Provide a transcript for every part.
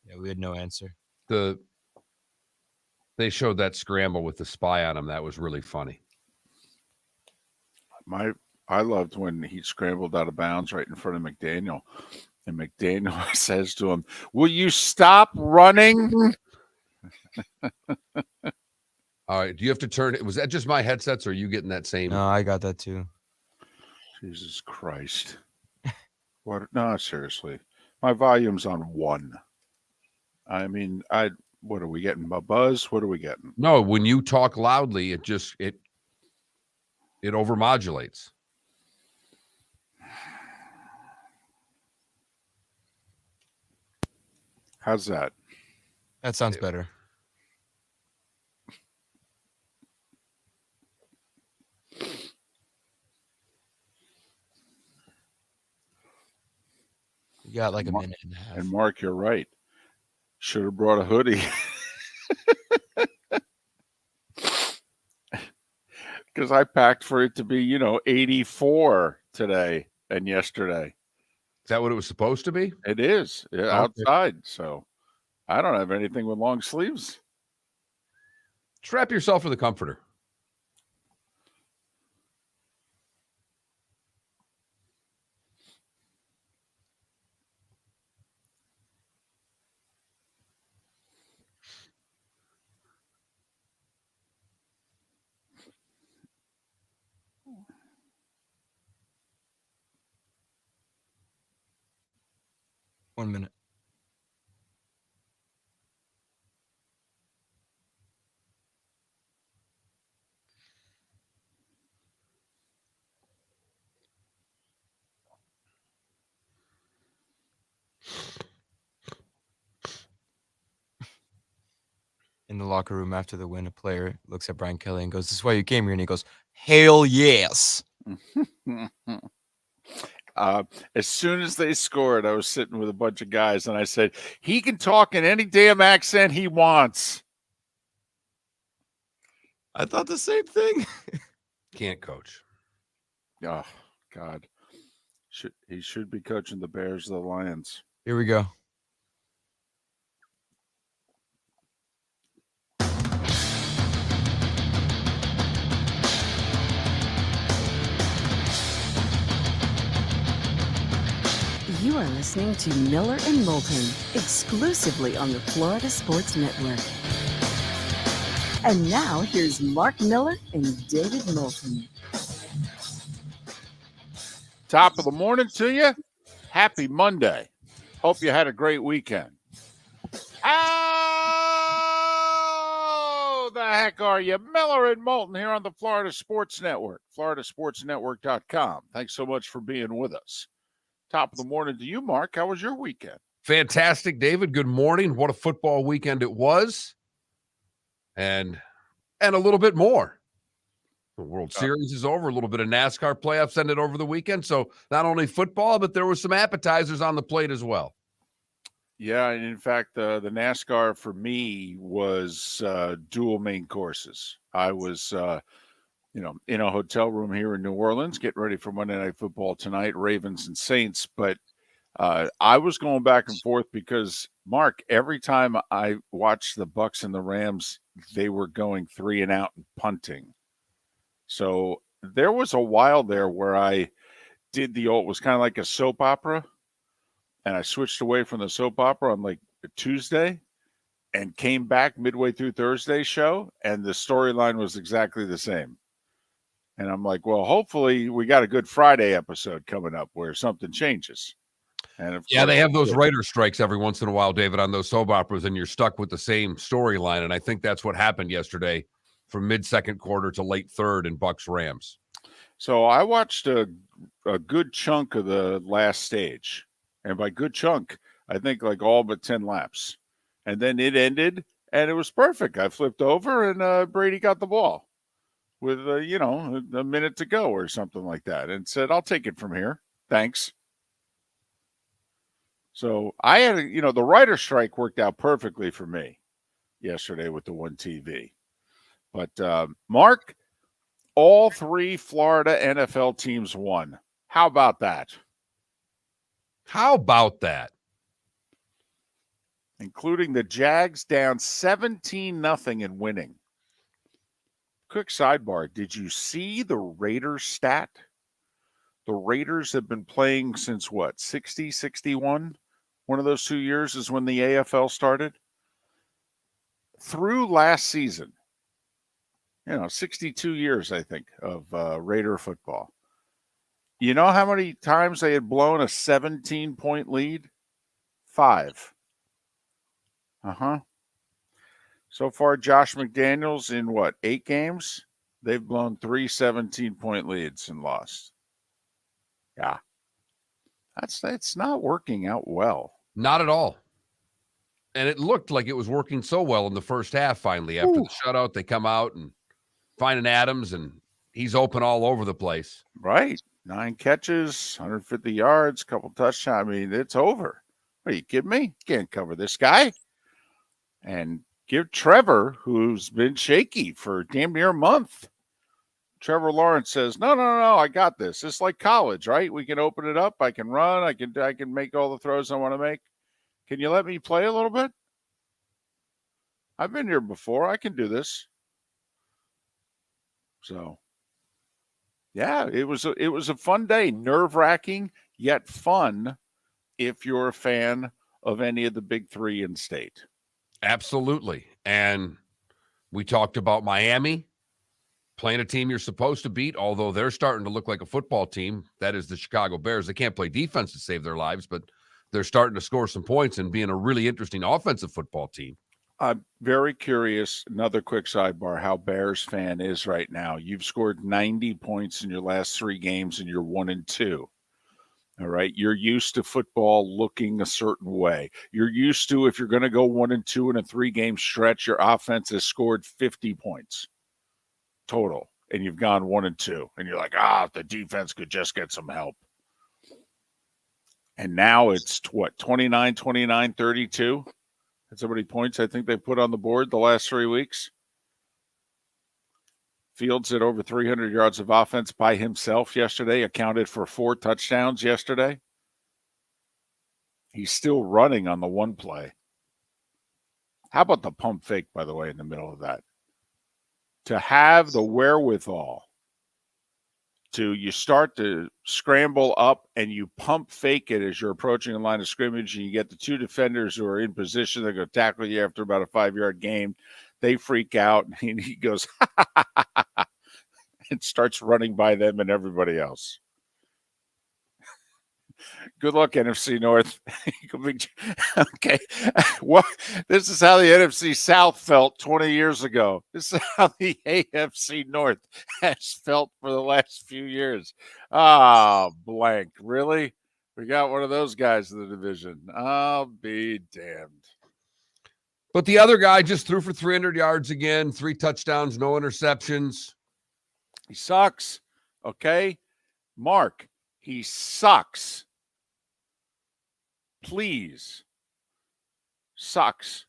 Yeah, we had no answer. They showed that scramble with the spy on him. That was really funny. I loved when he scrambled out of bounds right in front of McDaniel, and McDaniel says to him, "Will you stop running?" All right. Do you have to turn it? Was that just my headsets, or are you getting that same? No, I got that too. Jesus Christ! What? No, seriously, my volume's on 1. I mean, what are we getting? A buzz? What are we getting? No, when you talk loudly, it overmodulates. How's that? That sounds better. You got like a minute and a half. And Mark, you're right. Should have brought a hoodie. Because I packed for it to be, 84 today and yesterday. Is that what it was supposed to be? It is outside. So I don't have anything with long sleeves. Strap yourself for the comforter. One minute. In the locker room after the win, a player looks at Brian Kelly and goes, "This is why you came here." And he goes, "Hell yes." As soon as they scored, I was sitting with a bunch of guys, and I said, "He can talk in any damn accent he wants." I thought the same thing. Can't coach. Oh, God. He should be coaching the Bears or the Lions. Here we go. You are listening to Miller and Moulton, exclusively on the Florida Sports Network. And now, here's Mark Miller and David Moulton. Top of the morning to you. Happy Monday. Hope you had a great weekend. How the heck are you? Miller and Moulton here on the Florida Sports Network, floridasportsnetwork.com. Thanks so much for being with us. Top of the morning to you, Mark. How was your weekend? Fantastic, David. Good morning. What a football weekend it was. And a little bit more. The World Series is over. A little bit of NASCAR playoffs ended over the weekend. So not only football, but there were some appetizers on the plate as well. Yeah, and in fact, the NASCAR for me was dual main courses. I was, in a hotel room here in New Orleans, getting ready for Monday Night Football tonight, Ravens and Saints. But I was going back and forth because, Mark, every time I watched the Bucs and the Rams, they were going 3 and out and punting. So there was a while there where I did it was kind of like a soap opera. And I switched away from the soap opera on like Tuesday and came back midway through Thursday's show, and the storyline was exactly the same. And I'm like, well, hopefully we got a good Friday episode coming up where something changes. And they have those writer strikes every once in a while, David, on those soap operas, and you're stuck with the same storyline. And I think that's what happened yesterday from mid-second quarter to late third in Bucs-Rams. So I watched a good chunk of the last stage. And by good chunk, I think like all but 10 laps. And then it ended, and it was perfect. I flipped over, and Brady got the ball with, a minute to go or something like that, and said, "I'll take it from here. Thanks." So I had, the writer strike worked out perfectly for me yesterday with the one TV. But, Mark, all 3 Florida NFL teams won. How about that? How about that? including the Jags down 17-0 and winning. Quick sidebar. Did you see the Raiders stat? The Raiders have been playing since what, 60, 61? One of those 2 years is when the AFL started. Through last season, 62 years, I think, of Raider football. You know how many times they had blown a 17-point lead? 5. So far, Josh McDaniels in 8 games? They've blown 3 17-point leads and lost. Yeah. It's not working out well. Not at all. And it looked like it was working so well in the first half, finally. After the shutout, they come out and finding Adams, and he's open all over the place. Right. 9 catches, 150 yards, couple touchdowns. I mean, it's over. Are you kidding me? Can't cover this guy. And give Trevor, who's been shaky for damn near a month. Trevor Lawrence says, no, I got this. It's like college, right? We can open it up. I can run. I can make all the throws I want to make. Can you let me play a little bit? I've been here before. I can do this. So, yeah, it was a fun day. Nerve-wracking, yet fun if you're a fan of any of the big 3 in state. Absolutely. And we talked about Miami playing a team you're supposed to beat, although they're starting to look like a football team. That is the Chicago Bears. They can't play defense to save their lives, but they're starting to score some points and being a really interesting offensive football team. I'm very curious, another quick sidebar, how Bears fan is right now. You've scored 90 points in your last 3 games, and you're 1-2. All right. You're used to football looking a certain way. You're used to, if you're going to go 1-2 in a 3-game stretch, your offense has scored 50 points total, and you've gone 1-2. And you're like, if the defense could just get some help. And now it's 29, 32? That's how many points I think they put on the board the last 3 weeks. Fields at over 300 yards of offense by himself yesterday, accounted for 4 touchdowns yesterday. He's still running on the one play. How about the pump fake, by the way, in the middle of that? To have the wherewithal you start to scramble up and you pump fake it as you're approaching the line of scrimmage, and you get the 2 defenders who are in position. They're going to tackle you after about a 5-yard gain. They freak out, and he goes, and starts running by them and everybody else. Good luck, NFC North. Okay. Well, this is how the NFC South felt 20 years ago. This is how the AFC North has felt for the last few years. Blank. Really? We got one of those guys in the division. I'll be damned. But the other guy just threw for 300 yards again, 3 touchdowns, no interceptions. He sucks. Okay? Mark, he sucks. Please. Sucks.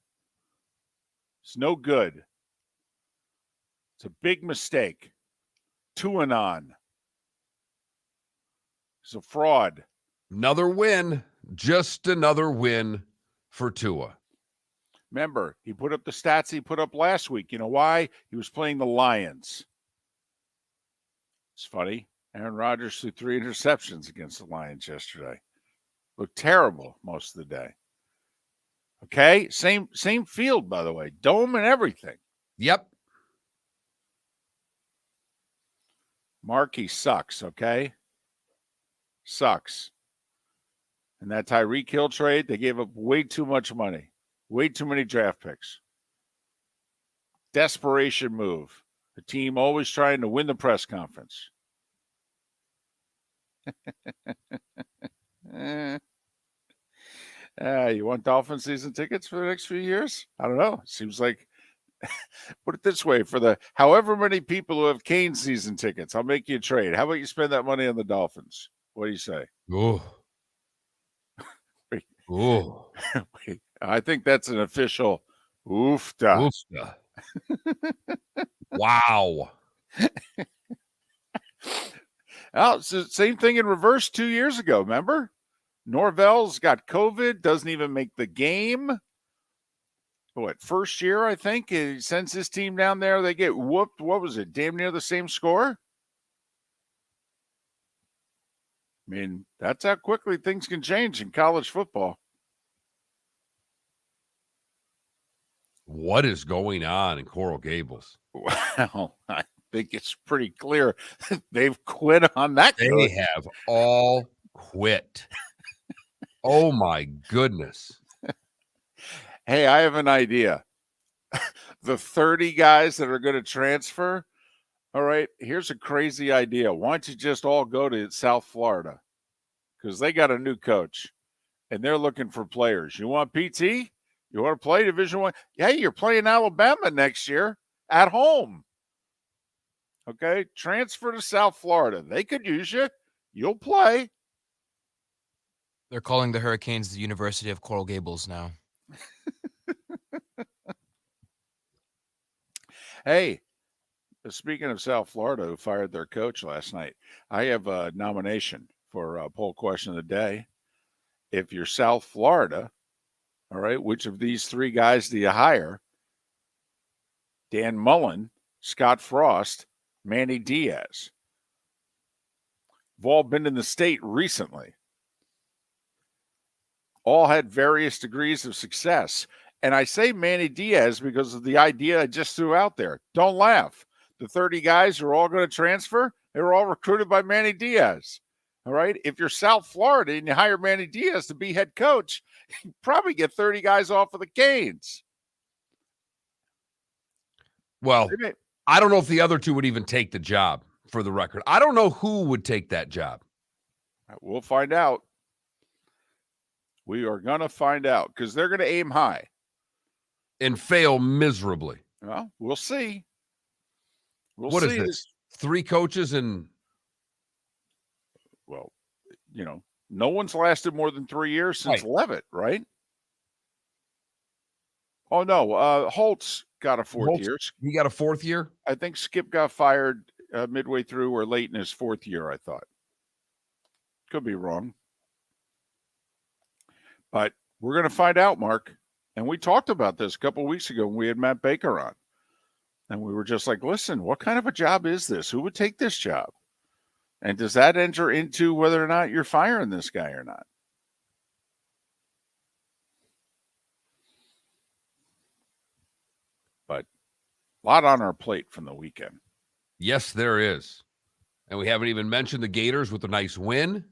It's no good. It's a big mistake. Tuanon. He's a fraud. Another win. Just another win for Tua. Remember, he put up the stats he put up last week. You know why? He was playing the Lions. It's funny. Aaron Rodgers threw 3 interceptions against the Lions yesterday. Looked terrible most of the day. Okay? Same field, by the way. Dome and everything. Yep. Mark, he sucks, okay? Sucks. And that Tyreek Hill trade, they gave up way too much money. Way too many draft picks. Desperation move. The team always trying to win the press conference. You want Dolphin season tickets for the next few years? I don't know. Seems like, put it this way, for the however many people who have Kane season tickets, I'll make you a trade. How about you spend that money on the Dolphins? What do you say? Oh. Oh. I think that's an official oofta. Oofta. Wow. It's the same thing in reverse 2 years ago, remember? Norvell's got COVID, doesn't even make the game. first year, I think, he sends his team down there. They get whooped. What was it? Damn near the same score. I mean, that's how quickly things can change in college football. What is going on in Coral Gables? Well, I think it's pretty clear they've quit on that. They have all quit. Oh, my goodness. Hey, I have an idea. The 30 guys that are going to transfer, all right, here's a crazy idea. Why don't you just all go to South Florida? Because they got a new coach, and they're looking for players. You want PT? You want to play Division I? Hey, you're playing Alabama next year at home. Okay, transfer to South Florida. They could use you. You'll play. They're calling the Hurricanes the University of Coral Gables now. Hey, speaking of South Florida, who fired their coach last night, I have a nomination for poll question of the day. If you're South Florida, all right, which of these three guys do you hire? Dan Mullen, Scott Frost, Manny Diaz. Have all been in the state recently. All had various degrees of success. And I say Manny Diaz because of the idea I just threw out there. Don't laugh. The 30 guys are all going to transfer. They were all recruited by Manny Diaz. All right. If you're South Florida and you hire Manny Diaz to be head coach, you probably get 30 guys off of the Canes. Well, I don't know if the other two would even take the job, for the record. I don't know who would take that job. We'll find out. We are going to find out because they're going to aim high. And fail miserably. Well, we'll see. What is this? 3 coaches and... Well, no one's lasted more than 3 years since Levitt, right? Oh, no. Holtz got a fourth year. He got a 4th year? I think Skip got fired midway through or late in his 4th year, I thought. Could be wrong. But we're going to find out, Mark. And we talked about this a couple of weeks ago when we had Matt Baker on. And we were just like, listen, what kind of a job is this? Who would take this job? And does that enter into whether or not you're firing this guy or not? But a lot on our plate from the weekend. Yes, there is. And we haven't even mentioned the Gators with a nice win.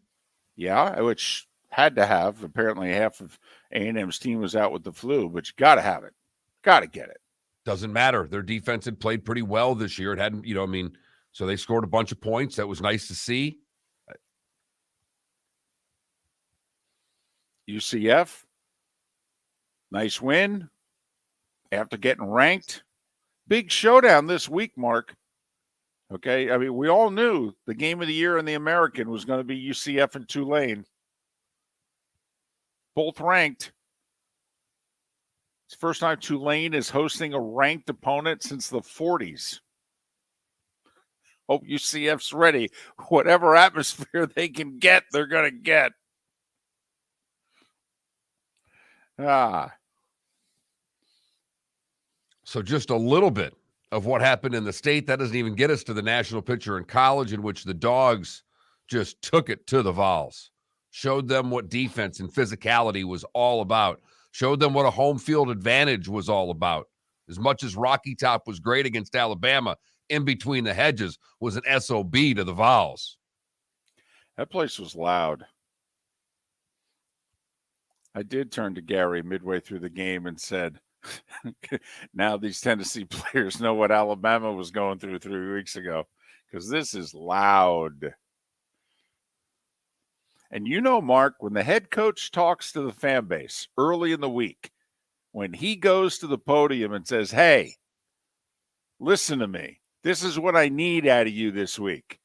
Yeah, which had to have. Apparently half of A&M's team was out with the flu, but you got to have it. Got to get it. Doesn't matter. Their defense had played pretty well this year. It hadn't, so they scored a bunch of points. That was nice to see. UCF, nice win. After getting ranked. Big showdown this week, Mark. Okay, I mean, we all knew the game of the year in the American was going to be UCF and Tulane. Both ranked. It's the first time Tulane is hosting a ranked opponent since the 40s. Hope UCF's ready. Whatever atmosphere they can get, they're going to get. So just a little bit of what happened in the state. That doesn't even get us to the national picture in college, in which the Dogs just took it to the Vols. Showed them what defense and physicality was all about. Showed them what a home field advantage was all about. As much as Rocky Top was great against Alabama, in between the hedges was an SOB to the Vols. That place was loud. I did turn to Gary midway through the game and said, now these Tennessee players know what Alabama was going through 3 weeks ago, because this is loud. And Mark, when the head coach talks to the fan base early in the week, when he goes to the podium and says, hey, listen to me, this is what I need out of you this week.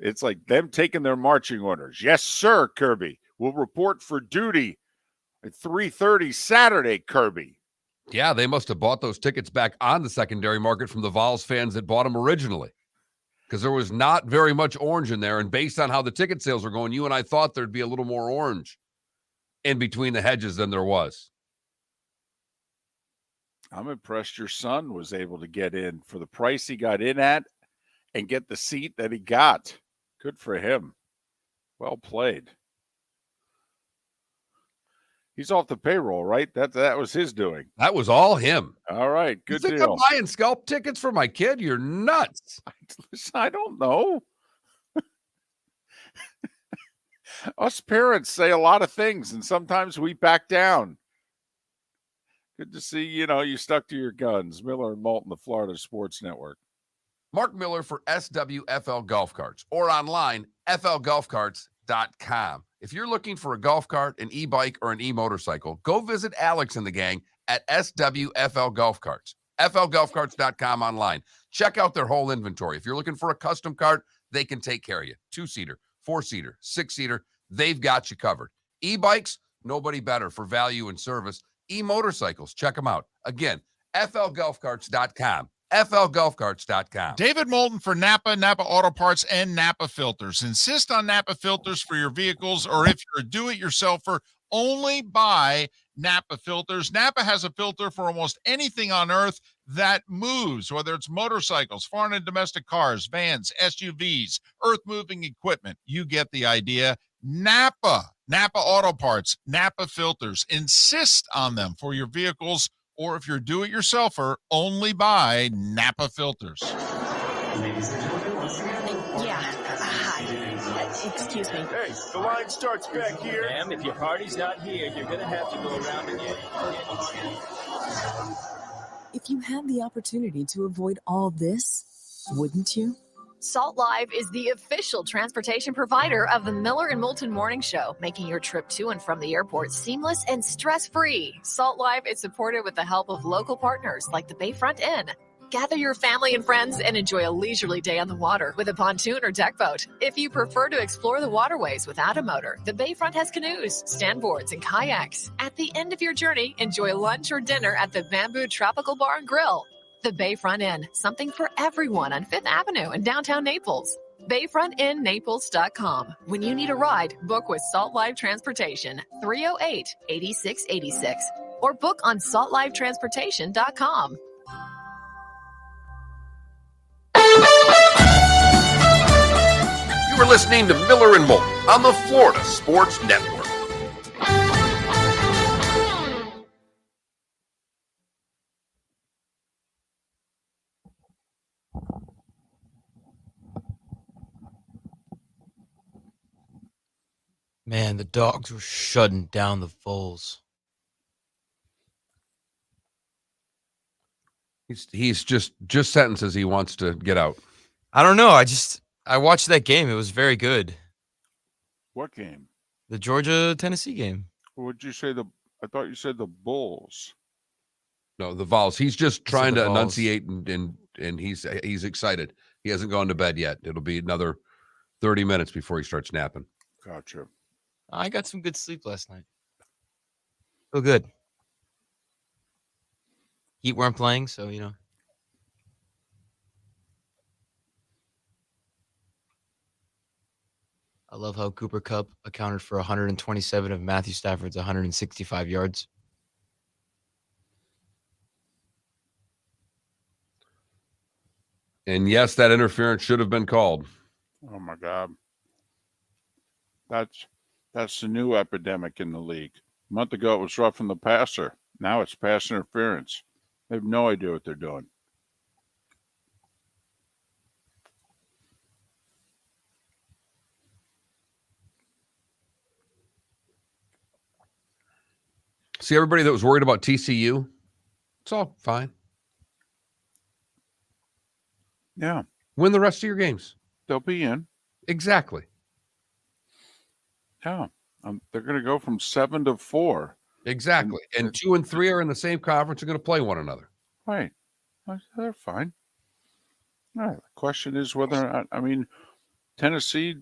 It's like them taking their marching orders. Yes, sir, Kirby. We'll report for duty at 3:30 Saturday, Kirby. Yeah, they must have bought those tickets back on the secondary market from the Vols fans that bought them originally, because there was not very much orange in there. And based on how the ticket sales were going, you and I thought there'd be a little more orange in between the hedges than there was. I'm impressed your son was able to get in for the price he got in at and get the seat that he got. Good for him. Well played. He's off the payroll, right? That was his doing. That was all him. All right, You good think deal. I'm buying scalp tickets for my kid? You're nuts. Listen, I don't know. Us parents say a lot of things, and sometimes we back down. Good to see, you stuck to your guns. Miller and Moulton, the Florida Sports Network. Mark Miller for SWFL Golf Carts or online, flgolfcarts.com. If you're looking for a golf cart, an e-bike, or an e-motorcycle, go visit Alex and the gang at SWFL Golf Carts. flgolfcarts.com online. Check out their whole inventory. If you're looking for a custom cart, they can take care of you. 2-seater, 4-seater, 6-seater, they've got you covered. E-bikes, nobody better for value and service. E-motorcycles, check them out. Again, flgolfcarts.com. flgolfcarts.com. David Moulton for Napa Auto Parts, and Napa Filters. Insist on Napa Filters for your vehicles, or if you're a do-it-yourselfer, only buy Napa Filters. Napa has a filter for almost anything on earth that moves, whether it's motorcycles, foreign and domestic cars, vans, SUVs, earth-moving equipment. You get the idea. Napa Auto Parts, Napa Filters. Insist on them for your vehicles, or if you're do-it-yourselfer, only buy Napa Filters. Yeah. Hi. Excuse me. Hey, the line starts back here. Ma'am, if your party's not here, you're going to have to go around again. If you had the opportunity to avoid all this, wouldn't you? Salt Live is the official transportation provider of the Miller and Moulton Morning Show, making your trip to and from the airport seamless and stress-free. Salt Live is supported with the help of local partners like the Bayfront Inn. Gather your family and friends and enjoy a leisurely day on the water with a pontoon or deck boat. If you prefer to explore the waterways without a motor, the Bayfront has canoes, standboards, and kayaks. At the end of your journey, enjoy lunch or dinner at the Bamboo Tropical Bar and Grill. The Bayfront Inn, something for everyone on 5th Avenue in downtown Naples. BayfrontInNaples.com. When you need a ride, book with Salt Live Transportation, 308-8686, or book on saltlivetransportation.com. You are listening to Miller and Moulton on the Florida Sports Network. Man, the dogs were shutting down the foals. He's just sentences he wants to get out. I don't know. I watched that game. It was very good. What game? The Georgia-Tennessee game. Would you say I thought you said the Bulls. No, the Vols. He's just He said trying the to Vols. enunciate and he's excited. He hasn't gone to bed yet. It'll be another 30 minutes before he starts napping. Gotcha. I got some good sleep last night. Feel good. Heat weren't playing, so I love how Cooper Kupp accounted for 127 of Matthew Stafford's 165 yards. And yes, that interference should have been called. Oh my God. That's the new epidemic in the league. A month ago it was roughing the passer. Now it's pass interference. They have no idea what they're doing. See, everybody that was worried about TCU, it's all fine. Yeah, Win the rest of your games. they'll be in. Exactly. Yeah, they're going to go from 7 to 4. Exactly. And 2 and 3 are in the same conference and going to play one another. Right. They're fine. All right. The question is whether Tennessee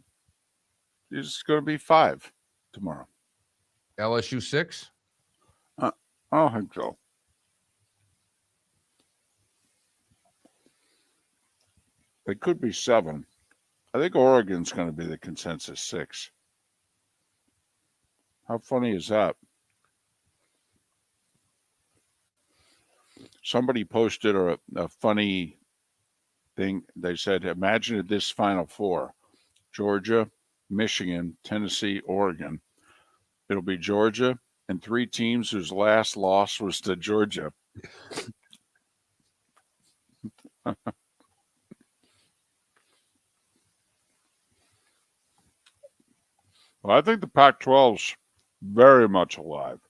is going to be 5 tomorrow. LSU 6. I don't think so. They could be 7. I think Oregon's going to be the consensus 6. How funny is that? somebody posted a funny thing. They said, imagine this Final Four: Georgia, Michigan, Tennessee, Oregon. It'll be Georgia and 3 teams whose last loss was to Georgia. Well, I think the Pac-12's very much alive.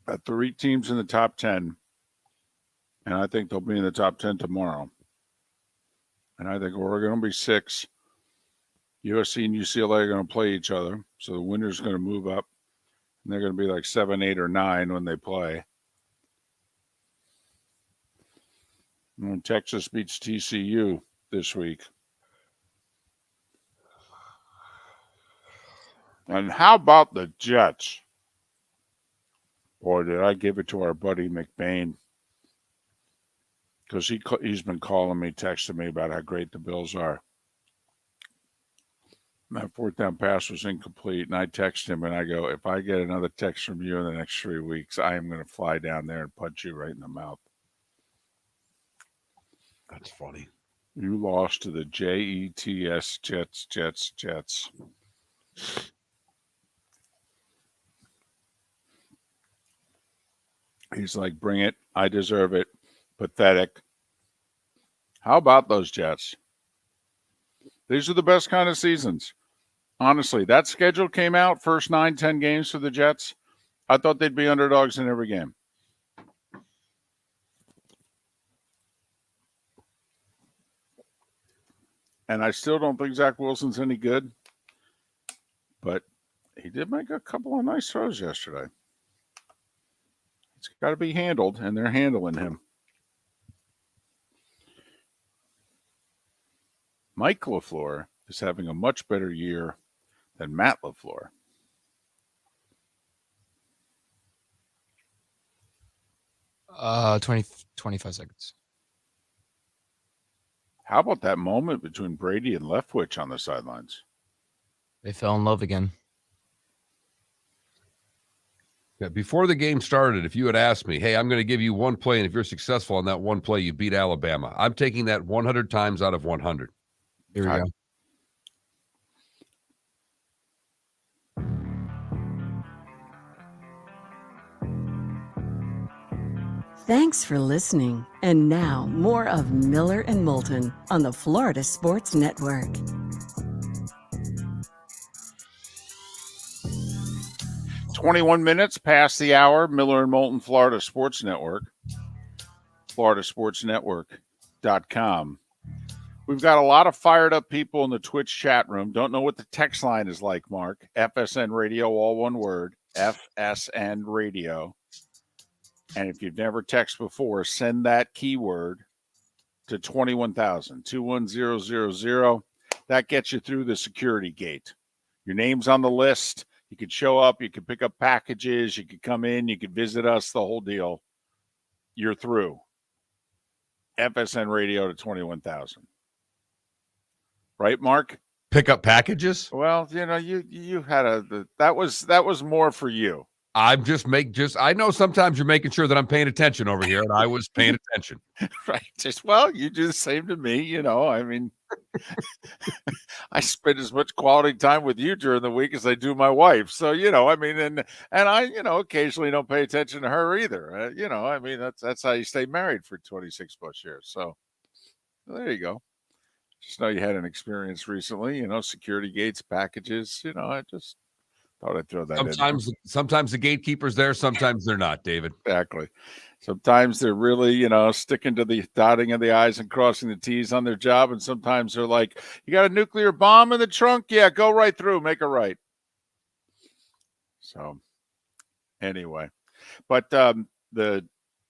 Got 3 teams in the top 10, and I think they'll be in the top 10 tomorrow. And I think Oregon will be 6. USC and UCLA are going to play each other, so the winner's going to move up, and they're going to be like 7, 8, or 9 when they play. And when Texas beats TCU this week. And how about the Jets? Boy, did I give it to our buddy McBain, because he's been calling me, texting me about how great the Bills are. That 4th down pass was incomplete, and I text him, and I go, if I get another text from you in the next 3 weeks, I am going to fly down there and punch you right in the mouth. That's funny. You lost to the Jets, Jets. He's like, bring it. I deserve it. Pathetic. How about those Jets? These are the best kind of seasons. Honestly, that schedule came out, first 9, 10 games for the Jets. I thought they'd be underdogs in every game. And I still don't think Zach Wilson's any good. But he did make a couple of nice throws yesterday. It's got to be handled, and they're handling him. Mike LaFleur is having a much better year than Matt LaFleur. Uh, 25 seconds. How about that moment between Brady and Leftwich on the sidelines? They fell in love again. Yeah, before the game started, if you had asked me, hey, I'm going to give you one play, and if you're successful on that one play, you beat Alabama, I'm taking that 100 times out of 100. Here we go. Thanks for listening. And now, more of Miller and Moulton on the Florida Sports Network. 21 minutes past the hour. Miller and Moulton, Florida Sports Network. FloridaSportsNetwork.com. We've got a lot of fired up people in the Twitch chat room. Don't know what the text line is like, Mark. FSN Radio, all one word. FSN Radio. And if you've never texted before, send that keyword to 21,000, 21000. That gets you through the security gate. Your name's on the list. You could show up. You could pick up packages. You could come in. You could visit us, the whole deal. You're through. FSN Radio to 21,000. Right, Mark? Pick up packages? Well, you know, you had that was more for you. I'm I know sometimes you're making sure that I'm paying attention over here, and I was paying attention. Right. Well, you do the same to me, you know. I mean, I spend as much quality time with you during the week as I do my wife. So, you know, I mean, and I, you know, occasionally don't pay attention to her either. You know, I mean, that's how you stay married for 26 plus years. So there you go. Just know you had an experience recently, you know, security gates, packages, you know, I just thought I'd throw that in. Sometimes the gatekeeper's there, sometimes they're not, David. Exactly. Sometimes they're really, you know, sticking to the dotting of the I's and crossing the T's on their job. And sometimes they're like, you got a nuclear bomb in the trunk? Yeah, go right through, make a right. So anyway, but the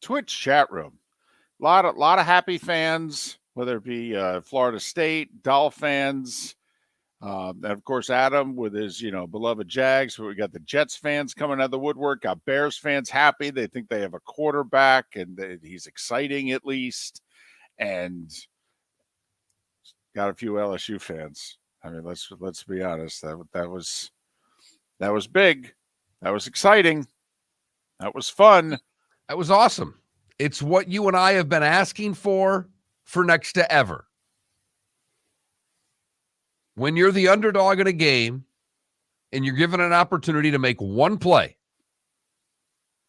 Twitch chat room, a lot of happy fans, whether it be Florida State, Dolphins, and of course, Adam with his, you know, beloved Jags. We got the Jets fans coming out of the woodwork. Got Bears fans happy. They think they have a quarterback and he's exciting at least. And got a few LSU fans. I mean, let's be honest. That was big. That was exciting. That was fun. That was awesome. It's what you and I have been asking for next to ever. When you're the underdog in a game and you're given an opportunity to make one play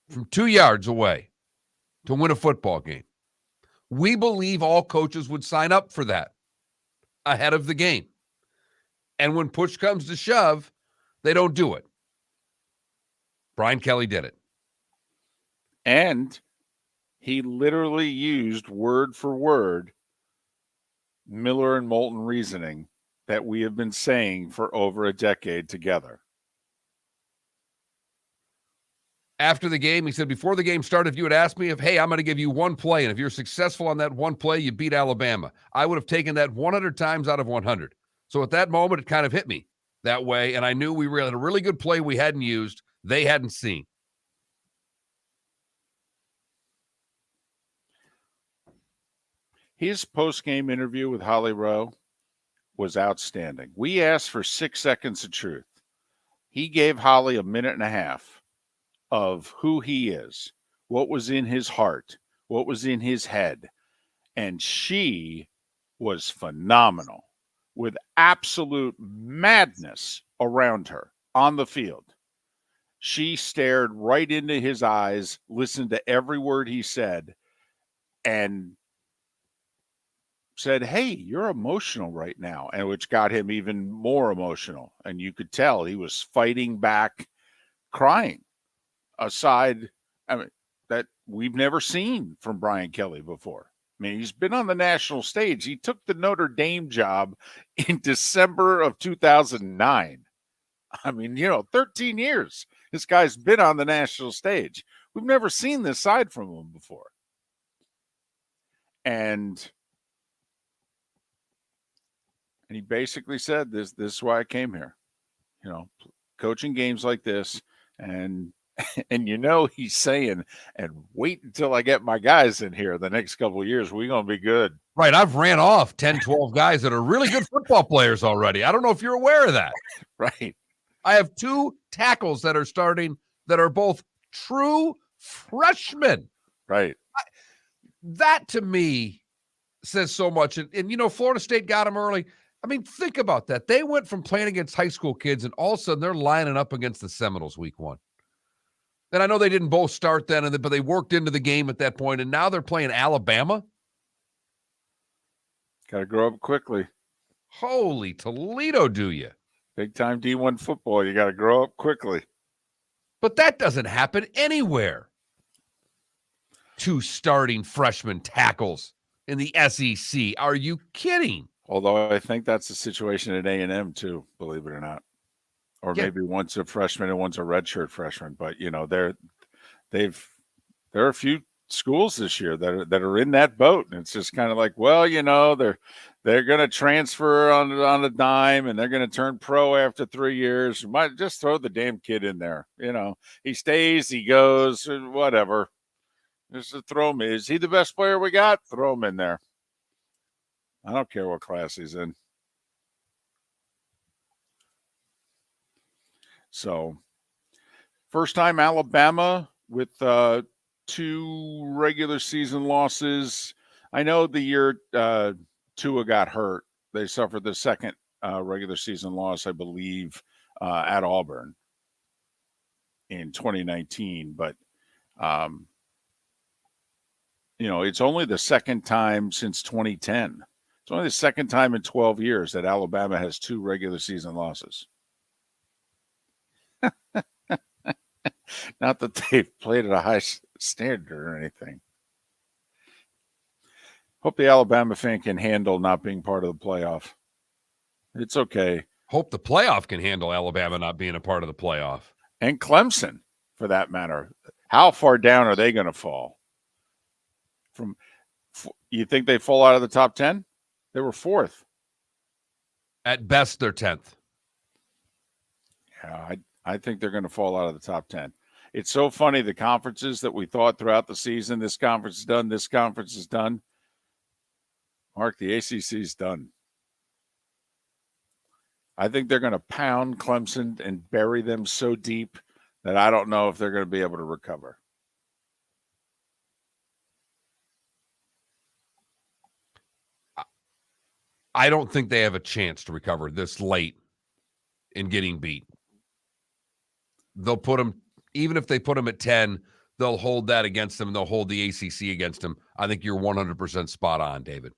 from 2 yards away to win a football game, we believe all coaches would sign up for that ahead of the game. And when push comes to shove, they don't do it. Brian Kelly did it. And he literally used word for word Miller and Moulton reasoning that we have been saying for over a decade together. After the game, he said, before the game started, if you had asked me hey, I'm going to give you one play, and if you're successful on that one play, you beat Alabama, I would have taken that 100 times out of 100. So at that moment, it kind of hit me that way, and I knew we had a really good play we hadn't used, they hadn't seen. His post-game interview with Holly Rowe was outstanding. We asked for 6 seconds of truth. He gave Holly a minute and a half of who he is, what was in his heart, what was in his head. And she was phenomenal with absolute madness around her on the field. She stared right into his eyes, listened to every word he said, and said, hey, you're emotional right now, and which got him even more emotional. And you could tell he was fighting back, crying, aside, I mean, that we've never seen from Brian Kelly before. I mean, he's been on the national stage. He took the Notre Dame job in December of 2009. I mean, 13 years. This guy's been on the national stage. We've never seen this side from him before. And he basically said, this is why I came here, coaching games like this. And he's saying, and wait until I get my guys in here the next couple of years. We're going to be good. Right. I've ran off 10, 12 guys that are really good football players already. I don't know if you're aware of that. Right. I have 2 tackles that are starting that are both true freshmen. Right. That to me says so much. And Florida State got them early. I mean, think about that. They went from playing against high school kids, and all of a sudden they're lining up against the Seminoles week 1. And I know they didn't both start then, but they worked into the game at that point, and now they're playing Alabama. Got to grow up quickly. Holy Toledo, do you? Big time D1 football. You got to grow up quickly. But that doesn't happen anywhere. 2 starting freshman tackles in the SEC. Are you kidding? Although I think that's the situation at A&M too, believe it or not. Or maybe one's a freshman and one's a redshirt freshman. But there are a few schools this year that are in that boat, and it's just kind of like, well, they're going to transfer on a dime, and they're going to turn pro after 3 years. You might just throw the damn kid in there. He stays, he goes, whatever. Just throw him. Is he the best player we got? Throw him in there. I don't care what class he's in. So, first time Alabama with 2 regular season losses. I know the year Tua got hurt, they suffered the second regular season loss, I believe, at Auburn in 2019. But, it's only the second time since 2010. It's only the second time in 12 years that Alabama has 2 regular season losses. Not that they've played at a high standard or anything. Hope the Alabama fan can handle not being part of the playoff. It's okay. Hope the playoff can handle Alabama not being a part of the playoff. And Clemson, for that matter. How far down are they going to fall? You think they fall out of the top 10? They were 4th. At best, they're 10th. Yeah, I think they're going to fall out of the top 10. It's so funny, the conferences that we thought throughout the season, this conference is done, this conference is done. Mark, the ACC is done. I think they're going to pound Clemson and bury them so deep that I don't know if they're going to be able to recover. I don't think they have a chance to recover this late in getting beat. They'll put them, even if they put them at 10, they'll hold that against them. And they'll hold the ACC against them. I think you're 100% spot on, David.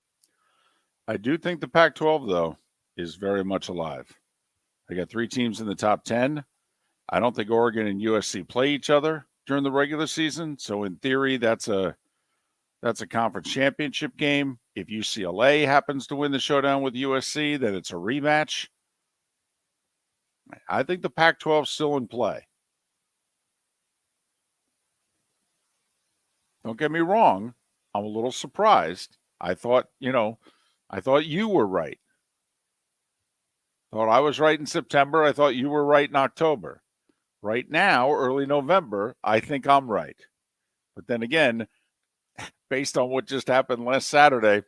I do think the Pac-12, though, is very much alive. They got 3 teams in the top 10. I don't think Oregon and USC play each other during the regular season. So in theory, that's a conference championship game. If UCLA happens to win the showdown with USC, then it's a rematch. I think the Pac-12 is still in play. Don't get me wrong. I'm a little surprised. I thought you were right. Thought I was right in September. I thought you were right in October. Right now, early November, I think I'm right. But then again, based on what just happened last Saturday,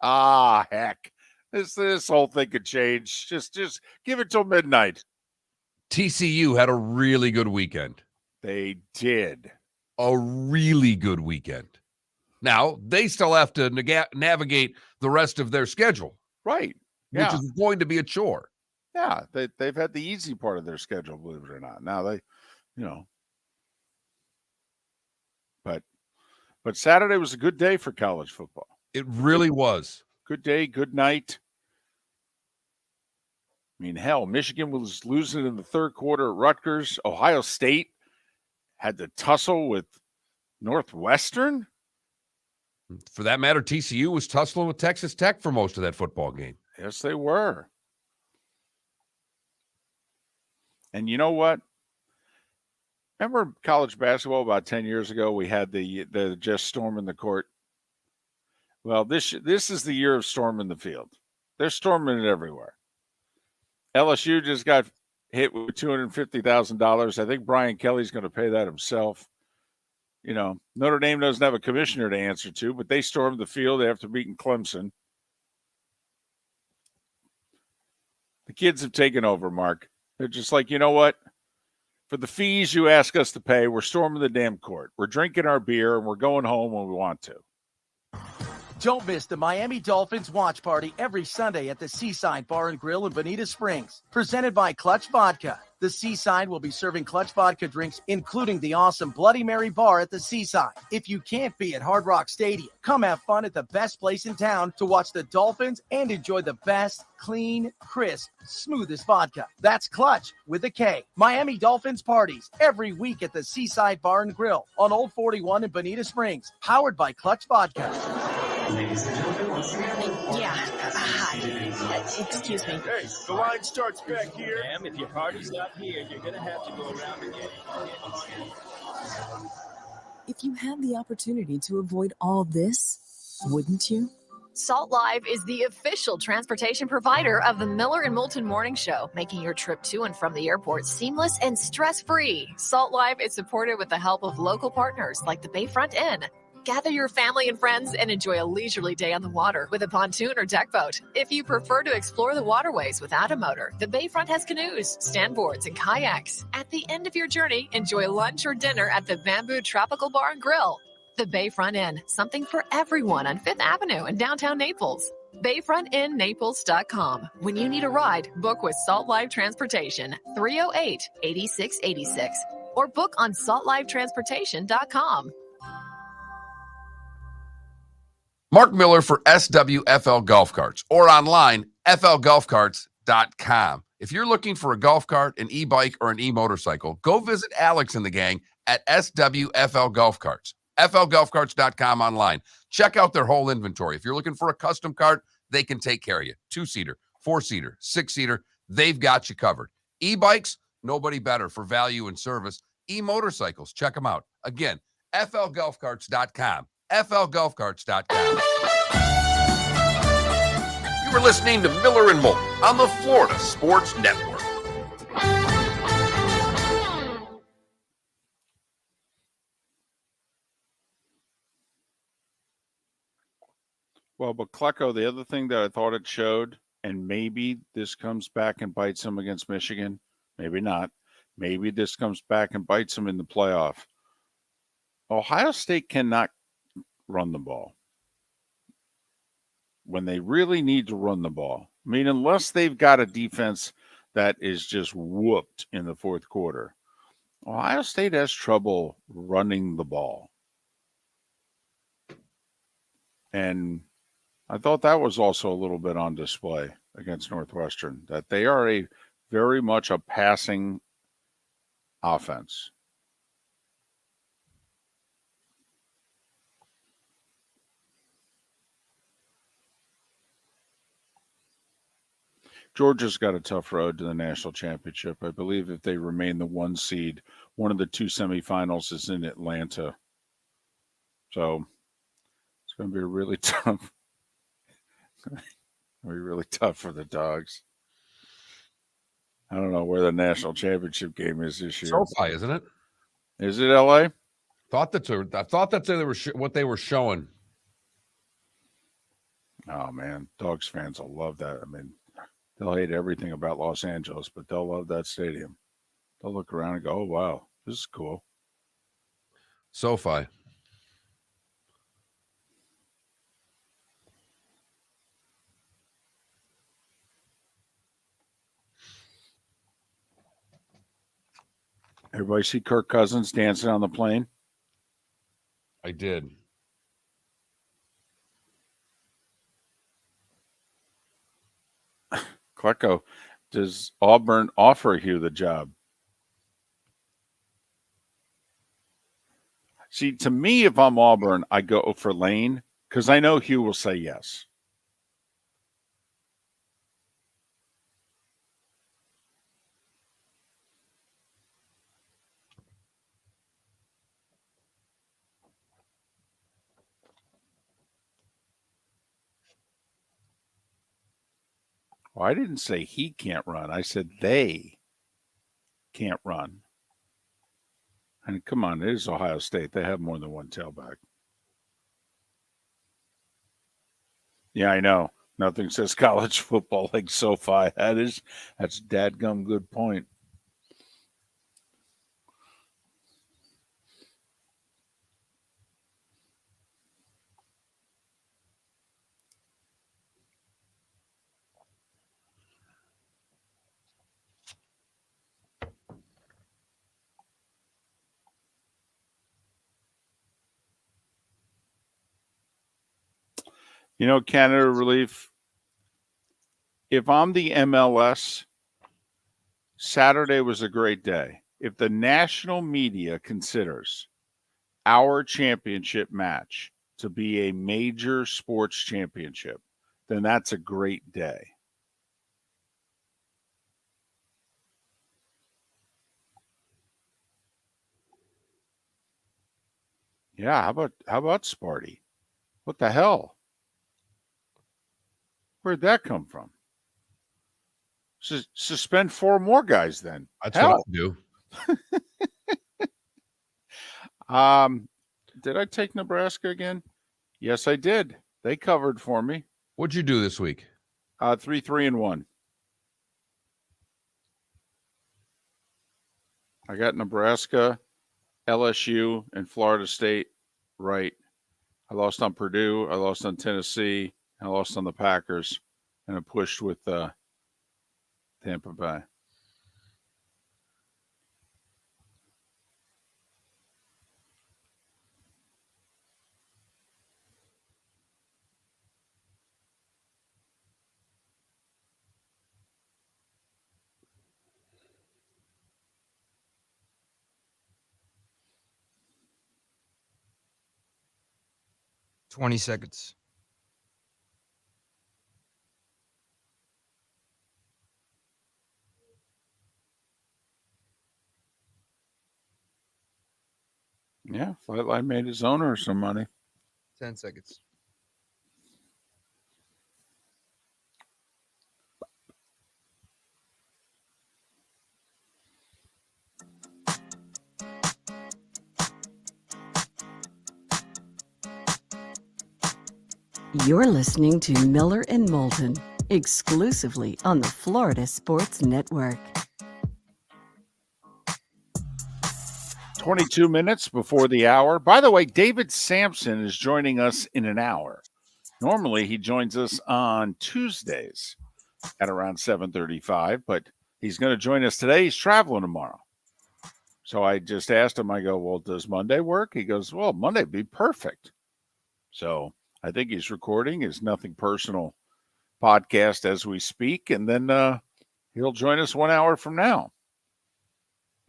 heck, this whole thing could change. Just give it till midnight. TCU had a really good weekend. They did. A really good weekend. Now, they still have to navigate the rest of their schedule. Right. Which is going to be a chore. Yeah, they've had the easy part of their schedule, believe it or not. Now they, but Saturday was a good day for college football. It really was. Good day, good night. I mean, hell, Michigan was losing in the third quarter at Rutgers. Ohio State had to tussle with Northwestern. For that matter, TCU was tussling with Texas Tech for most of that football game. Yes, they were. And you know what? Remember college basketball about 10 years ago? We had the just storming the court. Well, this is the year of storming the field. They're storming it everywhere. LSU just got hit with $250,000. I think Brian Kelly's going to pay that himself. Notre Dame doesn't have a commissioner to answer to, but they stormed the field after beating Clemson. The kids have taken over, Mark. They're just like, you know what? For the fees you ask us to pay, we're storming the damn court. We're drinking our beer, and we're going home when we want to. Don't miss the Miami Dolphins watch party every Sunday at the Seaside Bar and Grill in Bonita Springs. Presented by Clutch Vodka. The Seaside will be serving Clutch Vodka drinks, including the awesome Bloody Mary bar at the Seaside. If you can't be at Hard Rock Stadium, come have fun at the best place in town to watch the Dolphins and enjoy the best, clean, crisp, smoothest vodka. That's Clutch with a K. Miami Dolphins parties every week at the Seaside Bar and Grill on Old 41 in Bonita Springs. Powered by Clutch Vodka. Ladies and gentlemen, once again. Yeah. Hi. Excuse me. Hey, the line starts back here. Ma'am, if your party's not here, you're going to have to go around again. If you had the opportunity to avoid all this, wouldn't you? Salt Live is the official transportation provider of the Miller and Moulton Morning Show, making your trip to and from the airport seamless and stress-free. Salt Live is supported with the help of local partners like the Bayfront Inn. Gather your family and friends and enjoy a leisurely day on the water with a pontoon or deck boat. If you prefer to explore the waterways without a motor, the Bayfront has canoes, standboards, and kayaks. At the end of your journey, enjoy lunch or dinner at the Bamboo Tropical Bar and Grill. The Bayfront Inn, something for everyone on 5th Avenue in downtown Naples. BayfrontInNaples.com. When you need a ride, book with Salt Live Transportation, 308-8686, or book on saltlivetransportation.com. Mark Miller for SWFL Golf Carts or online, flgolfcarts.com. If you're looking for a golf cart, an e-bike, or an e-motorcycle, go visit Alex and the gang at SWFL Golf Carts. flgolfcarts.com online. Check out their whole inventory. If you're looking for a custom cart, they can take care of you. 2-seater, 4-seater, 6-seater, they've got you covered. E-bikes, nobody better for value and service. E-motorcycles, check them out. Again, flgolfcarts.com. flgolfcarts.com. You were listening to Miller and Moulton on the Florida Sports Network. Well, but Klecko, the other thing that I thought it showed, and maybe this comes back and bites them against Michigan, maybe not. Maybe this comes back and bites them in the playoff. Ohio State cannot run the ball when they really need to run the ball. I mean, unless they've got a defense that is just whooped in the fourth quarter, Ohio State has trouble running the ball. And I thought that was also a little bit on display against Northwestern, that they are very much a passing offense. Georgia's got a tough road to the national championship. I believe if they remain the 1 seed, one of the 2 semifinals is in Atlanta. So it's going to be really tough. It'll be really tough for the Dogs. I don't know where the national championship game is this year. SoFi, isn't it? Is it LA? I thought that's they were what they were showing. Oh man, Dogs fans will love that. I mean, they'll hate everything about Los Angeles, but they'll love that stadium. They'll look around and go, "Oh wow, this is cool." SoFi. Everybody see Kirk Cousins dancing on the plane? I did. Klecko, does Auburn offer Hugh the job? See, to me, if I'm Auburn, I go for Lane because I know Hugh will say yes. Well, I didn't say he can't run. I said they can't run. And come on, it is Ohio State. They have more than one tailback. Yeah, I know. Nothing says college football like SoFi. That's dadgum good point. You know, Canada Relief, if I'm the MLS, Saturday was a great day. If the national media considers our championship match to be a major sports championship, then that's a great day. Yeah, how about Sparty? What the hell? Where'd that come from? Suspend 4 more guys then. That's what I do. Did I take Nebraska again? Yes, I did. They covered for me. What'd you do this week? 3-3-1. I got Nebraska, LSU, and Florida State right. I lost on Purdue. I lost on Tennessee. I lost on the Packers, and I pushed with Tampa Bay. $20 seconds. Yeah, Flightline made his owner some money. 10 seconds. You're listening to Miller and Moulton, exclusively on the Florida Sports Network. 22 minutes before the hour. By the way, David Samson is joining us in an hour. Normally, he joins us on Tuesdays at around 7:35, but he's going to join us today. He's traveling tomorrow. So I just asked him, I go, well, does Monday work? He goes, well, Monday would be perfect. So I think he's recording his Nothing Personal podcast as we speak, and then he'll join us 1 hour from now.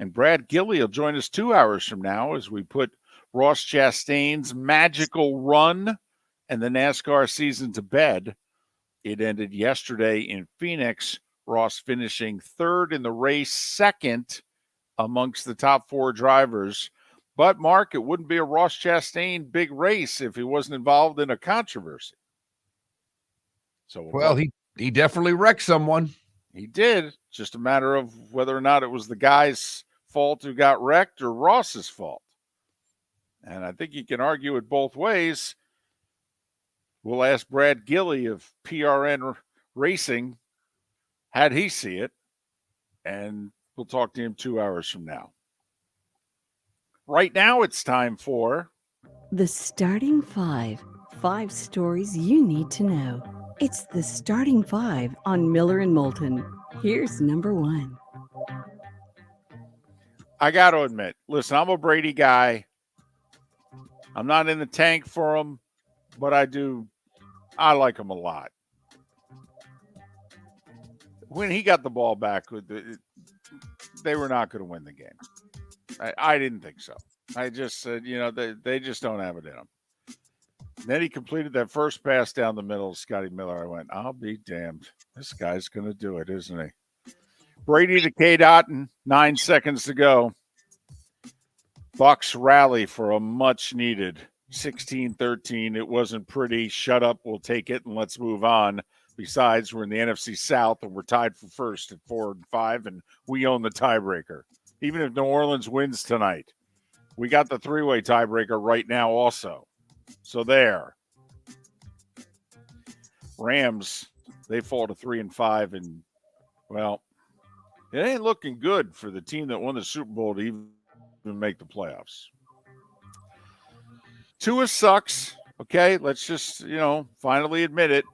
And Brad Gillie will join us 2 hours from now as we put Ross Chastain's magical run and the NASCAR season to bed. It ended yesterday in Phoenix, Ross finishing third in the race, second amongst the top four drivers. But, Mark, it wouldn't be a Ross Chastain big race if he wasn't involved in a controversy. So, well, he definitely wrecked someone. He did. It's just a matter of whether or not it was the guy's fault who got wrecked or Ross's fault. And I think you can argue it both ways. We'll ask Brad Gillie of PRN Racing, how'd he see it? And we'll talk to him 2 hours from now. Right now, it's time for The Starting Five. 5 stories you need to know. It's the Starting Five on Miller and Moulton. Here's number 1. I got to admit, listen, I'm a Brady guy. I'm not in the tank for him, but I like him a lot. When he got the ball back, they were not going to win the game. I didn't think so. I just said, they just don't have it in them. Then he completed that first pass down the middle of Scotty Miller. I went, I'll be damned. This guy's going to do it, isn't he? Brady to K. Dotton, 9 seconds to go. Bucks rally for a much-needed 16-13. It wasn't pretty. Shut up, we'll take it, and let's move on. Besides, we're in the NFC South, and we're tied for first at 4-5, and we own the tiebreaker. Even if New Orleans wins tonight, we got the three-way tiebreaker right now also. So there. Rams, they fall to 3-5, and, well, it ain't looking good for the team that won the Super Bowl to even make the playoffs. Tua sucks. Okay, let's just, finally admit it.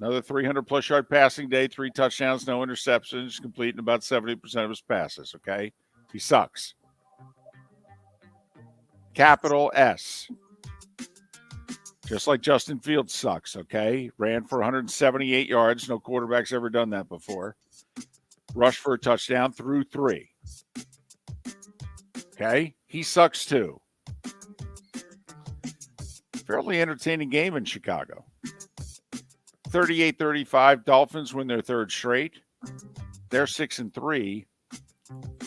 Another 300-plus yard passing day, 3 touchdowns, no interceptions, completing about 70% of his passes, okay? He sucks. Capital S. Just like Justin Fields sucks, okay? Ran for 178 yards. No quarterback's ever done that before. Rushed for a touchdown, threw 3. Okay? He sucks too. Fairly entertaining game in Chicago. 38-35. Dolphins win their third straight. They're 6-3.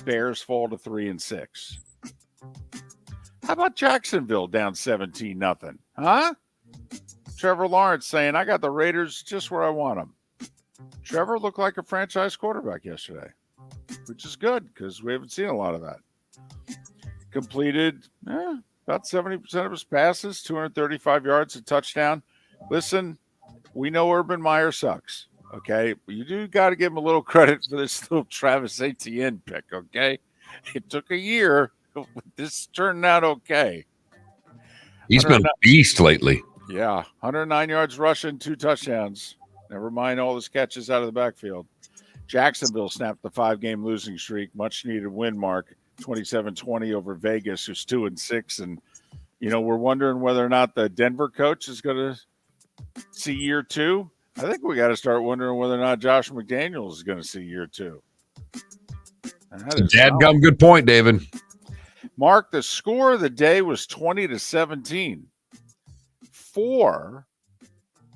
Bears fall to 3-6. How about Jacksonville down 17-0? Huh? Trevor Lawrence saying, I got the Raiders just where I want them. Trevor looked like a franchise quarterback yesterday, which is good because we haven't seen a lot of that. Completed about 70% of his passes, 235 yards, a touchdown. Listen, we know Urban Meyer sucks, okay? But you do got to give him a little credit for this little Travis Etienne pick, okay? It took a year. This turned out okay. He's been a beast lately. Yeah, 109 yards rushing, 2 touchdowns. Never mind all his catches out of the backfield. Jacksonville snapped the 5-game losing streak. Much needed win, Mark. 27-20 over Vegas, who's 2-6. And, we're wondering whether or not the Denver coach is going to see year 2. I think we got to start wondering whether or not Josh McDaniels is going to see year 2. Dadgum good point, David. Mark, the score of the day was 20-17. 4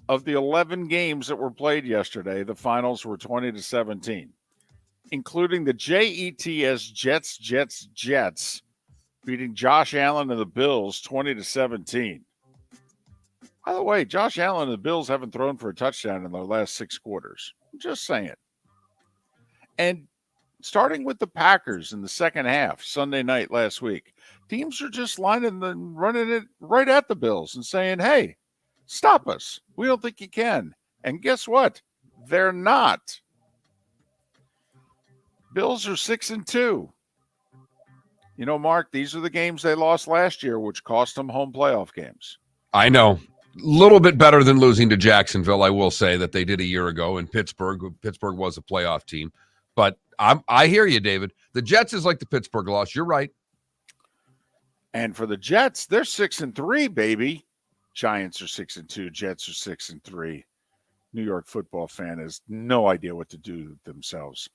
of the 11 games that were played yesterday, the finals were 20-17, including the JETS Jets beating Josh Allen and the Bills 20-17. By the way, Josh Allen and the Bills haven't thrown for a touchdown in their last 6 quarters. I'm just saying. And starting with the Packers in the second half, Sunday night last week, teams are just running it right at the Bills and saying, hey, stop us. We don't think you can. And guess what? They're not. Bills are 6-2. You know, Mark, these are the games they lost last year, which cost them home playoff games. I know. Little bit better than losing to Jacksonville, I will say, that they did a year ago in Pittsburgh. Pittsburgh was a playoff team. But I hear you, David. The Jets is like the Pittsburgh loss. You're right. And for the Jets, they're 6-3, baby. Giants are 6-2. Jets are 6-3. New York football fan has no idea what to do with themselves.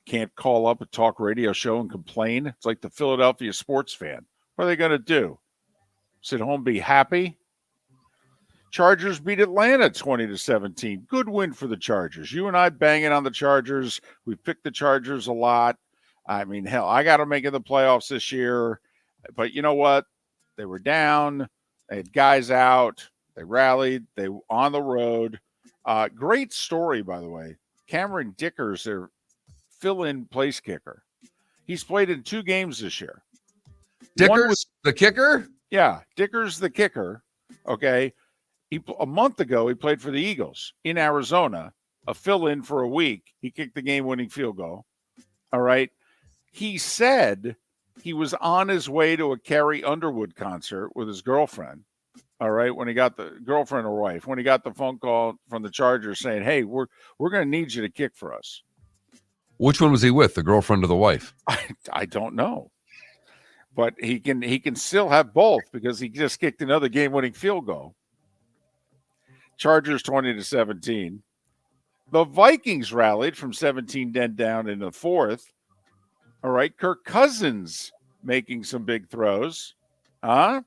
Can't call up a talk radio show and complain. It's like the Philadelphia sports fan. What are they going to do? Sit home, be happy? Chargers beat Atlanta 20-17. Good win for the Chargers. You and I banging on the Chargers. We picked the Chargers a lot. I mean, hell, I got to make it the playoffs this year. But you know what? They were down. They had guys out. They rallied. They were on the road. Great story, by the way. Cameron Dickers, their fill-in place kicker. He's played in 2 games this year. Dickers, the kicker? Yeah, Dickers, the kicker. Okay. A month ago, he played for the Eagles in Arizona, a fill-in for a week. He kicked the game-winning field goal. All right. He said he was on his way to a Carrie Underwood concert with his girlfriend. All right. When he got the girlfriend or wife, when he got the phone call from the Chargers saying, hey, we're going to need you to kick for us. Which one was he with, the girlfriend or the wife? I don't know. But he can still have both because he just kicked another game-winning field goal. Chargers 20-17. The Vikings rallied from 17 down in the fourth. All right, Kirk Cousins making some big throws. And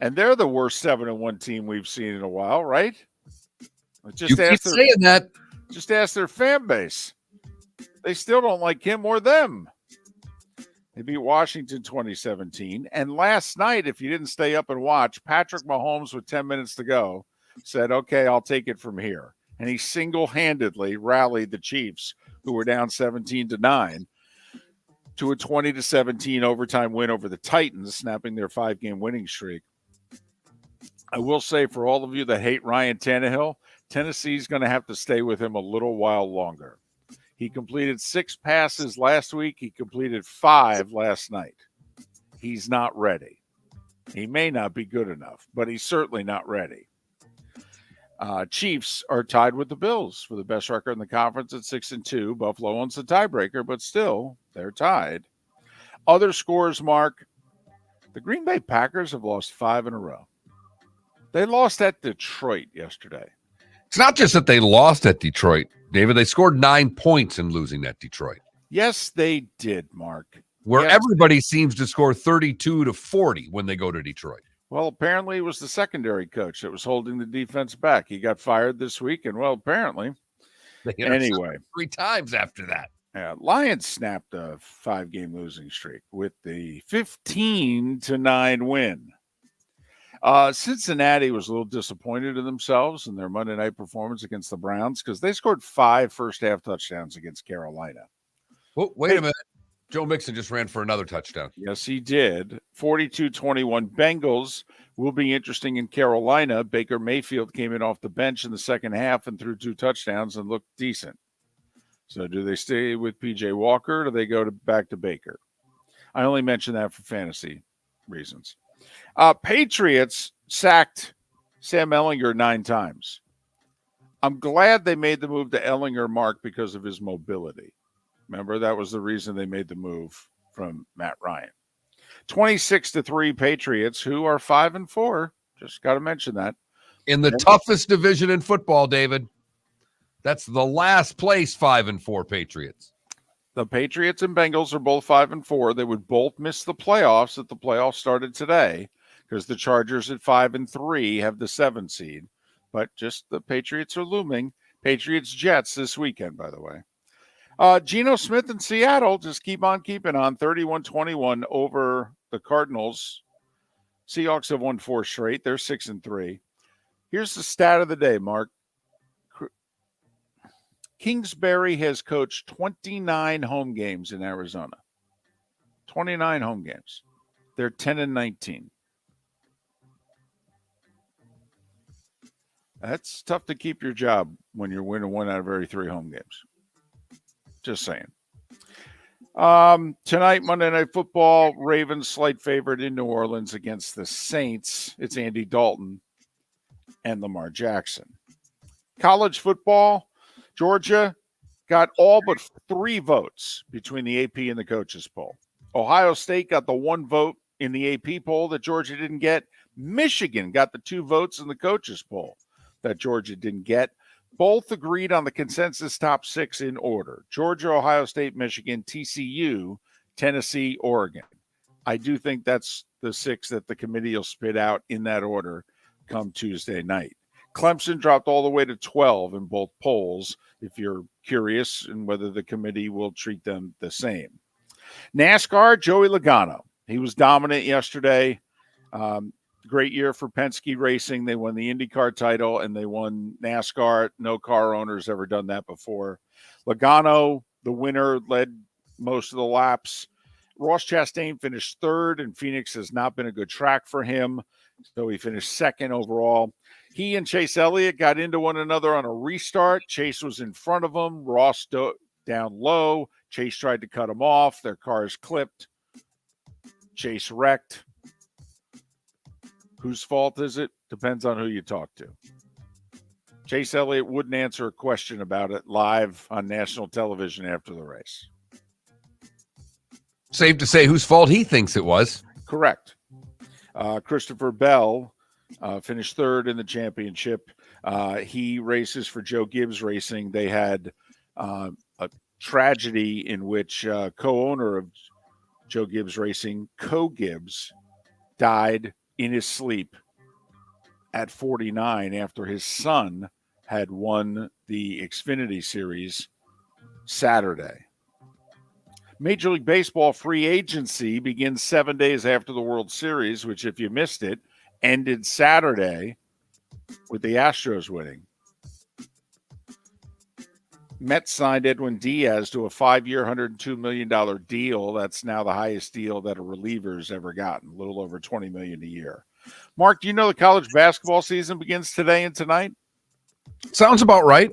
they're the worst 7-1 team we've seen in a while, right? You keep saying that. Just ask their fan base. They still don't like him or them. They beat Washington 20-17. And last night, if you didn't stay up and watch, Patrick Mahomes with 10 minutes to go said, okay, I'll take it from here. And he single-handedly rallied the Chiefs, who were down 17-9, to a 20-17 overtime win over the Titans, snapping their 5-game winning streak. I will say, for all of you that hate Ryan Tannehill, Tennessee's going to have to stay with him a little while longer. He completed 6 passes last week. He completed 5 last night. He's not ready. He may not be good enough, but he's certainly not ready. Chiefs are tied with the Bills for the best record in the conference at 6-2. Buffalo owns the tiebreaker, but still, they're tied. Other scores, Mark. The Green Bay Packers have lost 5 in a row. They lost at Detroit yesterday. It's not just that they lost at Detroit, David. They scored 9 points in losing at Detroit. Yes, they did, Mark. Where yes, everybody seems to score 32-40 when they go to Detroit. Well, apparently it was the secondary coach that was holding the defense back. He got fired this week, and, well, apparently. Anyway. 3 times after that. Yeah, Lions snapped a 5-game losing streak with the 15-9 win. Cincinnati was a little disappointed in themselves in their Monday night performance against the Browns because they scored 5 first-half touchdowns against Carolina. Well, wait a minute. Joe Mixon just ran for another touchdown. Yes, he did. 42-21 Bengals will be interesting in Carolina. Baker Mayfield came in off the bench in the second half and threw 2 touchdowns and looked decent. So do they stay with P.J. Walker or do they go back to Baker? I only mention that for fantasy reasons. Patriots sacked Sam Ehlinger 9 times. I'm glad they made the move to Ehlinger, Mark, because of his mobility. Remember, that was the reason they made the move from Matt Ryan. 26-3 Patriots, who are 5-4. Just got to mention that. In the toughest division in football, David. That's the last place 5-4 Patriots. The Patriots and Bengals are both 5-4. They would both miss the playoffs if the playoffs started today because the Chargers at 5-3 have the 7 seed. But just the Patriots are looming. Patriots-Jets this weekend, by the way. Geno Smith in Seattle just keep on keeping on. 31-21 over the Cardinals. Seahawks have won 4 straight. They're 6-3. Here's the stat of the day, Mark. Kingsbury has coached 29 home games in Arizona. 29 home games. They're 10-19. That's tough to keep your job when you're winning 1 out of every 3 home games. Just saying. Tonight, Monday Night Football, Ravens slight favorite in New Orleans against the Saints. It's Andy Dalton and Lamar Jackson. College football, Georgia got all but 3 votes between the AP and the coaches poll. Ohio State got the 1 vote in the AP poll that Georgia didn't get. Michigan got the 2 votes in the coaches poll that Georgia didn't get. Both agreed on the consensus top 6 in order: Georgia, Ohio State, Michigan, TCU, Tennessee, Oregon. I do think that's the 6 that the committee will spit out in that order come Tuesday night. Clemson dropped all the way to 12 in both polls, if you're curious, and whether the committee will treat them the same. NASCAR, Joey Logano. He was dominant yesterday. Great year for Penske Racing. They won the IndyCar title, and they won NASCAR. No car owner's ever done that before. Logano, the winner, led most of the laps. Ross Chastain finished 3rd, and Phoenix has not been a good track for him, so he finished 2nd overall. He and Chase Elliott got into one another on a restart. Chase was in front of him. Ross down low. Chase tried to cut him off. Their cars clipped. Chase wrecked. Whose fault is it? Depends on who you talk to. Chase Elliott wouldn't answer a question about it live on national television after the race. Safe to say whose fault he thinks it was. Correct. Christopher Bell finished 3rd in the championship. He races for Joe Gibbs Racing. They had a tragedy in which co-owner of Joe Gibbs Racing, Co Gibbs, died in his sleep at 49 after his son had won the Xfinity Series Saturday. Major League Baseball free agency begins 7 days after the World Series, which, if you missed it, ended Saturday with the Astros winning. Mets signed Edwin Diaz to a 5-year, $102 million deal. That's now the highest deal that a reliever's ever gotten, a little over $20 million a year. Mark, do you know the college basketball season begins today and tonight? Sounds about right.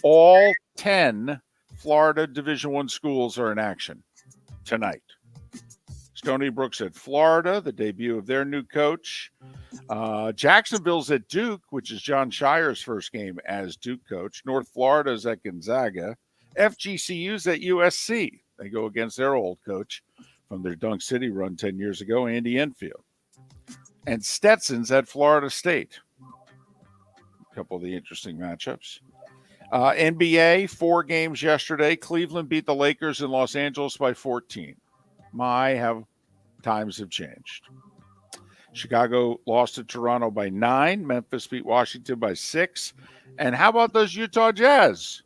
All 10 Florida Division I schools are in action tonight. Stony Brook's at Florida, the debut of their new coach. Jacksonville's at Duke, which is John Shire's first game as Duke coach. North Florida's at Gonzaga. FGCU's at USC. They go against their old coach from their Dunk City run 10 years ago, Andy Enfield. And Stetson's at Florida State. A couple of the interesting matchups. NBA, 4 games yesterday. Cleveland beat the Lakers in Los Angeles by 14. Times have changed. Chicago lost to Toronto by 9. Memphis beat Washington by 6. And how about those Utah Jazz?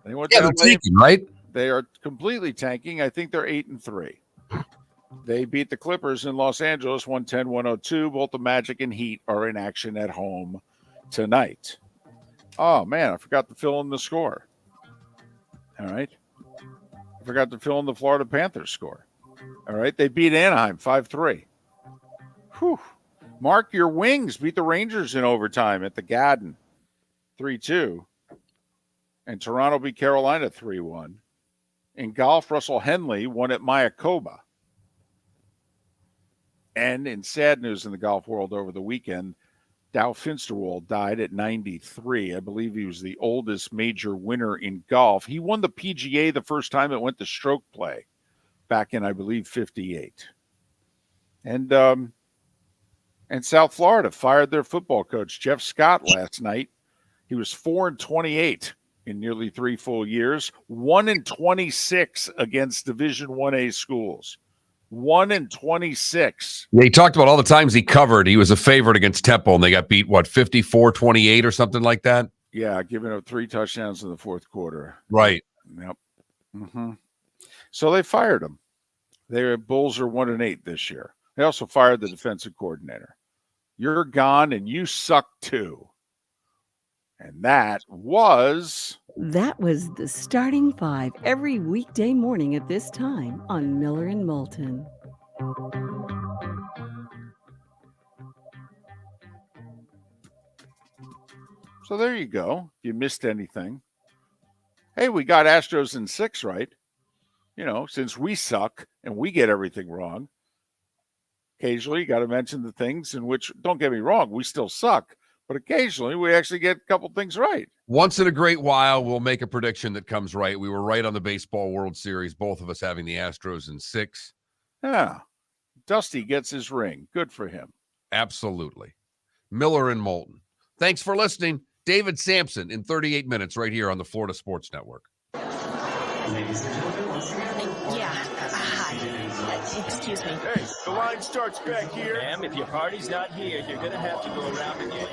They're tanking, right? They are completely tanking. I think they're 8-3. They beat the Clippers in Los Angeles 110-102. Both the Magic and Heat are in action at home tonight. Oh, man, I forgot to fill in the score. All right. I forgot to fill in the Florida Panthers score. All right. They beat Anaheim 5-3. Whew. Mark, your Wings beat the Rangers in overtime at the Garden 3-2. And Toronto beat Carolina 3-1. In golf, Russell Henley won at Mayakoba. And in sad news in the golf world over the weekend, Dow Finsterwald died at 93. I believe he was the oldest major winner in golf. He won the PGA the first time it went to stroke play back in, I believe, 58. And South Florida fired their football coach, Jeff Scott, last night. He was 4-28 in nearly 3 full years, 1-26 against Division 1A schools. 1-26. Yeah, he talked about all the times he covered. He was a favorite against Temple, and they got beat, 54-28 or something like that? Yeah, giving up 3 touchdowns in the fourth quarter. Right. Yep. Mm-hmm. So they fired him. Their Bulls are 1-8 this year. They also fired the defensive coordinator. You're gone, and you suck too. And that was the Starting 5 every weekday morning at this time on Miller and Moulton. So there you go. If you missed anything. Hey, we got Astros in 6, right? since we suck and we get everything wrong, occasionally you got to mention the things in which, don't get me wrong, we still suck, but occasionally we actually get a couple things right. Once in a great while, we'll make a prediction that comes right. We were right on the baseball World Series, both of us having the Astros in 6. Yeah. Dusty gets his ring. Good for him. Absolutely. Miller and Moulton. Thanks for listening. David Samson in 38 minutes right here on the Florida Sports Network. Ladies and gentlemen, once again. Yeah. Hi. Excuse me. Hey, the line starts back here. Ma'am, if your party's not here, you're gonna have to go around again.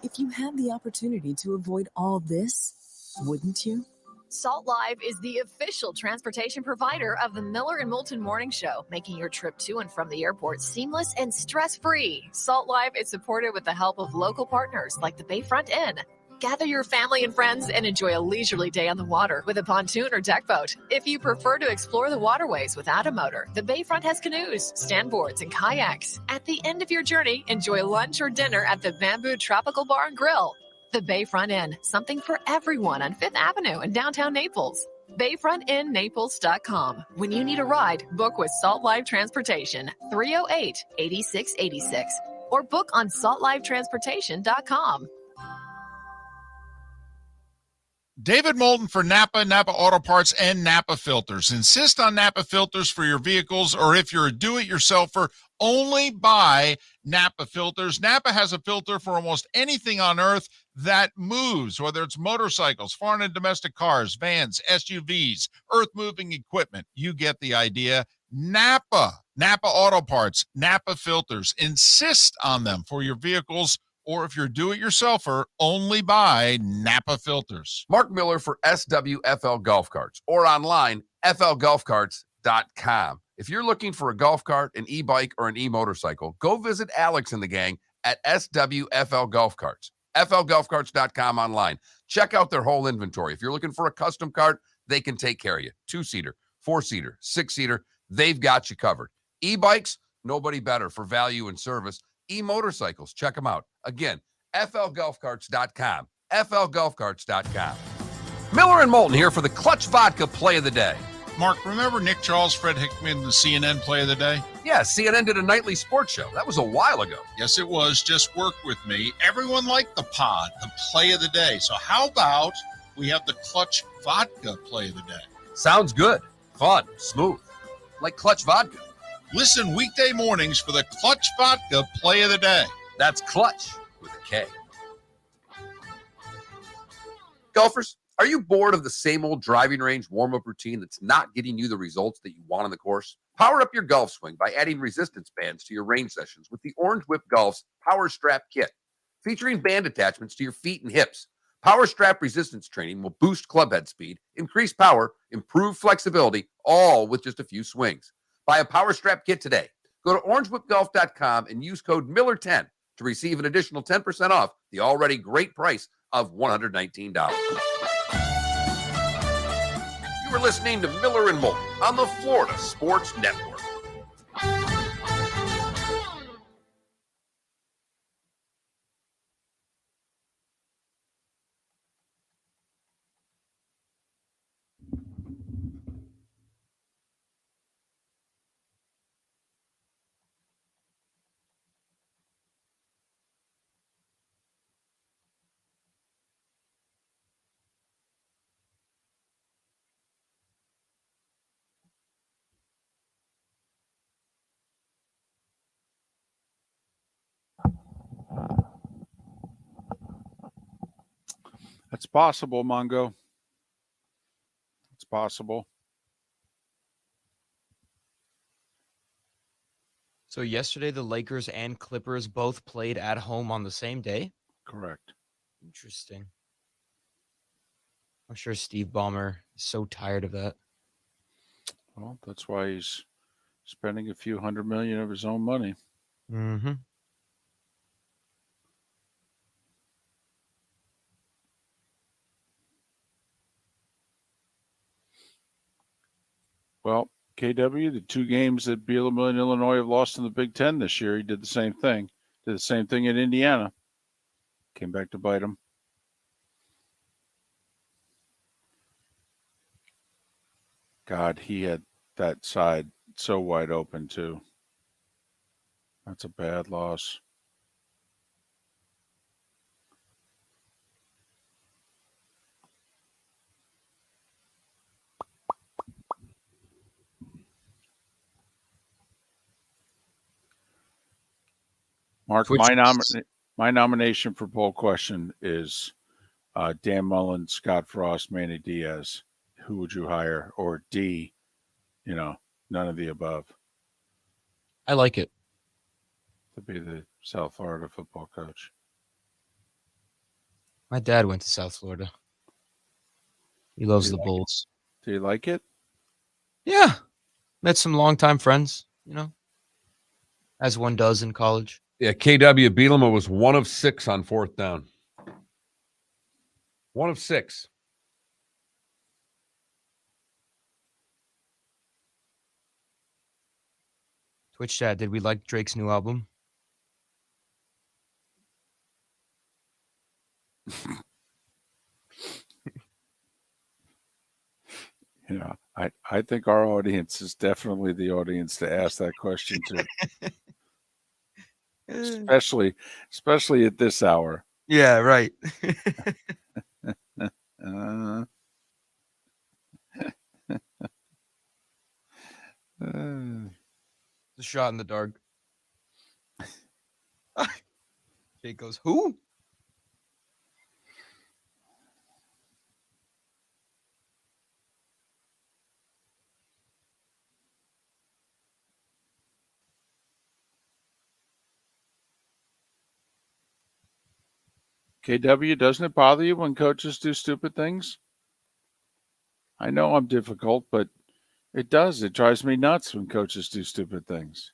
If you had the opportunity to avoid all this, wouldn't you? Salt Live is the official transportation provider of the Miller and Moulton Morning Show, making your trip to and from the airport seamless and stress-free. Salt Live is supported with the help of local partners like the Bayfront Inn. Gather your family and friends and enjoy a leisurely day on the water with a pontoon or deck boat. If you prefer to explore the waterways without a motor, the Bayfront has canoes, standboards, and kayaks. At the end of your journey, enjoy lunch or dinner at the Bamboo Tropical Bar and Grill. The Bayfront Inn, something for everyone on 5th Avenue in downtown Naples. BayfrontInNaples.com. When you need a ride, book with Salt Live Transportation, 308-8686, or book on saltlivetransportation.com. David Moulton for Napa, Napa Auto Parts, and Napa Filters. Insist on Napa filters for your vehicles, or if you're a do-it-yourselfer, only buy Napa filters. Napa has a filter for almost anything on earth that moves, whether it's motorcycles, foreign and domestic cars, vans, SUVs, earth-moving equipment. You get the idea. Napa Auto Parts, Napa filters. Insist on them for your vehicles, or if you're do-it-yourselfer, only buy Napa filters. Mark Miller for SWFL Golf Carts, or online, flgolfcarts.com. If you're looking for a golf cart, an e-bike, or an e-motorcycle, go visit Alex and the gang at SWFL Golf Carts. flgolfcarts.com online. Check out their whole inventory. If you're looking for a custom cart, they can take care of you. 2-seater, 4-seater, 6-seater, they've got you covered. E-bikes, nobody better for value and service. E-motorcycles, check them out. Again, flgolfcarts.com. flgolfcarts.com. Miller and Moulton here for the Clutch Vodka Play of the Day. Mark, remember Nick Charles, Fred Hickman, the CNN Play of the Day? Yeah, CNN did a nightly sports show. That was a while ago. Yes, it was. Just work with me. Everyone liked the pod, the Play of the Day. So how about we have the Clutch Vodka Play of the Day? Sounds good. Fun. Smooth. Like Clutch Vodka. Listen weekday mornings for the Clutch Vodka Play of the Day. That's Clutch with a K. Golfers, are you bored of the same old driving range warm-up routine that's not getting you the results that you want on the course? Power up your golf swing by adding resistance bands to your range sessions with the Orange Whip Golf's Power Strap Kit. Featuring band attachments to your feet and hips, Power Strap resistance training will boost club head speed, increase power, improve flexibility, all with just a few swings. Buy a Power Strap Kit today. Go to orangewhipgolf.com and use code Miller10 to receive an additional 10% off the already great price of $119. You are listening to Miller and Moulton on the Florida Sports Network. That's possible, Mongo. It's possible. So yesterday, the Lakers and Clippers both played at home on the same day? Correct. Interesting. I'm sure Steve Ballmer is so tired of that. Well, that's why he's spending a few $100 million of his own money. Mm-hmm. Well, KW, the two games that Bielema and Illinois have lost in the Big Ten this year, he did the same thing. Did the same thing in Indiana. Came back to bite him. God, he had that side so wide open too. That's a bad loss. Mark, Twitch- my nomination for poll question is Dan Mullen, Scott Frost, Manny Diaz. Who would you hire? Or D, none of the above I like it. to be the South Florida football coach. My dad went to South Florida. He loves the Bulls. Do you like it? Yeah. Met some longtime friends, as one does in college. Yeah, KW Bielema was 1 of 6 on 4th down. 1 of 6. Twitch chat, did we like Drake's new album? I think our audience is definitely the audience to ask that question to. especially at this hour. Yeah, right. The shot in the dark. Jake goes, who? KW, doesn't it bother you when coaches do stupid things? I know I'm difficult, but it does. It drives me nuts when coaches do stupid things.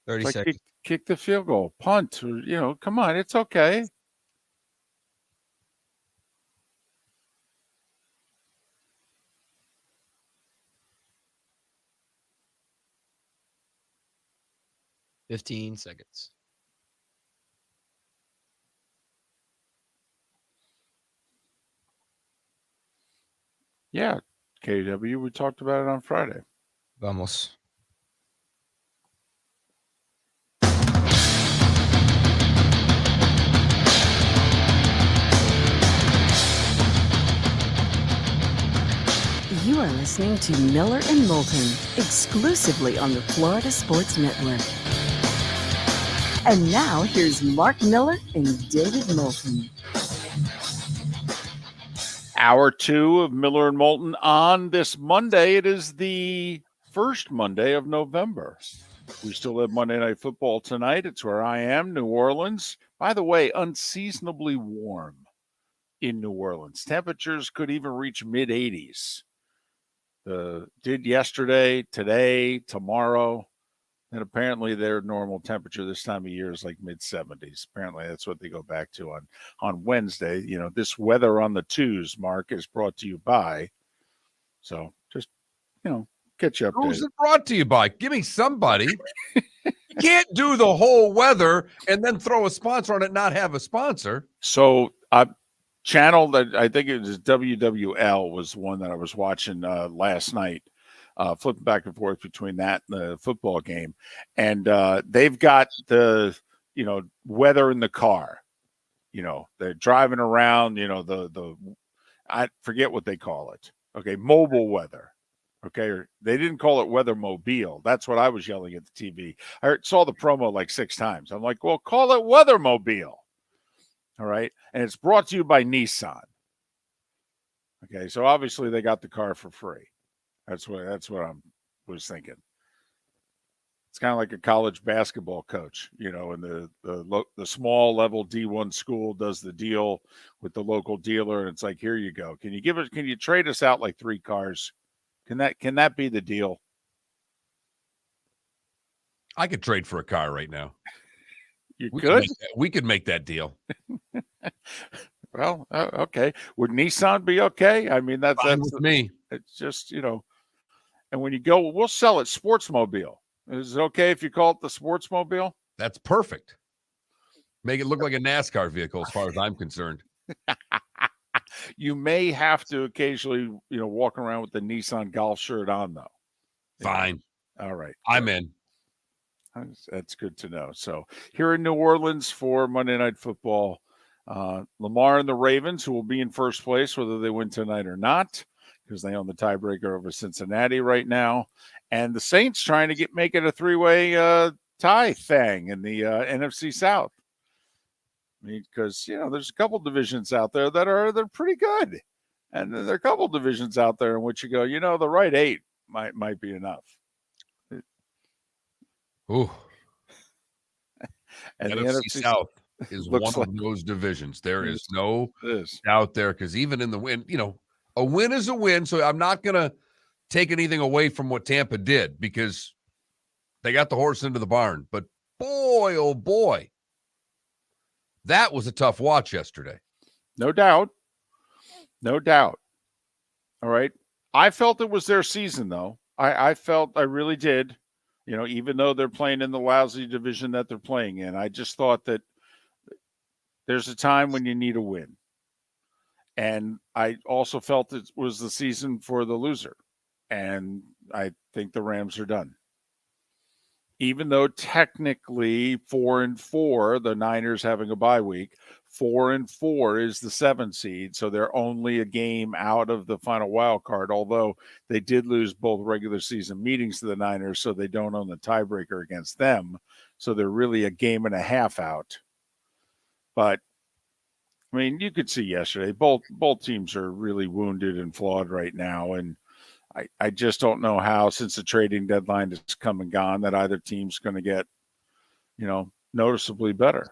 30 seconds. Kick the field goal, punt, or, come on, it's okay. $15 seconds. Yeah, KW, we talked about it on Friday. Vamos. You are listening to Miller and Moulton, exclusively on the Florida Sports Network. And now, here's Mark Miller and David Moulton. Hour 2 of Miller and Moulton on this Monday. It is the first Monday of November. We still have Monday Night Football tonight. It's where I am, New Orleans. By the way, unseasonably warm in New Orleans. Temperatures could even reach mid-80s. Did yesterday, today, tomorrow. And apparently their normal temperature this time of year is like mid-70s. Apparently that's what they go back to on Wednesday. This weather on the twos, Mark, is brought to you by. So just, get you updated. Who's it brought to you by? Give me somebody. You can't do the whole weather and then throw a sponsor on it, not have a sponsor. So channel that I think it was WWL was one that I was watching last night. Flipping back and forth between that and the football game. And they've got the, weather in the car. They're driving around, I forget what they call it. Okay, mobile weather. Okay, they didn't call it weather mobile. That's what I was yelling at the TV. I saw the promo like 6 times. I'm like, well, call it weather mobile. All right, and it's brought to you by Nissan. Okay, so obviously they got the car for free. That's what I was thinking. It's kind of like a college basketball coach, and the small level D1 school does the deal with the local dealer, and it's like, here you go. Can you trade us out like 3 cars? Can that be the deal? I could trade for a car right now. We could make that deal. Well, okay. Would Nissan be okay? I mean, that's with me. It's just, and when you go, we'll sell it Sportsmobile. Is it okay if you call it the Sportsmobile? That's perfect. Make it look like a NASCAR vehicle as far as I'm concerned. You may have to occasionally, walk around with the Nissan golf shirt on, though. Fine. All right. I'm in. That's good to know. So here in New Orleans for Monday Night Football, Lamar and the Ravens, who will be in first place, whether they win tonight or not, because they own the tiebreaker over Cincinnati right now. And the Saints trying to make it a three-way tie thing in the NFC South. I mean, because, there's a couple divisions out there they're pretty good. And then there are a couple divisions out there in which you go, the right 8 might be enough. Ooh. And the NFC South is one of those divisions. There is no doubt there, because even in the win, a win is a win. So I'm not going to take anything away from what Tampa did, because they got the horse into the barn. But boy, oh boy, that was a tough watch yesterday. No doubt. No doubt. All right. I felt it was their season, though. I really did. Even though they're playing in the lousy division that they're playing in, I just thought that there's a time when you need a win. And I also felt it was the season for the loser. And I think the Rams are done. Even though technically 4-4, the Niners having a bye week, 4-4 is the 7 seed. So they're only a game out of the final wild card, although they did lose both regular season meetings to the Niners, so they don't own the tiebreaker against them. So they're really a game and a half out. But I mean, you could see yesterday, both teams are really wounded and flawed right now. And I just don't know how, since the trading deadline has come and gone, that either team's going to get, noticeably better.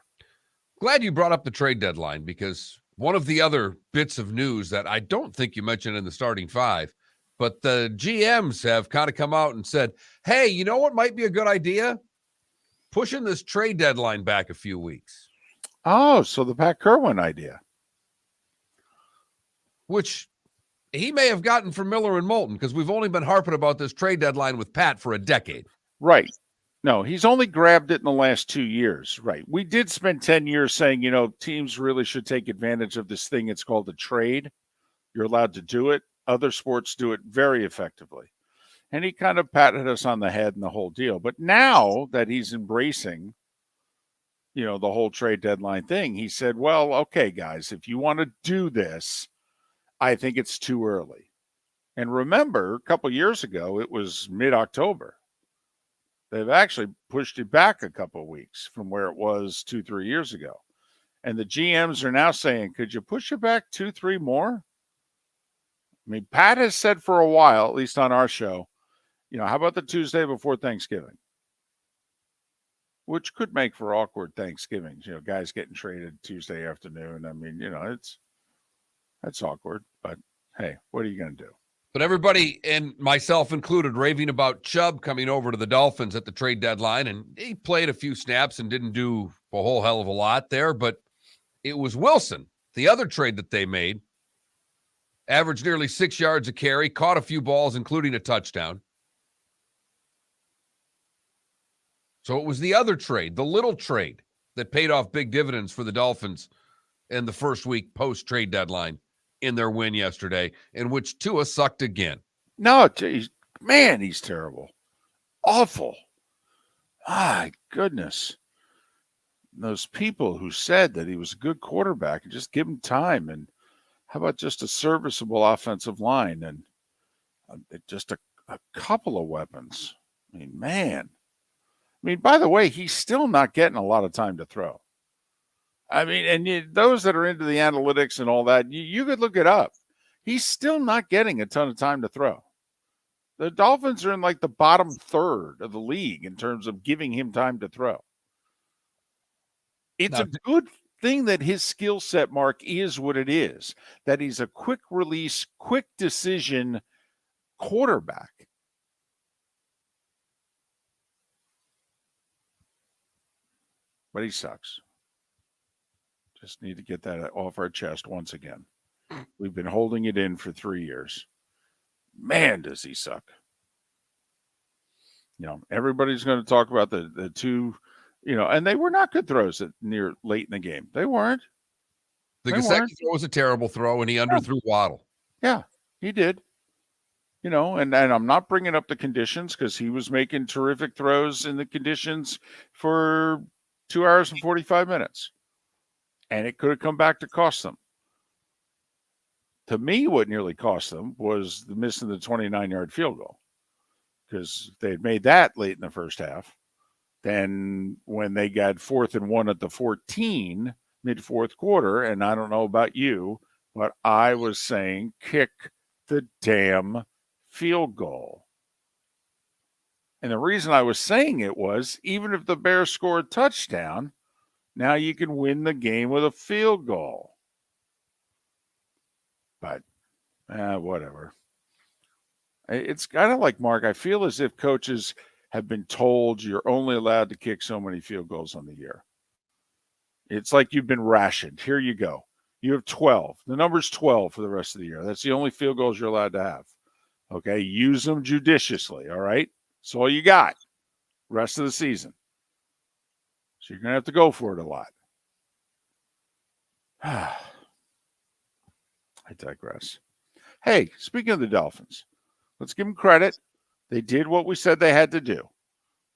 Glad you brought up the trade deadline, because one of the other bits of news that I don't think you mentioned in the starting 5, but the GMs have kind of come out and said, hey, you know what might be a good idea? Pushing this trade deadline back a few weeks. Oh, so the Pat Kerwin idea. Which he may have gotten from Miller and Moulton, because we've only been harping about this trade deadline with Pat for a decade. Right. No, he's only grabbed it in the last 2 years. Right. We did spend 10 years saying, teams really should take advantage of this thing. It's called a trade. You're allowed to do it. Other sports do it very effectively. And he kind of patted us on the head and the whole deal. But now that he's embracing, the whole trade deadline thing, he said, well, okay, guys, if you want to do this, I think it's too early. And remember, a couple of years ago, it was mid-October. They've actually pushed it back a couple of weeks from where it was 2-3 years ago. And the GMs are now saying, could you push it back 2-3 more? I mean, Pat has said for a while, at least on our show, how about the Tuesday before Thanksgiving? Which could make for awkward Thanksgivings, guys getting traded Tuesday afternoon. I mean, that's awkward, but hey, what are you going to do? But everybody, and myself included, raving about Chubb coming over to the Dolphins at the trade deadline, and he played a few snaps and didn't do a whole hell of a lot there, but it was Wilson, the other trade that they made, averaged nearly 6 yards a carry, caught a few balls, including a touchdown. So it was the other trade, the little trade, that paid off big dividends for the Dolphins in the first week post-trade deadline in their win yesterday, in which Tua sucked again. No, man, he's terrible. Awful. My goodness. Those people who said that he was a good quarterback, just give him time. And how about just a serviceable offensive line and just a couple of weapons? I mean, man. I mean, by the way, he's still not getting a lot of time to throw. I mean, and those that are into the analytics and all that, you could look it up. He's still not getting a ton of time to throw. The Dolphins are in like the bottom third of the league in terms of giving him time to throw. It's a good thing that his skill set, Mark, is what it is, that he's a quick release, quick decision quarterback. But he sucks. Just need to get that off our chest once again. We've been holding it in for 3 years. Man, does he suck. Everybody's going to talk about the two, and they were not good throws late in the game. They weren't. The They Gesicki weren't. throw was a terrible throw, and he underthrew Waddle. Yeah, he did. And I'm not bringing up the conditions because he was making terrific throws in the conditions for 2 hours and 45 minutes. And it could have come back to cost them. To me, what nearly cost them was the missing the 29-yard field goal. Because if they had made that late in the first half, then when they got 4th and 1 at the 14, mid-fourth quarter, and I don't know about you, but I was saying kick the damn field goal. And the reason I was saying it was, even if the Bears score a touchdown, now you can win the game with a field goal. But, whatever. It's kind of like, Mark, I feel as if coaches have been told you're only allowed to kick so many field goals on the year. It's like you've been rationed. Here you go. You have 12. The number's 12 for the rest of the year. That's the only field goals you're allowed to have. Okay, use them judiciously, all right? That's all you got rest of the season. So you're going to have to go for it a lot. I digress. Hey, speaking of the Dolphins, let's give them credit. They did what we said they had to do.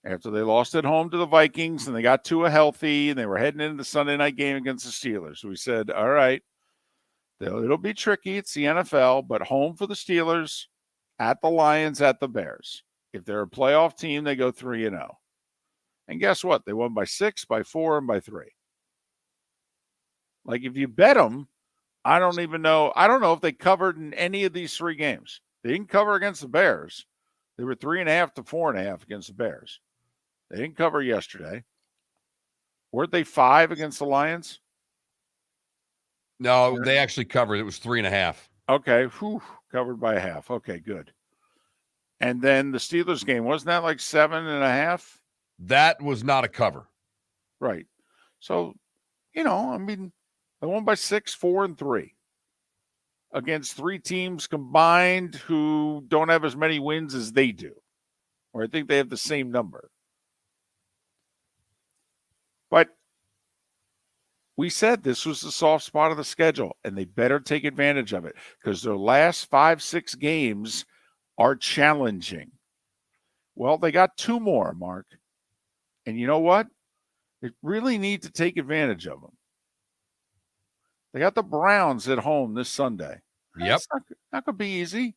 After they lost at home to the Vikings and they got Tua healthy and they were heading into the Sunday night game against the Steelers. We said, all right, it'll be tricky. It's the NFL, but home for the Steelers, at the Lions, at the Bears. If they're a playoff team, they go 3-0. And guess what? They won by 6, by 4, and by 3. Like, if you bet them, I don't even know. I don't know if they covered in any of these 3 games. They didn't cover against the Bears. They were 3.5 to 4.5 against the Bears. They didn't cover yesterday. Weren't they 5 against the Lions? No, they actually covered. It was 3.5. Okay. Covered by a half. Okay, good. And then the Steelers game, wasn't that like 7.5? That was not a cover. Right. So, they won by 6, 4, and 3 against 3 teams combined who don't have as many wins as they do. Or I think they have the same number. But we said this was the soft spot of the schedule, and they better take advantage of it because their last 5-6 games are challenging. Well, they got 2 more, Mark. And you know what? They really need to take advantage of them. They got the Browns at home this Sunday. Yep. It's not going to be easy.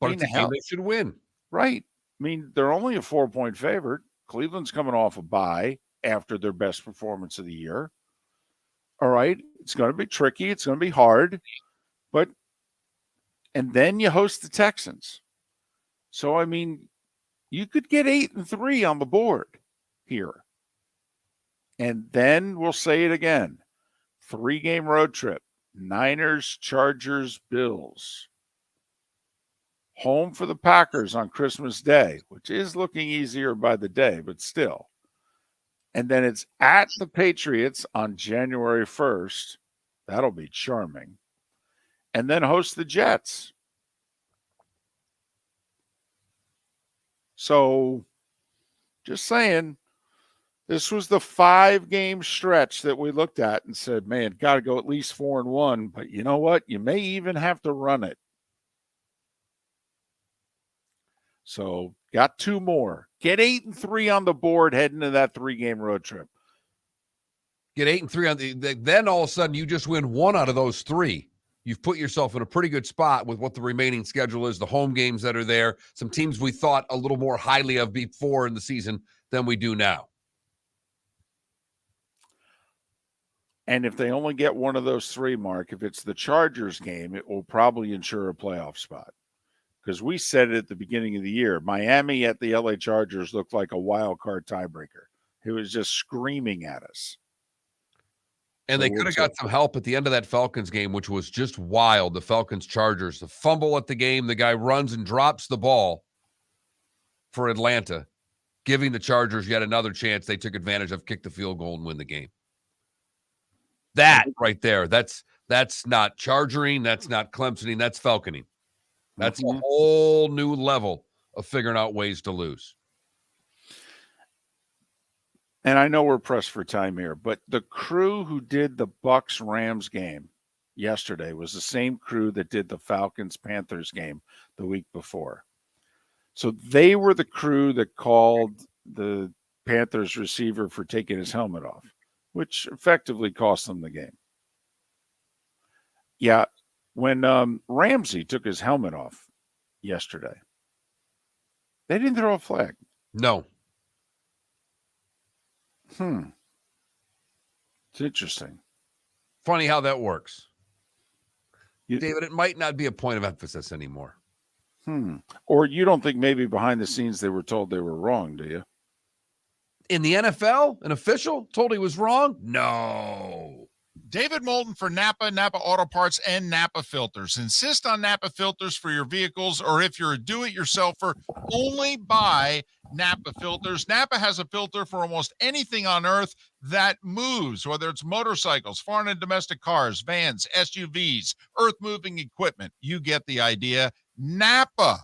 But it's a game they should win. Right. I mean, they're only a 4-point favorite. Cleveland's coming off a bye after their best performance of the year. All right. It's going to be tricky. It's going to be hard. And then you host the Texans. So, I mean, you could get 8-3 on the board here. And then we'll say it again. 3-game road trip. Niners, Chargers, Bills. Home for the Packers on Christmas Day, which is looking easier by the day, but still. And then it's at the Patriots on January 1st. That'll be charming. And then host the Jets. So, just saying, this was the 5-game stretch that we looked at and said, man, got to go at least 4-1. But you know what? You may even have to run it. So, got 2 more. Get 8-3 on the board heading to that 3-game road trip. Get 8-3 on then all of a sudden you just win 1 out of those 3. You've put yourself in a pretty good spot with what the remaining schedule is, the home games that are there, some teams we thought a little more highly of before in the season than we do now. And if they only get one of those 3, Mark, if it's the Chargers game, it will probably ensure a playoff spot. Because we said it at the beginning of the year, Miami at the LA Chargers looked like a wild card tiebreaker. It was just screaming at us. And they could have got some help at the end of that Falcons game, which was just wild. The Falcons-Chargers, the fumble at the game, the guy runs and drops the ball for Atlanta, giving the Chargers yet another chance they took advantage of, kick the field goal and win the game. That right there, that's not chargering, that's not Clemsoning, that's Falconing. That's a whole new level of figuring out ways to lose. And I know we're pressed for time here, but the crew who did the Bucs-Rams game, yesterday was the same crew that did the Falcons-Panthers game the week before. So they were the crew that called the Panthers receiver for taking his helmet off, which effectively cost them the game. Yeah, when Ramsey took his helmet off yesterday, they didn't throw a flag. No. It's interesting. Funny how that works. You, David, it might not be a point of emphasis anymore. Or you don't think maybe behind the scenes they were told they were wrong, do you? In the NFL, an official told he was wrong? No. David Moulton for Napa, Napa Auto Parts, and Napa Filters. Insist on Napa filters for your vehicles, or if you're a do-it-yourselfer, only buy Napa filters. Napa has a filter for almost anything on earth that moves, whether it's motorcycles, foreign and domestic cars, vans, SUVs, earth-moving equipment. You get the idea. Napa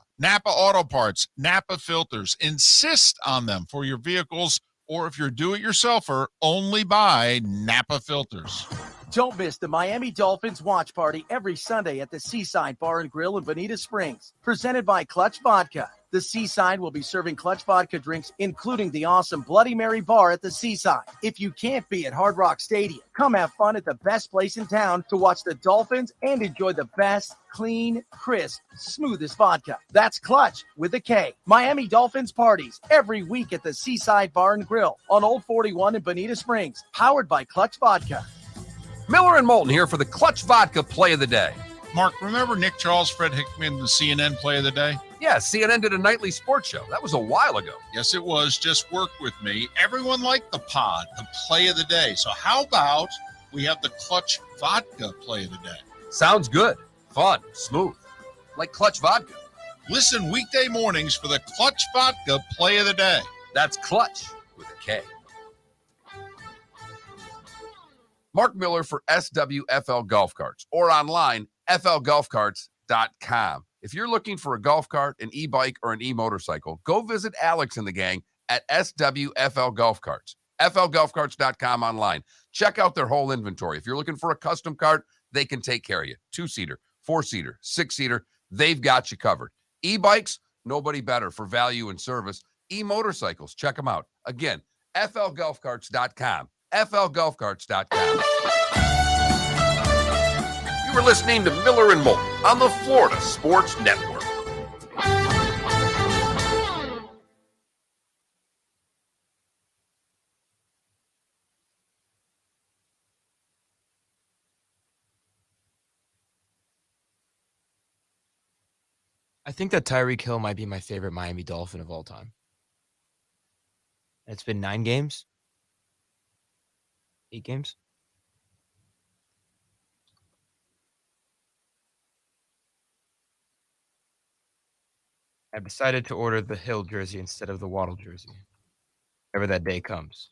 Auto Parts, Napa filters. Insist on them for your vehicles, or if you're a do-it-yourselfer, only buy Napa filters. Don't miss the Miami Dolphins watch party every Sunday at the Seaside Bar and Grill in Bonita Springs, presented by Clutch Vodka. The Seaside will be serving Clutch Vodka drinks, including the awesome Bloody Mary bar at the Seaside. If you can't be at Hard Rock Stadium, come have fun at the best place in town to watch the Dolphins and enjoy the best, clean, crisp, smoothest vodka. That's Clutch with a K. Miami Dolphins parties every week at the Seaside Bar and Grill on Old 41 in Bonita Springs, powered by Clutch Vodka. Miller and Moulton here for the Clutch Vodka Play of the Day. Mark, remember Nick Charles, Fred Hickman, the CNN Play of the Day? Yeah, CNN did a nightly sports show. That was a while ago. Yes, it was. Just work with me. Everyone liked the pod, the Play of the Day. So how about we have the Clutch Vodka Play of the Day? Sounds good. Fun. Smooth. Like Clutch Vodka. Listen weekday mornings for the Clutch Vodka Play of the Day. That's Clutch with a K. Mark Miller for SWFL Golf Carts, or online, flgolfcarts.com. If you're looking for a golf cart, an e-bike, or an e-motorcycle, go visit Alex and the gang at SWFL Golf Carts, flgolfcarts.com online. Check out their whole inventory. If you're looking for a custom cart, they can take care of you. 2-seater, 4-seater, 6-seater, they've got you covered. E-bikes, nobody better for value and service. E-motorcycles, check them out. Again, flgolfcarts.com. flgolfcarts.com. You were listening to Miller and Moulton on the Florida Sports Network. I think that Tyreek Hill might be my favorite Miami Dolphin of all time. It's been 9 games. 8 games. I've decided to order the Hill jersey instead of the Waddle jersey. Whenever that day comes.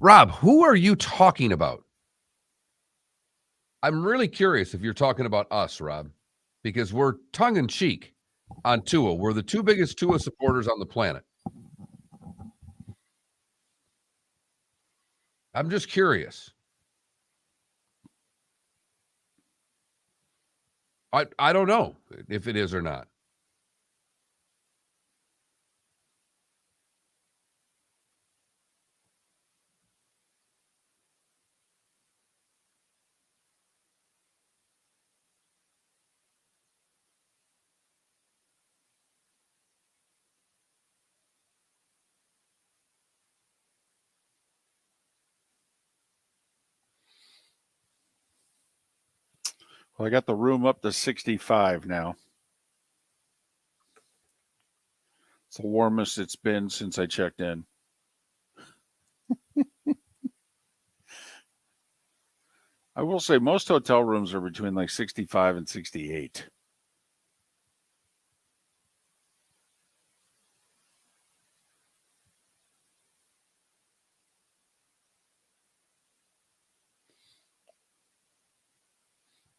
Rob, who are you talking about? I'm really curious if you're talking about us, Rob, because we're tongue-in-cheek on Tua. We're the 2 biggest Tua supporters on the planet. I'm just curious. I don't know if it is or not. Well, I got the room up to 65 now. It's the warmest it's been since I checked in. I will say most hotel rooms are between like 65 and 68.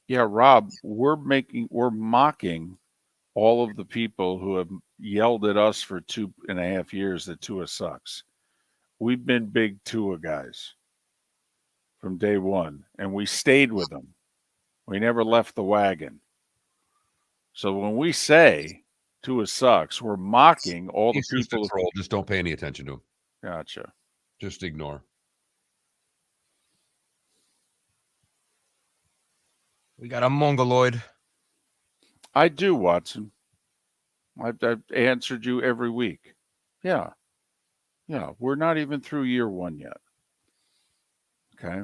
Yeah, Rob, we're mocking all of the people who have yelled at us for 2.5 years that Tua sucks. We've been big Tua guys from day one, and we stayed with them. We never left the wagon. So when we say Tua sucks, we're mocking all the He's just a people. troll. Just don't pay any attention to him. Gotcha. Just ignore. We got a mongoloid. I do, Watson. I've answered you every week. Yeah. Yeah. We're not even through year one yet. Okay.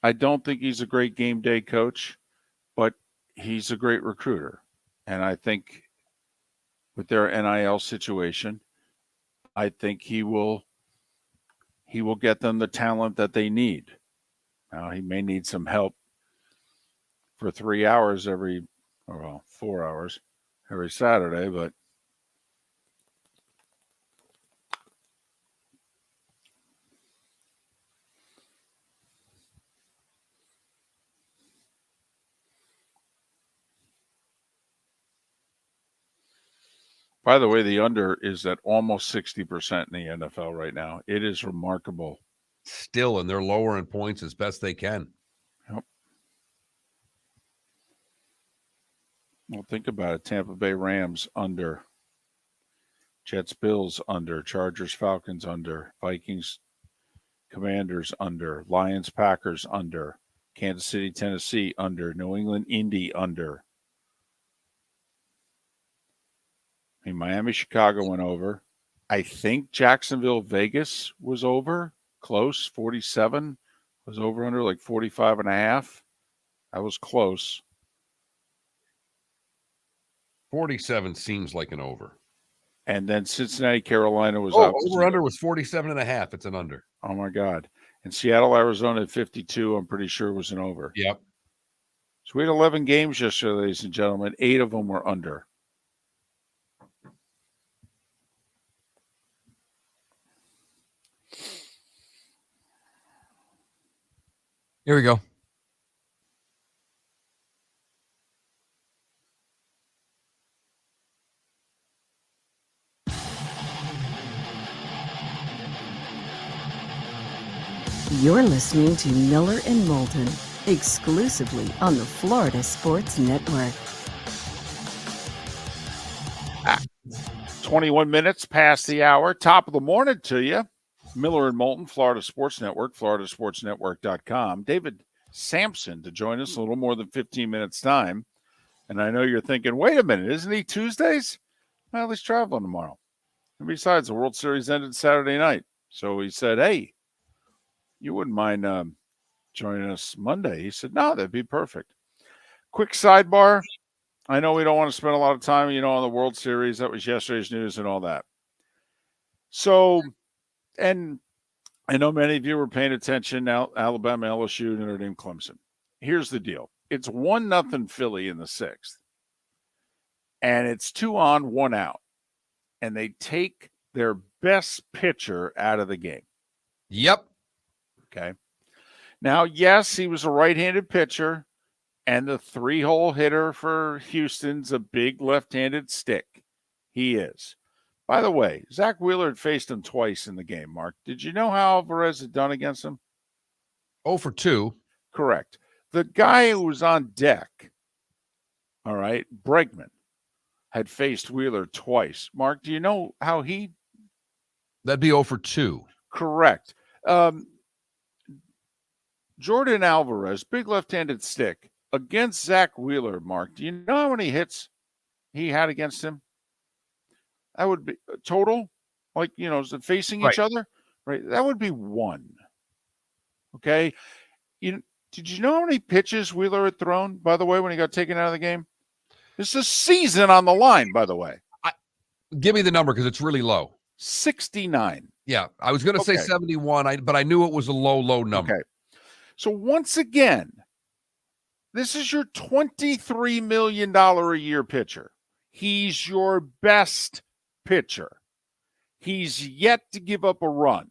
I don't think he's a great game day coach, but he's a great recruiter. And I think with their NIL situation, I think he will get them the talent that they need. Now, he may need some help for 3 hours 4 hours every Saturday, but by the way, the under is at almost 60% in the NFL right now. It is remarkable. Still, and they're lowering points as best they can. Yep. Well, think about it. Tampa Bay Rams under. Jets Bills under. Chargers Falcons under. Vikings Commanders under. Lions Packers under. Kansas City Tennessee under. New England Indy under. I mean, Miami Chicago went over. I think Jacksonville Vegas was over. Close. 47 was over under like 45.5. That was close. 47 seems like an over. And then Cincinnati, Carolina was up. Over under was 47.5. It's an under. Oh my God. And Seattle, Arizona at 52, I'm pretty sure was an over. Yep. So we had 11 games yesterday, ladies and gentlemen. 8 of them were under. Here we go. You're listening to Miller and Moulton, exclusively on the Florida Sports Network. 21 minutes past the hour. Top of the morning to you. Miller and Moulton, Florida Sports Network, floridasportsnetwork.com. David Samson to join us a little more than 15 minutes time. And I know you're thinking, wait a minute, isn't he Tuesdays? Well, he's traveling tomorrow. And besides, the World Series ended Saturday night. So he said, hey, you wouldn't mind joining us Monday? He said, no, that'd be perfect. Quick sidebar. I know we don't want to spend a lot of time, on the World Series. That was yesterday's news and all that. So, and I know many of you were paying attention now, Alabama, LSU, Notre Dame, Clemson. Here's the deal. It's 1-0 Philly in the 6th. And it's 2 on, 1 out. And they take their best pitcher out of the game. Yep. Okay. Now, yes, he was a right-handed pitcher, and the 3-hole hitter for Houston's a big left-handed stick. He is. By the way, Zach Wheeler had faced him twice in the game, Mark. Did you know how Alvarez had done against him? 0 for 2. Correct. The guy who was on deck, all right, Bregman, had faced Wheeler twice. Mark, do you know how he? That'd be 0 for 2. Correct. Jordan Alvarez, big left-handed stick, against Zach Wheeler, Mark. Do you know how many hits he had against him? That would be total, facing each other, right? That would be 1. Okay. Did you know how many pitches Wheeler had thrown, by the way, when he got taken out of the game? This is season on the line, by the way. Give me the number because it's really low. 69. Yeah. I was going to say 71, but I knew it was a low number. Okay. So once again, this is your $23 million a year pitcher. He's your best pitcher. He's yet to give up a run.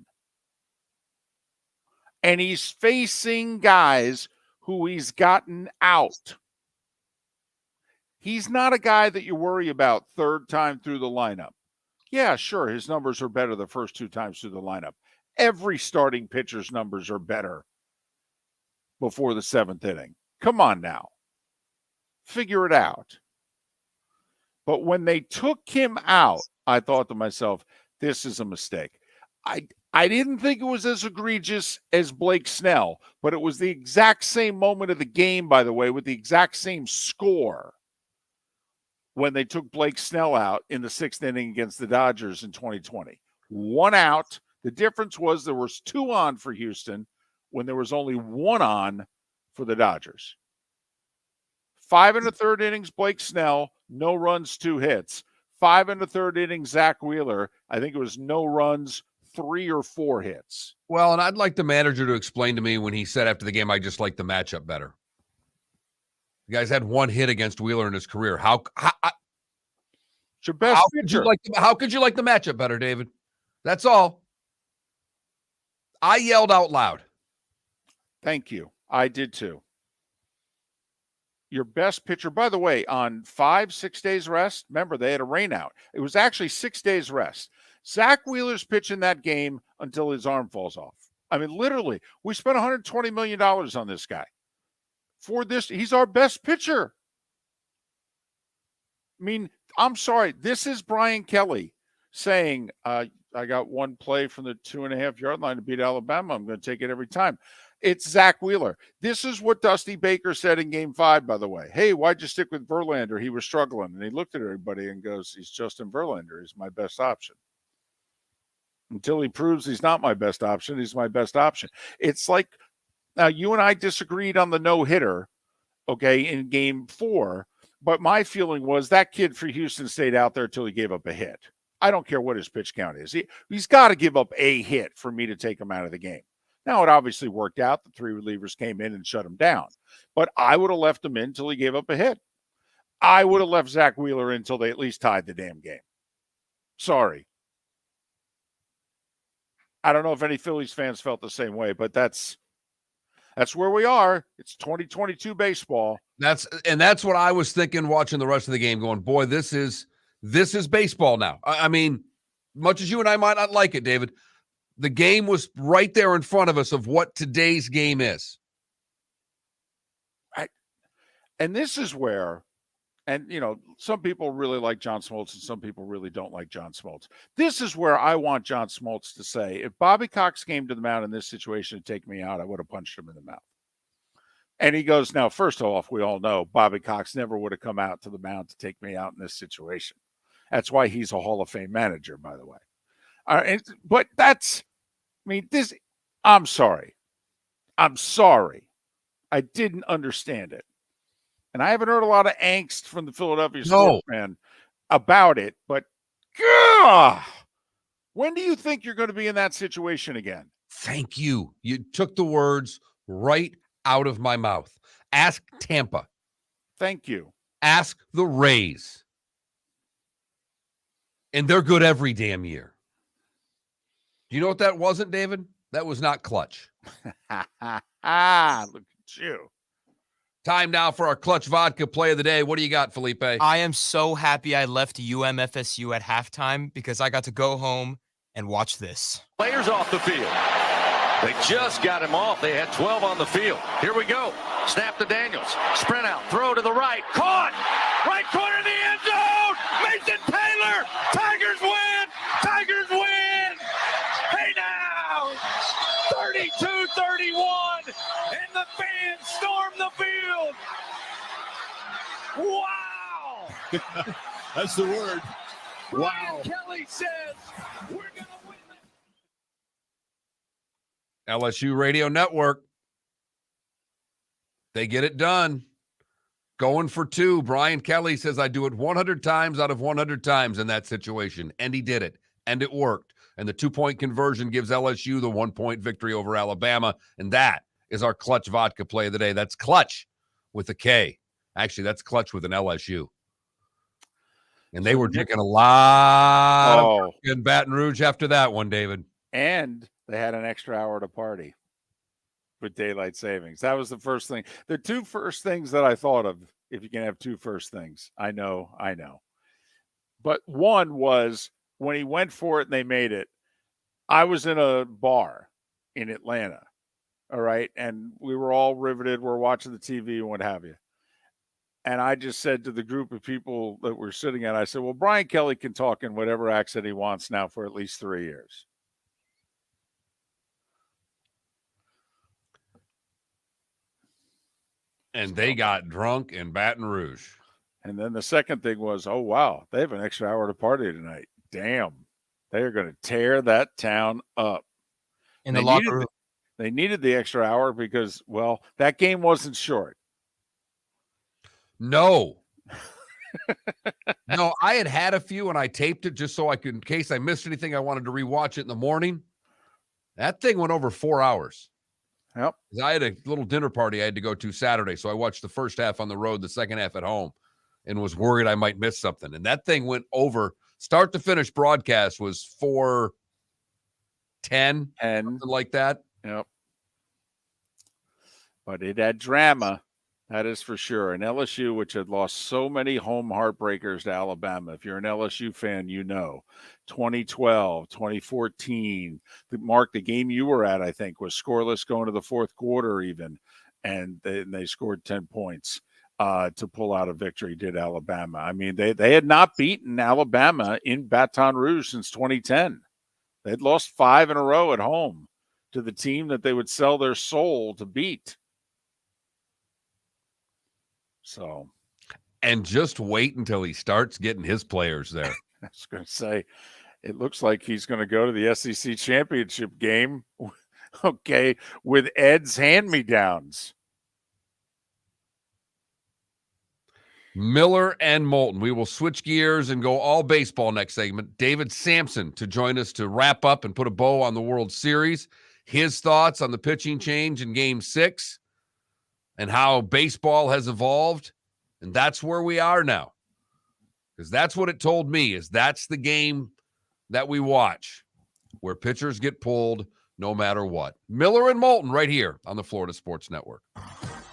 And he's facing guys who he's gotten out. He's not a guy that you worry about third time through the lineup. Yeah, sure, his numbers are better the first 2 times through the lineup. Every starting pitcher's numbers are better before the 7th inning. Come on now. Figure it out. But when they took him out, I thought to myself, this is a mistake. I didn't think it was as egregious as Blake Snell, but it was the exact same moment of the game, by the way, with the exact same score when they took Blake Snell out in the 6th inning against the Dodgers in 2020. 1 out. The difference was there was 2 on for Houston when there was only 1 on for the Dodgers. 5 1/3 innings, Blake Snell, no runs, 2 hits. 5 1/3 innings, Zach Wheeler, I think it was no runs, 3 or 4 hits. Well, and I'd like the manager to explain to me when he said after the game, I just like the matchup better. The guy's had 1 hit against Wheeler in his career. It's your best pitcher. How could you like the matchup better, David? That's all. I yelled out loud. Thank you. I did too. Your best pitcher, by the way, on 5-6 days rest, remember they had a rain out. It was actually 6 days rest. Zach Wheeler's pitching that game until his arm falls off. I mean, literally, we spent $120 million on this guy. For this, he's our best pitcher. I mean, I'm sorry. This is Brian Kelly saying, I got 1 play from the 2.5-yard line to beat Alabama. I'm going to take it every time. It's Zach Wheeler. This is what Dusty Baker said in Game 5, by the way. Hey, why'd you stick with Verlander? He was struggling. And he looked at everybody and goes, he's Justin Verlander. He's my best option. Until he proves he's not my best option, he's my best option. It's like, now you and I disagreed on the no-hitter, okay, in Game 4. But my feeling was that kid for Houston stayed out there until he gave up a hit. I don't care what his pitch count is. He's got to give up a hit for me to take him out of the game. Now, it obviously worked out. The 3 relievers came in and shut him down. But I would have left him in until he gave up a hit. I would have left Zach Wheeler in until they at least tied the damn game. Sorry. I don't know if any Phillies fans felt the same way, but that's where we are. It's 2022 baseball. That's what I was thinking watching the rest of the game, going, boy, this is baseball now. I mean, much as you and I might not like it, David, the game was right there in front of us of what today's game is. And this is where, and, you know, some people really like John Smoltz and some people really don't like John Smoltz. This is where I want John Smoltz to say, if Bobby Cox came to the mound in this situation to take me out, I would have punched him in the mouth. And he goes, now, first off, we all know Bobby Cox never would have come out to the mound to take me out in this situation. That's why he's a Hall of Fame manager, by the way. But that's, I mean, this, I'm sorry. I'm sorry. I didn't understand it. And I haven't heard a lot of angst from the Philadelphia sports fan about it, but when do you think you're going to be in that situation again? Thank you. You took the words right out of my mouth. Ask Tampa. Thank you. Ask the Rays. And they're good every damn year. Do you know what that wasn't, David? That was not clutch. Look at you. Time now for our Clutch Vodka play of the day. What do you got, Felipe? I am so happy I left UMFSU at halftime because I got to go home and watch this. Players off the field. They just got him off. They had 12 on the field. Here we go. Snap to Daniels. Sprint out. Throw to the right. Caught. Right corner of the end zone. Mason Taylor. Tigers win. Tigers win. Hey now. 32-31. And the fans storm the field. Wow. That's the word. Wow. Kelly says we're going to win. LSU Radio Network. They get it done. Going for 2. Brian Kelly says, I do it 100 times out of 100 times in that situation. And he did it. And it worked. And the 2-point conversion gives LSU the 1-point victory over Alabama. And that is our Clutch Vodka play of the day. That's Clutch with a K. Actually, that's Clutch with an LSU. And they were drinking a lot in Baton Rouge after that one, David. And they had an extra hour to party. with daylight savings. That was the first thing. The two first things that I thought of, if you can have two first things. I know. But one was when he went for it and they made it, I was in a bar in Atlanta, all right? And we were all riveted. We're watching the TV and what have you. And I just said to the group of people that we're sitting at, I said, well, Brian Kelly can talk in whatever accent he wants now for at least 3 years. And they got drunk in Baton Rouge. And then the second thing was, oh, wow, they have an extra hour to party tonight. Damn. They are going to tear that town up. In the locker room. They needed the extra hour because, well, that game wasn't short. No. No, I had a few and I taped it just so I could, in case I missed anything, I wanted to rewatch it in the morning. That thing went over 4 hours. Yep. I had a little dinner party I had to go to Saturday, so I watched the first half on the road, the second half at home, and was worried I might miss something. And that thing went over, start to finish broadcast was 4:10, something like that. Yep. But it had drama, that is for sure. And LSU, which had lost so many home heartbreakers to Alabama, if you're an LSU fan, you know, 2012, 2014, Mark, the game you were at, I think, was scoreless going to the fourth quarter even, and they scored 10 points to pull out a victory, did Alabama. I mean, they had not beaten Alabama in Baton Rouge since 2010. They'd lost 5 in a row at home to the team that they would sell their soul to beat. So, and just wait until he starts getting his players there. I was going to say, it looks like he's going to go to the SEC championship game, okay, with Ed's hand-me-downs. Miller and Moulton. We will switch gears and go all baseball next segment. David Samson to join us to wrap up and put a bow on the World Series. His thoughts on the pitching change in Game 6 and how baseball has evolved. And that's where we are now. Because that's what it told me, is that's the game that we watch, where pitchers get pulled no matter what. Miller and Moulton right here on the Florida Sports Network.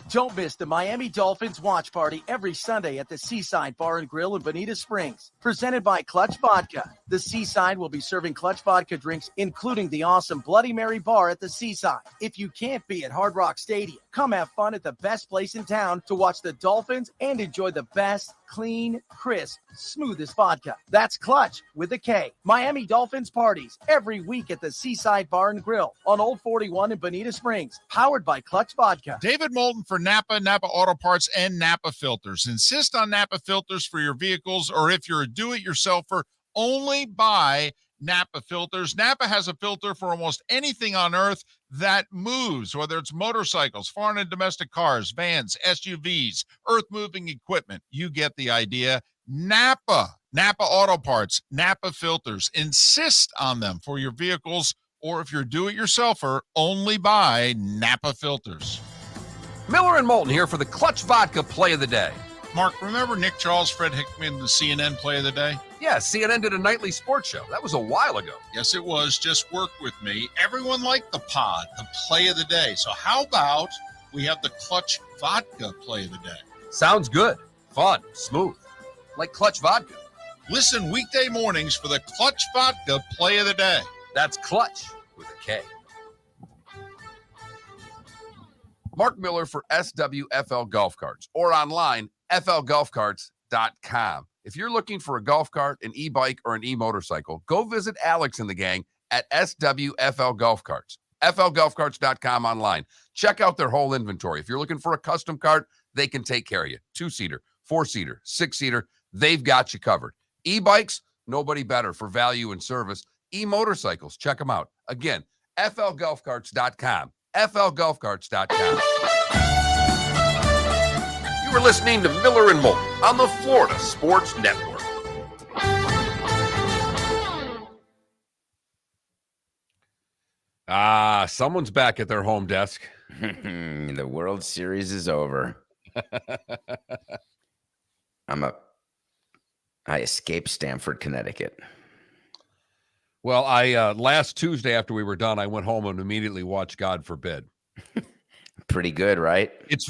Don't miss the Miami Dolphins watch party every Sunday at the Seaside Bar and Grill in Bonita Springs. Presented by Clutch Vodka. The Seaside will be serving Clutch Vodka drinks, including the awesome Bloody Mary bar at the Seaside. If you can't be at Hard Rock Stadium, come have fun at the best place in town to watch the Dolphins and enjoy the best, clean, crisp, smoothest vodka. That's Clutch with a K. Miami Dolphins parties every week at the Seaside Bar and Grill on Old 41 in Bonita Springs. Powered by Clutch Vodka. David Moulton for Napa, Napa Auto Parts, and Napa Filters. Insist on Napa filters for your vehicles, or if you're a do-it-yourselfer, only buy Napa filters. Napa has a filter for almost anything on earth that moves, whether it's motorcycles, foreign and domestic cars, vans, SUVs, earth-moving equipment. You get the idea. Napa Auto Parts, Napa filters. Insist on them for your vehicles, or if you're a do-it-yourselfer, only buy Napa filters. Miller and Moulton here for the Clutch Vodka Play of the Day. Mark, remember Nick Charles, Fred Hickman, the CNN Play of the Day? Yeah, CNN did a nightly sports show. That was a while ago. Yes, it was. Just work with me. Everyone liked the pod, the Play of the Day. So how about we have the Clutch Vodka Play of the Day? Sounds good. Fun. Smooth. Like Clutch Vodka. Listen weekday mornings for the Clutch Vodka Play of the Day. That's Clutch with a K. Mark Miller for SWFL Golf Carts, or online, flgolfcarts.com. If you're looking for a golf cart, an e-bike, or an e-motorcycle, go visit Alex and the gang at SWFL Golf Carts. flgolfcarts.com online. Check out their whole inventory. If you're looking for a custom cart, they can take care of you. 2-seater, 4-seater, 6-seater, they've got you covered. E-bikes, nobody better for value and service. E-motorcycles, check them out. Again, flgolfcarts.com. flgolfcarts.com. You were listening to Miller and Moulton on the Florida Sports Network. Someone's back at their home desk. The World Series is over. I escaped Stamford, Connecticut. Well, I last Tuesday after we were done, I went home and immediately watched God Forbid. Pretty good, right? It's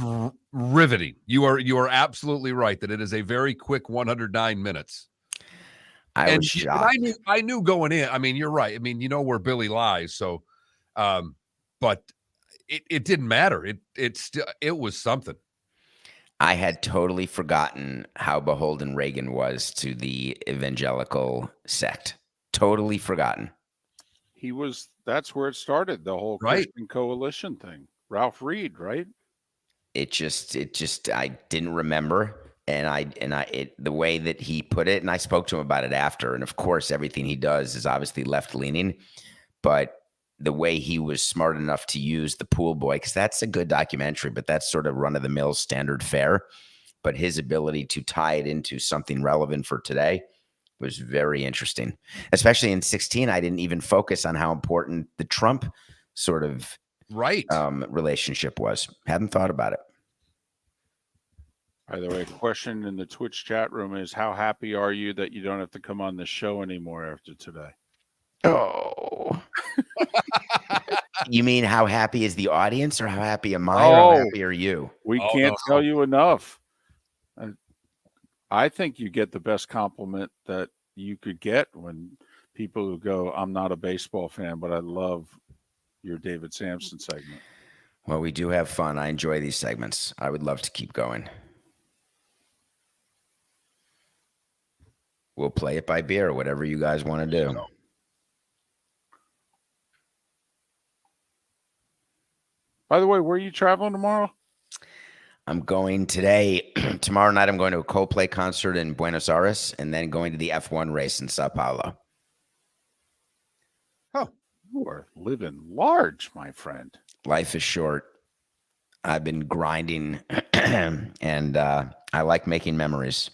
riveting. You are absolutely right that it is a very quick 109 minutes. I was shocked. I knew going in. I mean, you're right. I mean, you know where Billy lies. So, but it didn't matter. It was something. I had totally forgotten how beholden Reagan was to the evangelical sect. Totally forgotten. That's where it started, the whole Christian coalition thing. Ralph Reed, right? It just, I didn't remember. The way that he put it, and I spoke to him about it after. And of course, everything he does is obviously left leaning, but the way he was smart enough to use the pool boy, because that's a good documentary, but that's sort of run of the mill standard fare. But his ability to tie it into something relevant for today was very interesting, especially in 16. I didn't even focus on how important the Trump sort of relationship was. Hadn't thought about it. By the way, a question in the Twitch chat room is, how happy are you that you don't have to come on the show anymore after today? Oh. You mean how happy is the audience, or how happy am I, or how happy are you? We can't tell you enough. I think you get the best compliment that you could get when people who go, I'm not a baseball fan, but I love your David Samson segment. Well, we do have fun. I enjoy these segments. I would love to keep going. We'll play it by beer, whatever you guys want to do. By the way, where are you traveling tomorrow? I'm going today. Tomorrow night, I'm going to a Coldplay concert in Buenos Aires, and then going to the F1 race in Sao Paulo. Oh, you are living large, my friend. Life is short. I've been grinding, and I like making memories.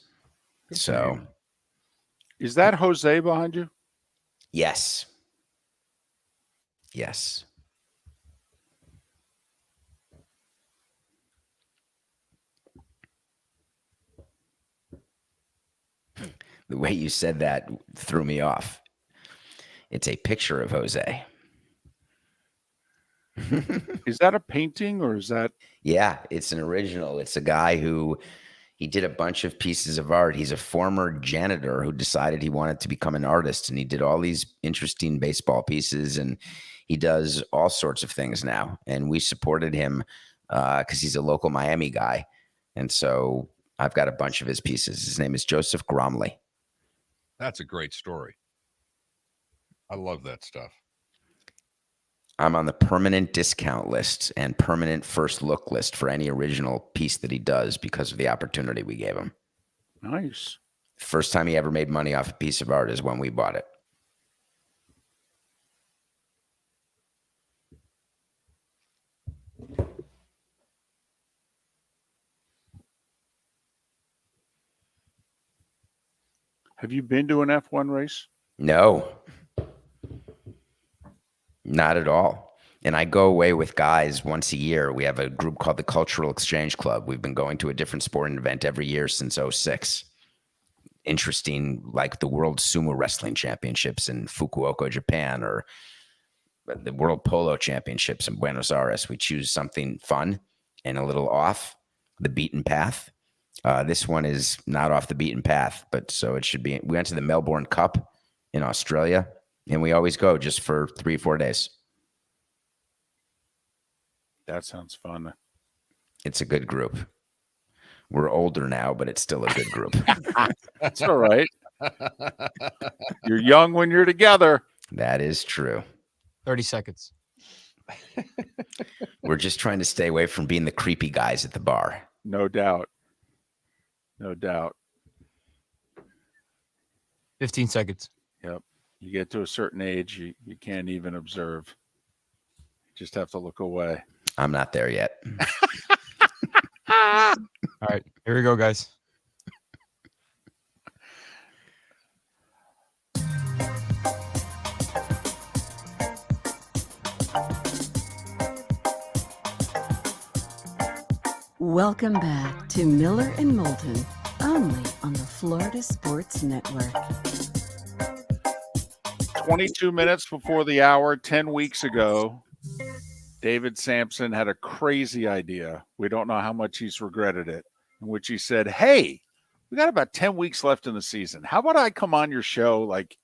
So, is that Jose behind you? Yes. Yes. The way you said that threw me off. It's a picture of Jose. Is that a painting, or is that? Yeah, it's an original. It's a guy who, he did a bunch of pieces of art. He's a former janitor who decided he wanted to become an artist, and he did all these interesting baseball pieces, and he does all sorts of things now. And we supported him because he's a local Miami guy. And so I've got a bunch of his pieces. His name is Joseph Gromley. That's a great story. I love that stuff. I'm on the permanent discount list and permanent first look list for any original piece that he does because of the opportunity we gave him. Nice. First time he ever made money off a piece of art is when we bought it. Have you been to an F1 race? No, not at all. And I go away with guys once a year. We have a group called the Cultural Exchange Club. We've been going to a different sporting event every year since 2006. Interesting, like the World Sumo Wrestling Championships in Fukuoka, Japan, or the World Polo Championships in Buenos Aires. We choose something fun and a little off the beaten path. This one is not off the beaten path, but so it should be. We went to the Melbourne Cup in Australia, and we always go just for 3-4 days. That sounds fun. It's a good group. We're older now, but it's still a good group. That's all right. You're young when you're together. That is true. 30 seconds. We're just trying to stay away from being the creepy guys at the bar. No doubt. No doubt. 15 seconds. Yep. You get to a certain age, you can't even observe. You just have to look away. I'm not there yet. All right, here we go, guys. Welcome back to Miller and Moulton, only on the Florida Sports Network. 22 minutes before the hour, 10 weeks ago, David Samson had a crazy idea. We don't know how much he's regretted it, in which he said, hey, we got about 10 weeks left in the season. How about I come on your show like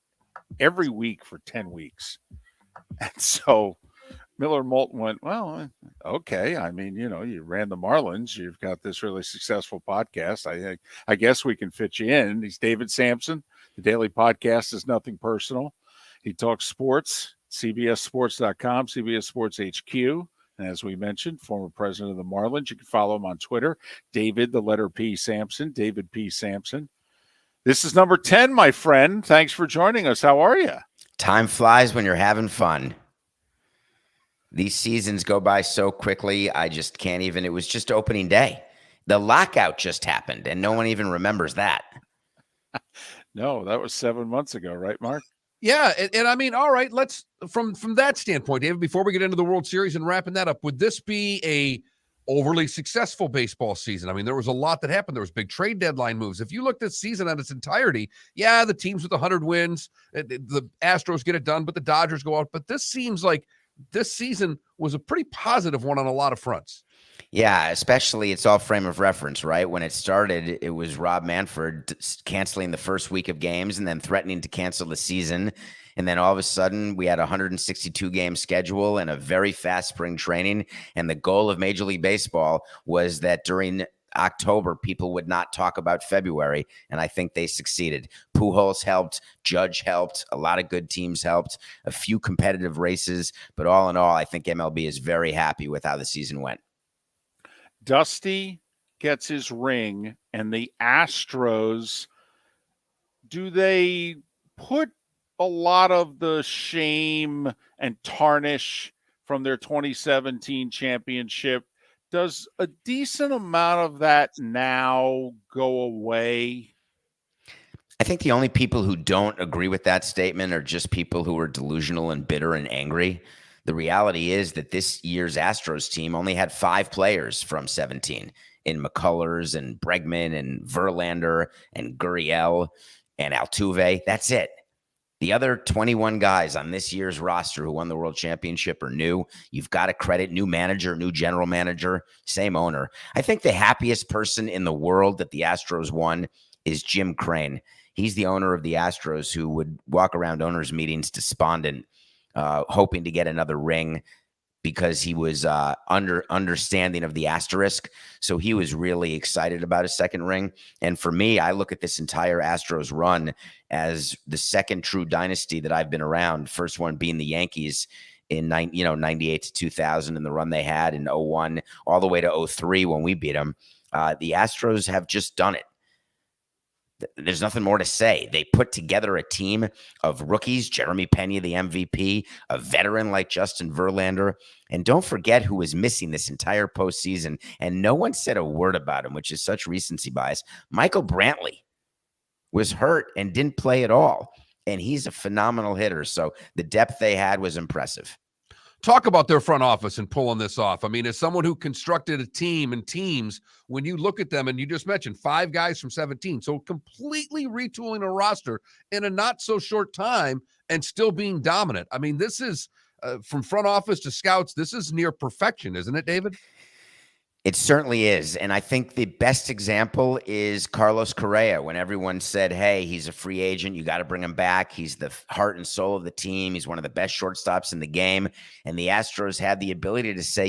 every week for 10 weeks? And so Miller Moulton went, well, okay. I mean, you ran the Marlins. You've got this really successful podcast. I guess we can fit you in. He's David Samson. The daily podcast is nothing personal. He talks sports, CBSSports.com, CBS Sports HQ. And as we mentioned, former president of the Marlins. You can follow him on Twitter, David, the letter P, Samson, David P. Samson. This is number 10, my friend. Thanks for joining us. How are you? Time flies when you're having fun. These seasons go by so quickly, I just can't even. It was just opening day. The lockout just happened, and no one even remembers that. No, that was 7 months ago, right, Mark? Yeah, and I mean, all right, let's from that standpoint, David, before we get into the World Series and wrapping that up, would this be a overly successful baseball season? I mean, there was a lot that happened. There was big trade deadline moves. If you look this season in its entirety, yeah, the teams with 100 wins, the Astros get it done, but the Dodgers go out. But this seems like this season was a pretty positive one on a lot of fronts. Yeah, especially it's all frame of reference, right? When it started, it was Rob Manfred canceling the first week of games and then threatening to cancel the season. And then all of a sudden we had a 162-game schedule and a very fast spring training. And the goal of Major League Baseball was that during October, people would not talk about February. And I think they succeeded. Pujols helped, Judge helped, a lot of good teams helped, a few competitive races. But all in all, I think MLB is very happy with how the season went. Dusty gets his ring, and the Astros, do they put a lot of the shame and tarnish from their 2017 championship? Does a decent amount of that now go away? I think the only people who don't agree with that statement are just people who are delusional and bitter and angry. The reality is that this year's Astros team only had 5 players from 17 in McCullers and Bregman and Verlander and Gurriel and Altuve. That's it. The other 21 guys on this year's roster who won the World Championship are new. You've got to credit new manager, new general manager, same owner. I think the happiest person in the world that the Astros won is Jim Crane. He's the owner of the Astros who would walk around owners' meetings despondent, hoping to get another ring because he was understanding of the asterisk. So he was really excited about a second ring. And for me, I look at this entire Astros run as the second true dynasty that I've been around. First one being the Yankees in 98 to 2000 and the run they had in 01 all the way to 03 when we beat them. The Astros have just done it. There's nothing more to say. They put together a team of rookies, Jeremy Pena, the MVP, a veteran like Justin Verlander. And don't forget who was missing this entire postseason. And no one said a word about him, which is such recency bias. Michael Brantley was hurt and didn't play at all. And he's a phenomenal hitter. So the depth they had was impressive. Talk about their front office and pulling this off. I mean, as someone who constructed a team and teams, when you look at them, and you just mentioned 5 guys from 17, so completely retooling a roster in a not so short time and still being dominant. I mean, this is from front office to scouts, this is near perfection, isn't it, David? It certainly is. And I think the best example is Carlos Correa, when everyone said, hey, he's a free agent. You got to bring him back. He's the heart and soul of the team. He's one of the best shortstops in the game. And the Astros had the ability to say,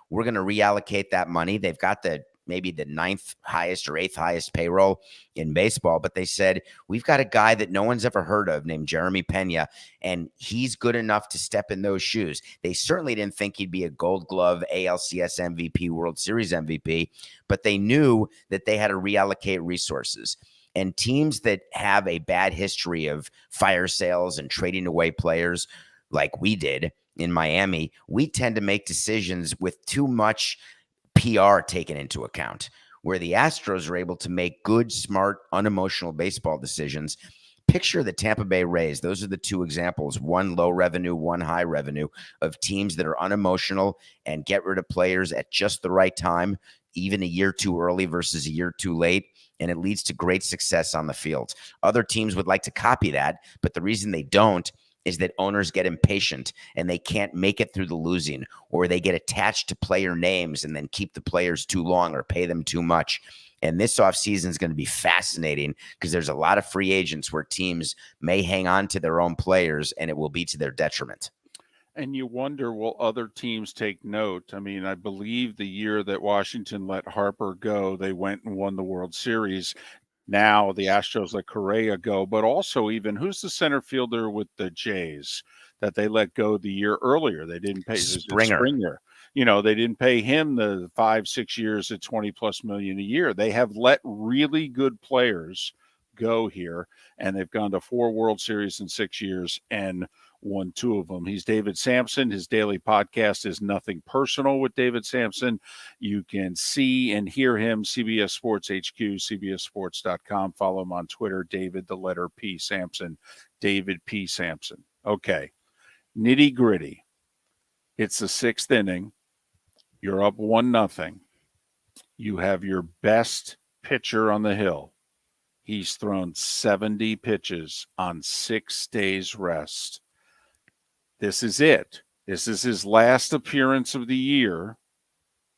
we're going to reallocate that money. They've got maybe the 9th highest or 8th highest payroll in baseball. But they said, we've got a guy that no one's ever heard of named Jeremy Pena, and he's good enough to step in those shoes. They certainly didn't think he'd be a Gold Glove, ALCS MVP, World Series MVP, but they knew that they had to reallocate resources. And teams that have a bad history of fire sales and trading away players like we did in Miami, we tend to make decisions with too much PR taken into account, where the Astros are able to make good, smart, unemotional baseball decisions. Picture the Tampa Bay Rays. Those are the 2 examples, one low revenue, one high revenue, of teams that are unemotional and get rid of players at just the right time, even a year too early versus a year too late. And it leads to great success on the field. Other teams would like to copy that, but the reason they don't is that owners get impatient and they can't make it through the losing, or they get attached to player names and then keep the players too long or pay them too much. And this offseason is going to be fascinating because there's a lot of free agents where teams may hang on to their own players and it will be to their detriment. And you wonder, will other teams take note? I mean, I believe the year that Washington let Harper go, they went and won the World Series. Now the Astros let Correa go, but also even who's the center fielder with the Jays that they let go the year earlier? They didn't pay Springer. You know, they didn't pay him the 5-6 years at $20+ million a year. They have let really good players go here, and they've gone to 4 World Series in 6 years and won 2 of them. He's David Samson. His daily podcast is Nothing Personal with David Samson. You can see and hear him, CBS Sports HQ, cbssports.com. Follow him on Twitter, David, the letter P, Samson, David P. Samson. Okay, nitty gritty. It's the 6th inning. You're up 1-0. You have your best pitcher on the hill. He's thrown 70 pitches on 6 days rest. This is it. This is his last appearance of the year.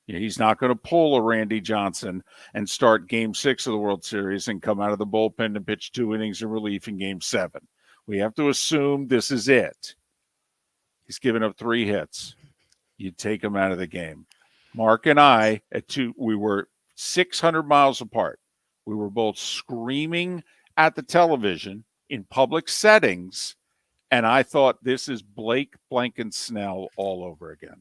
He's not going to pull a Randy Johnson and start Game 6 of the World Series and come out of the bullpen and pitch 2 innings of relief in Game 7. We have to assume this is it. He's given up 3 hits. You take him out of the game. Mark and I, we were 600 miles apart. We were both screaming at the television in public settings, and I thought, this is Blake Blankensnell all over again.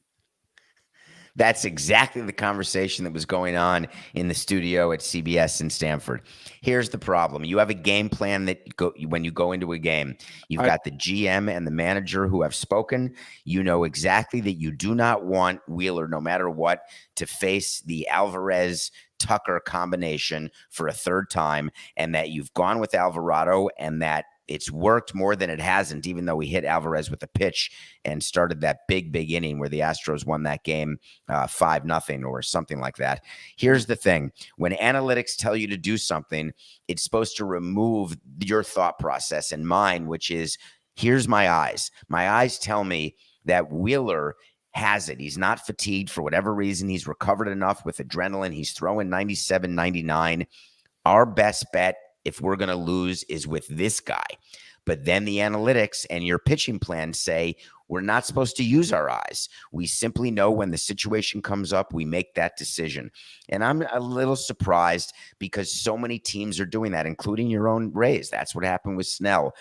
That's exactly the conversation that was going on in the studio at CBS in Stamford. Here's the problem. You have a game plan that when you go into a game, you've got the GM and the manager who have spoken. You know exactly that you do not want Wheeler, no matter what, to face the Alvarez-Tucker combination for a 3rd time, and that you've gone with Alvarado and that it's worked more than it hasn't, even though he hit Alvarez with a pitch and started that big inning where the Astros won that game 5-0 or something like that. Here's the thing. When analytics tell you to do something, it's supposed to remove your thought process and mine, which is, here's my eyes. My eyes tell me that Wheeler has it. He's not fatigued for whatever reason. He's recovered enough with adrenaline. He's throwing 97, 99. Our best bet, if we're going to lose, is with this guy. But then the analytics and your pitching plan say we're not supposed to use our eyes. We simply know when the situation comes up, we make that decision. And I'm a little surprised because so many teams are doing that, including your own Rays. That's what happened with Snell.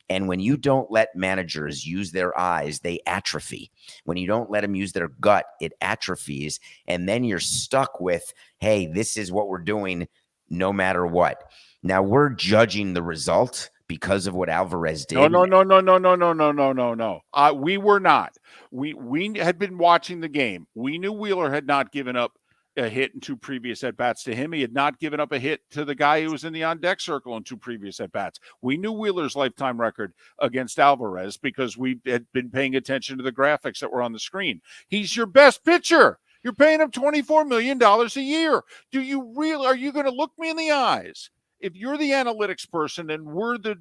And when you don't let managers use their eyes, they atrophy. When you don't let them use their gut, it atrophies. And then you're stuck with, hey, this is what we're doing no matter what. Now we're judging the result because of what Alvarez did. No. We were not. We had been watching the game. We knew Wheeler had not given up a hit in 2 previous at-bats to him. He had not given up a hit to the guy who was in the on-deck circle in 2 previous at-bats. We knew Wheeler's lifetime record against Alvarez because we had been paying attention to the graphics that were on the screen. He's your best pitcher. You're paying him $24 million a year. Are you going to look me in the eyes? If you're the analytics person and we're the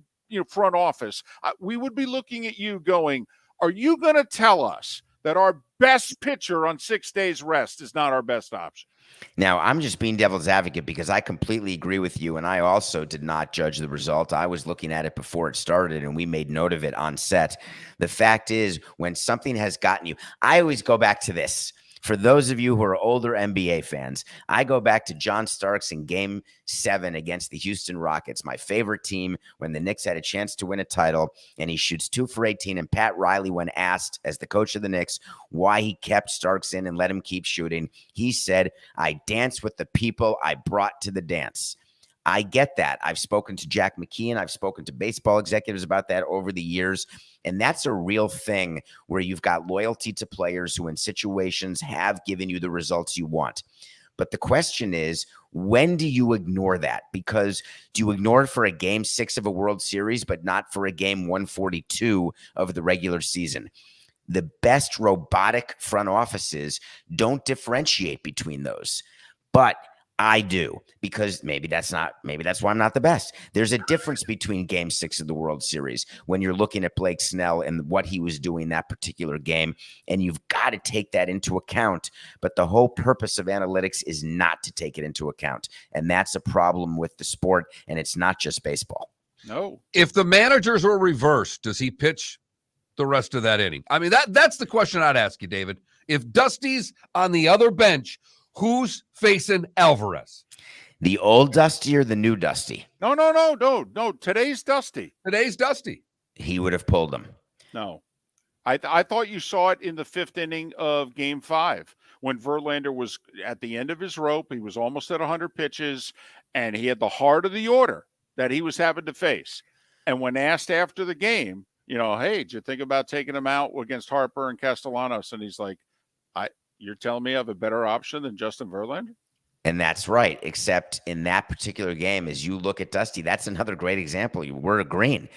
front office, we would be looking at you going, are you going to tell us that our best pitcher on 6 days rest is not our best option? Now, I'm just being devil's advocate because I completely agree with you, and I also did not judge the result. I was looking at it before it started, and we made note of it on set. The fact is, when something has gotten you, I always go back to this. For those of you who are older NBA fans, I go back to John Starks in Game 7 against the Houston Rockets, my favorite team, when the Knicks had a chance to win a title, and he shoots 2 for 18. And Pat Riley, when asked as the coach of the Knicks why he kept Starks in and let him keep shooting, he said, "I dance with the people I brought to the dance." I get that. I've spoken to Jack McKeon. I've spoken to baseball executives about that over the years. And that's a real thing where you've got loyalty to players who in situations have given you the results you want. But the question is, when do you ignore that? Because do you ignore it for a Game 6 of a World Series, but not for a Game 142 of the regular season? The best robotic front offices don't differentiate between those. But I do, because maybe that's why I'm not the best. There's a difference between Game 6 of the World Series when you're looking at Blake Snell and what he was doing that particular game, and you've got to take that into account. But the whole purpose of analytics is not to take it into account, and that's a problem with the sport, and it's not just baseball. No. If the managers were reversed, does he pitch the rest of that inning? I mean, that's the question I'd ask you, David. If Dusty's on the other bench, who's facing Alvarez? The old Dusty or the new Dusty? No. Today's Dusty. Today's Dusty. He would have pulled him. No. I thought you saw it in the 5th inning of Game 5 when Verlander was at the end of his rope. He was almost at 100 pitches, and he had the heart of the order that he was having to face. And when asked after the game, hey, did you think about taking him out against Harper and Castellanos? And he's like, you're telling me I have a better option than Justin Verlander? And that's right, except in that particular game, as you look at Dusty, that's another great example. We're agreeing.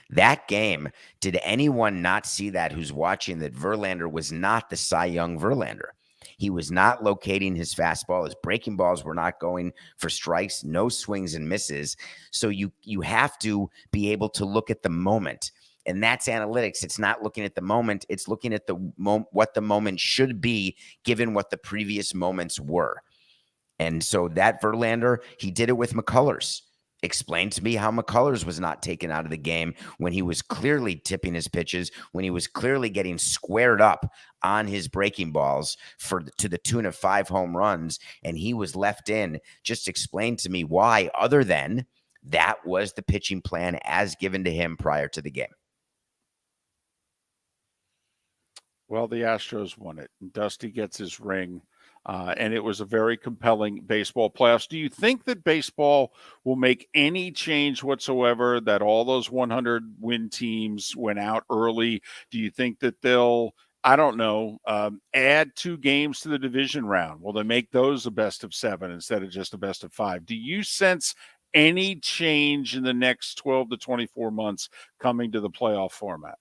That game, did anyone not see that who's watching that Verlander was not the Cy Young Verlander? He was not locating his fastball. His breaking balls were not going for strikes, no swings and misses. So you have to be able to look at the moment. And that's analytics. It's not looking at the moment. It's looking at what the moment should be given what the previous moments were. And so that Verlander, he did it with McCullers. Explain to me how McCullers was not taken out of the game when he was clearly tipping his pitches, when he was clearly getting squared up on his breaking balls to the tune of 5 home runs, and he was left in. Just explain to me why, other than that was the pitching plan as given to him prior to the game. Well, the Astros won it. Dusty gets his ring, and it was a very compelling baseball playoffs. Do you think that baseball will make any change whatsoever, that all those 100-win teams went out early? Do you think that they'll, I don't know, add 2 games to the division round? Will they make those a best of 7 instead of just a best of 5? Do you sense any change in the next 12 to 24 months coming to the playoff format?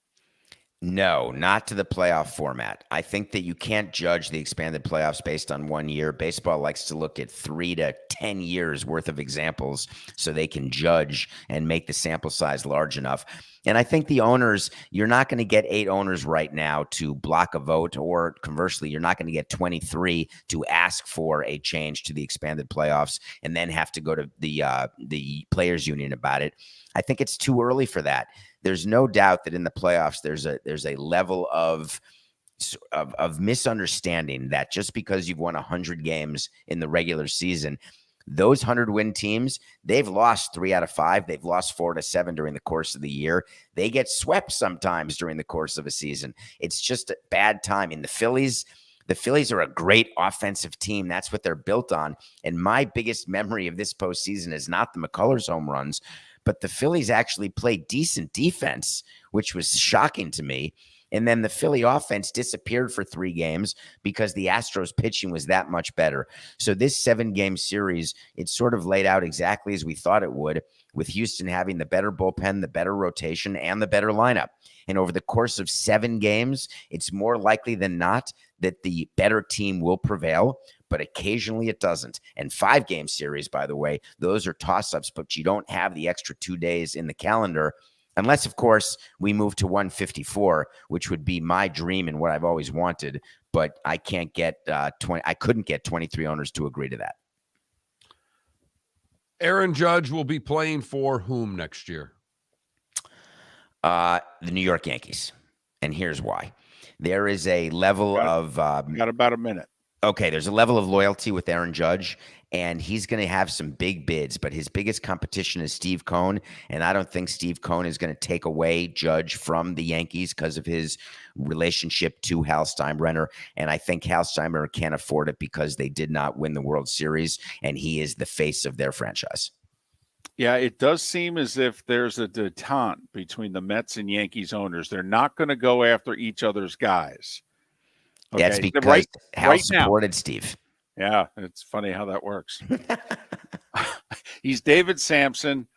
No, not to the playoff format. I think that you can't judge the expanded playoffs based on 1 year. Baseball likes to look at 3 to 10 years worth of examples so they can judge and make the sample size large enough. And I think the owners, you're not going to get 8 owners right now to block a vote, or conversely, you're not going to get 23 to ask for a change to the expanded playoffs and then have to go to the players union about it. I think it's too early for that. There's no doubt that in the playoffs, there's a level of misunderstanding that just because you've won 100 games in the regular season, those 100-win teams, they've lost 3 out of 5. They've lost 4 to 7 during the course of the year. They get swept sometimes during the course of a season. It's just a bad time. In the Phillies are a great offensive team. That's what they're built on. And my biggest memory of this postseason is not the McCullers home runs, but the Phillies actually played decent defense, which was shocking to me. And then the Philly offense disappeared for 3 games because the Astros pitching was that much better. So this 7-game series, it's sort of laid out exactly as we thought it would, with Houston having the better bullpen, the better rotation, and the better lineup. And over the course of 7 games, it's more likely than not that the better team will prevail, but occasionally it doesn't. And 5-game series, by the way, those are toss-ups, but you don't have the extra 2 days in the calendar unless, of course, we move to 154, which would be my dream and what I've always wanted. But I can't get I couldn't get 23 owners to agree to that. Aaron Judge will be playing for whom next year? The New York Yankees. And here's why. There is a level of got about a minute. Okay, there's a level of loyalty with Aaron Judge, and he's going to have some big bids, but his biggest competition is Steve Cohen, and I don't think Steve Cohen is going to take away Judge from the Yankees because of his relationship to Hal Steinbrenner, and I think Hal Steinbrenner can't afford it because they did not win the World Series, and he is the face of their franchise. Yeah, it does seem as if there's a detente between the Mets and Yankees owners. They're not going to go after each other's guys. Okay. That's because Hal supported Steve. Yeah, it's funny how that works. He's David Samson.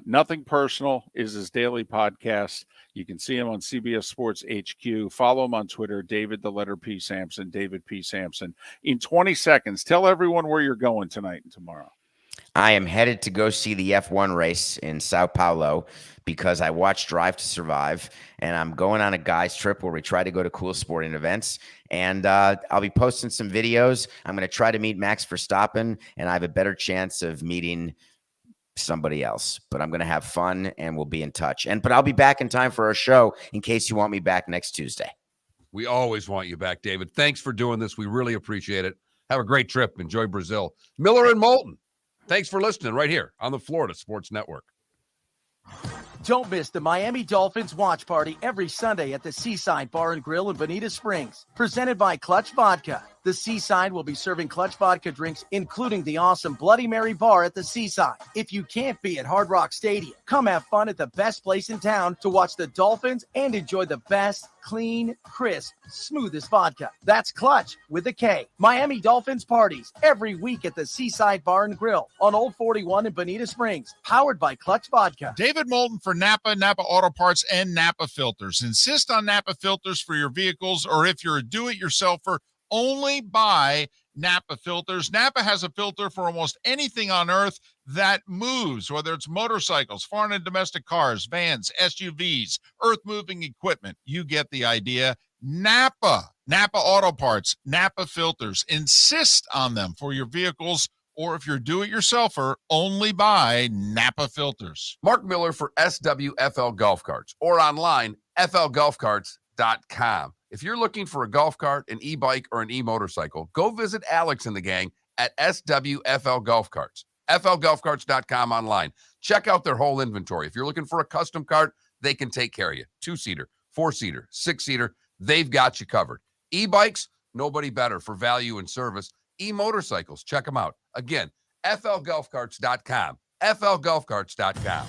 Nothing Personal is his daily podcast. You can see him on CBS Sports HQ. Follow him on Twitter, David the letter P Samson, David P Samson. In 20 seconds, tell everyone where you're going tonight and tomorrow. I am headed to go see the F1 race in Sao Paulo because I watched Drive to Survive, and I'm going on a guy's trip where we try to go to cool sporting events. And I'll be posting some videos. I'm going to try to meet Max Verstappen, and I have a better chance of meeting somebody else. But I'm going to have fun, and we'll be in touch. But I'll be back in time for our show in case you want me back next Tuesday. We always want you back, David. Thanks for doing this. We really appreciate it. Have a great trip. Enjoy Brazil. Miller and Moulton. Thanks for listening right here on the Florida Sports Network. Don't miss the Miami Dolphins watch party every Sunday at the Seaside Bar and Grill in Bonita Springs. Presented by Clutch Vodka. The Seaside will be serving Clutch Vodka drinks, including the awesome Bloody Mary bar at the Seaside. If you can't be at Hard Rock Stadium, come have fun at the best place in town to watch the Dolphins and enjoy the best, clean, crisp, smoothest vodka. That's Clutch with a K. Miami Dolphins parties every week at the Seaside Bar and Grill on Old 41 in Bonita Springs. Powered by Clutch Vodka. David Moulton for Napa Auto Parts, and Napa Filters. Insist on Napa filters for your vehicles, or if you're a do-it-yourselfer, only buy Napa filters. Napa has a filter for almost anything on earth that moves, whether it's motorcycles, foreign and domestic cars, vans, SUVs, earth-moving equipment. You get the idea. Napa Auto Parts, Napa filters. Insist on them for your vehicles, or if you're do-it-yourselfer, only buy Napa filters. Mark Miller for SWFL Golf Carts, or online, flgolfcarts.com. If you're looking for a golf cart, an e-bike, or an e-motorcycle, go visit Alex and the gang at SWFL Golf Carts. flgolfcarts.com online. Check out their whole inventory. If you're looking for a custom cart, they can take care of you. 2-seater, 4-seater, 6-seater, they've got you covered. E-bikes, nobody better for value and service. E-motorcycles, check them out. Again, flgolfcarts.com. flgolfcarts.com.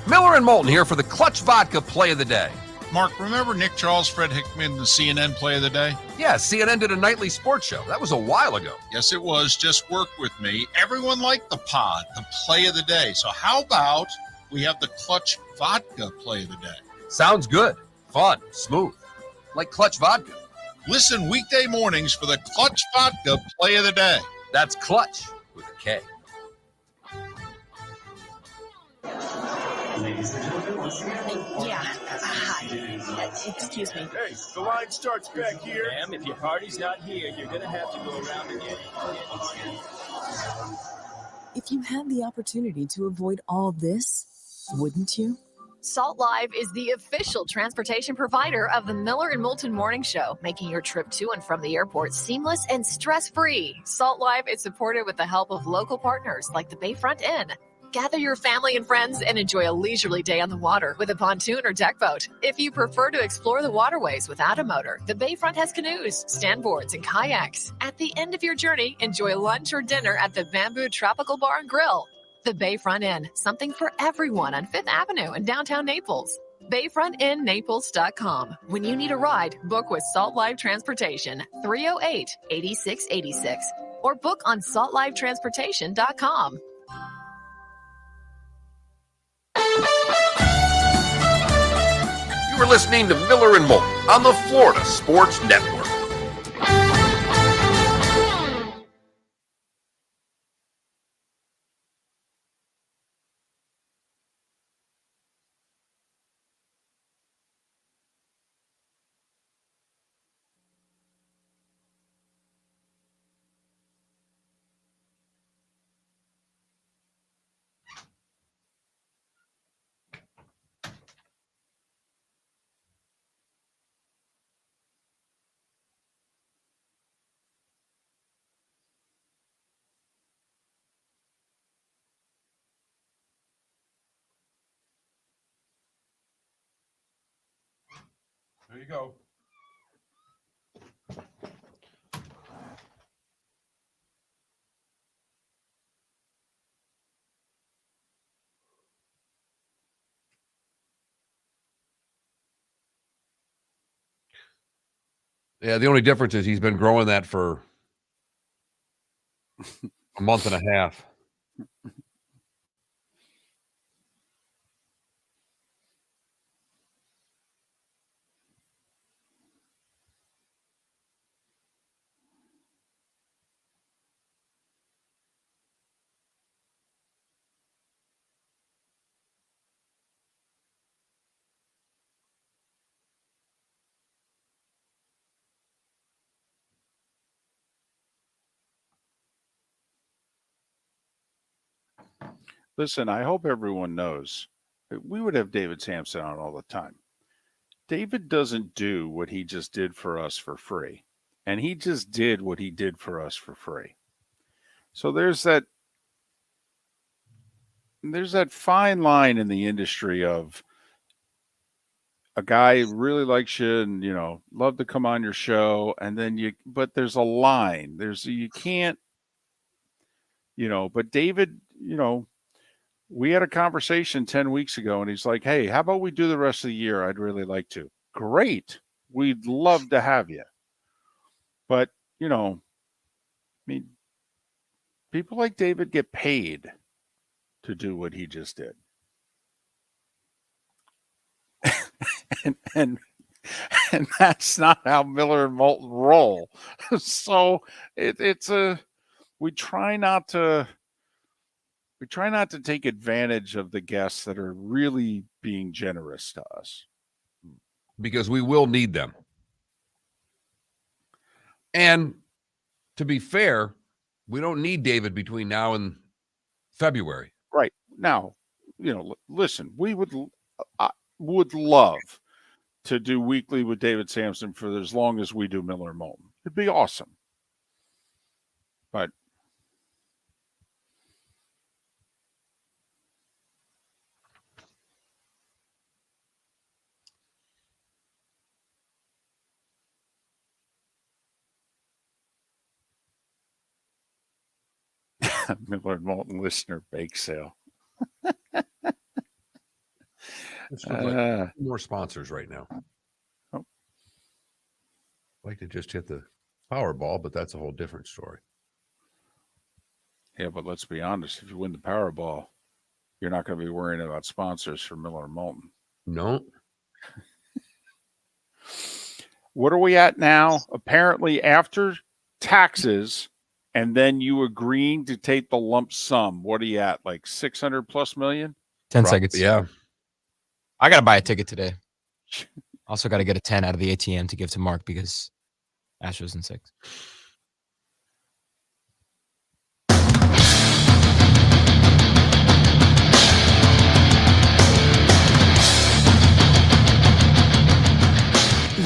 Miller and Moulton here for the Clutch Vodka Play of the Day. Mark, remember Nick Charles, Fred Hickman, the CNN Play of the Day? Yeah, CNN did a nightly sports show. That was a while ago. Yes, it was. Just work with me. Everyone liked the pod, the Play of the Day. So how about we have the Clutch Vodka Play of the Day? Sounds good. Fun. Smooth. Like Clutch Vodka. Listen weekday mornings for the Clutch Vodka Play of the Day. That's Clutch with a K. Ladies and gentlemen, once again. Yeah. Hi. Excuse me. Hey, the line starts back here. Ma'am, if your party's not here, you're going to have to go around again. If you had the opportunity to avoid all this, wouldn't you? Salt Live is the official transportation provider of the Miller and Moulton Morning Show, making your trip to and from the airport seamless and stress-free. Salt Live is supported with the help of local partners like the Bayfront Inn. Gather your family and friends and enjoy a leisurely day on the water with a pontoon or deck boat. If you prefer to explore the waterways without a motor, the Bayfront has canoes, standboards, and kayaks. At the end of your journey, enjoy lunch or dinner at the Bamboo Tropical Bar and Grill. The Bayfront Inn, something for everyone on 5th Avenue in downtown Naples. BayfrontInNaples.com. When you need a ride, book with Salt Live Transportation, 308-8686, or book on saltlivetransportation.com. You were listening to Miller and Moulton on the Florida Sports Network. There you go. Yeah, the only difference is he's been growing that for a month and a half. Listen, I hope everyone knows we would have David Samson on all the time. David doesn't do what he just did for us for free. And he just did what he did for us for free. So there's that fine line in the industry of a guy really likes you and, love to come on your show. And then but there's a line. You can't, but David, we had a conversation 10 weeks ago and he's like, hey, how about we do the rest of the year? I'd really like to. Great. We'd love to have you. But, people like David get paid to do what he just did. and that's not how Miller and Moulton roll. So we try not to take advantage of the guests that are really being generous to us. Because we will need them. And to be fair, we don't need David between now and February. Right. Now, listen, we would love to do weekly with David Samson for as long as we do Miller and Moulton. It'd be awesome. But Miller and Moulton listener bake sale. More sponsors right now. Oh. I'd like to just hit the Powerball, but that's a whole different story. Yeah, but let's be honest. If you win the Powerball, you're not going to be worrying about sponsors for Miller and Moulton. No. What are we at now? Apparently, after taxes, and then you agreeing to take the lump sum. What are you at? Like 600 plus million? 10 seconds. Yeah. I got to buy a ticket today. Also got to get a 10 out of the ATM to give to Mark because Astros in 6.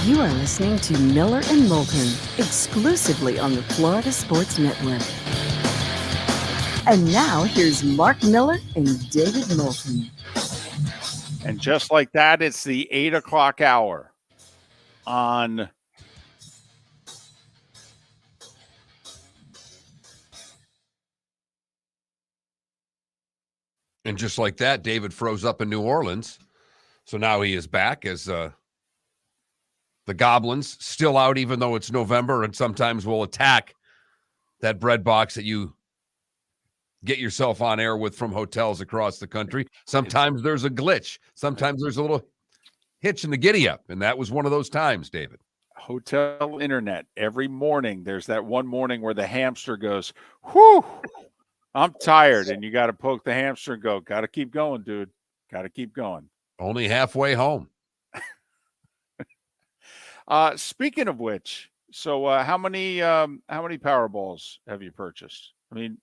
You are listening to Miller and Moulton, exclusively on the Florida Sports Network. And now here's Mark Miller and David Moulton. And just like that, it's the 8 o'clock hour on And just like that, David froze up in New Orleans. So now he is back as the Goblins still out, even though it's November, and sometimes will attack that bread box that you get yourself on air with from hotels across the country. Sometimes there's a glitch. Sometimes there's a little hitch in the giddy up. And that was one of those times, David. hotel internet. Every morning, there's that one morning where the hamster goes, whew, I'm tired. And you got to poke the hamster and go, got to keep going, dude. Got to keep going. Only halfway home. Speaking of which, so how many Powerballs have you purchased? I mean,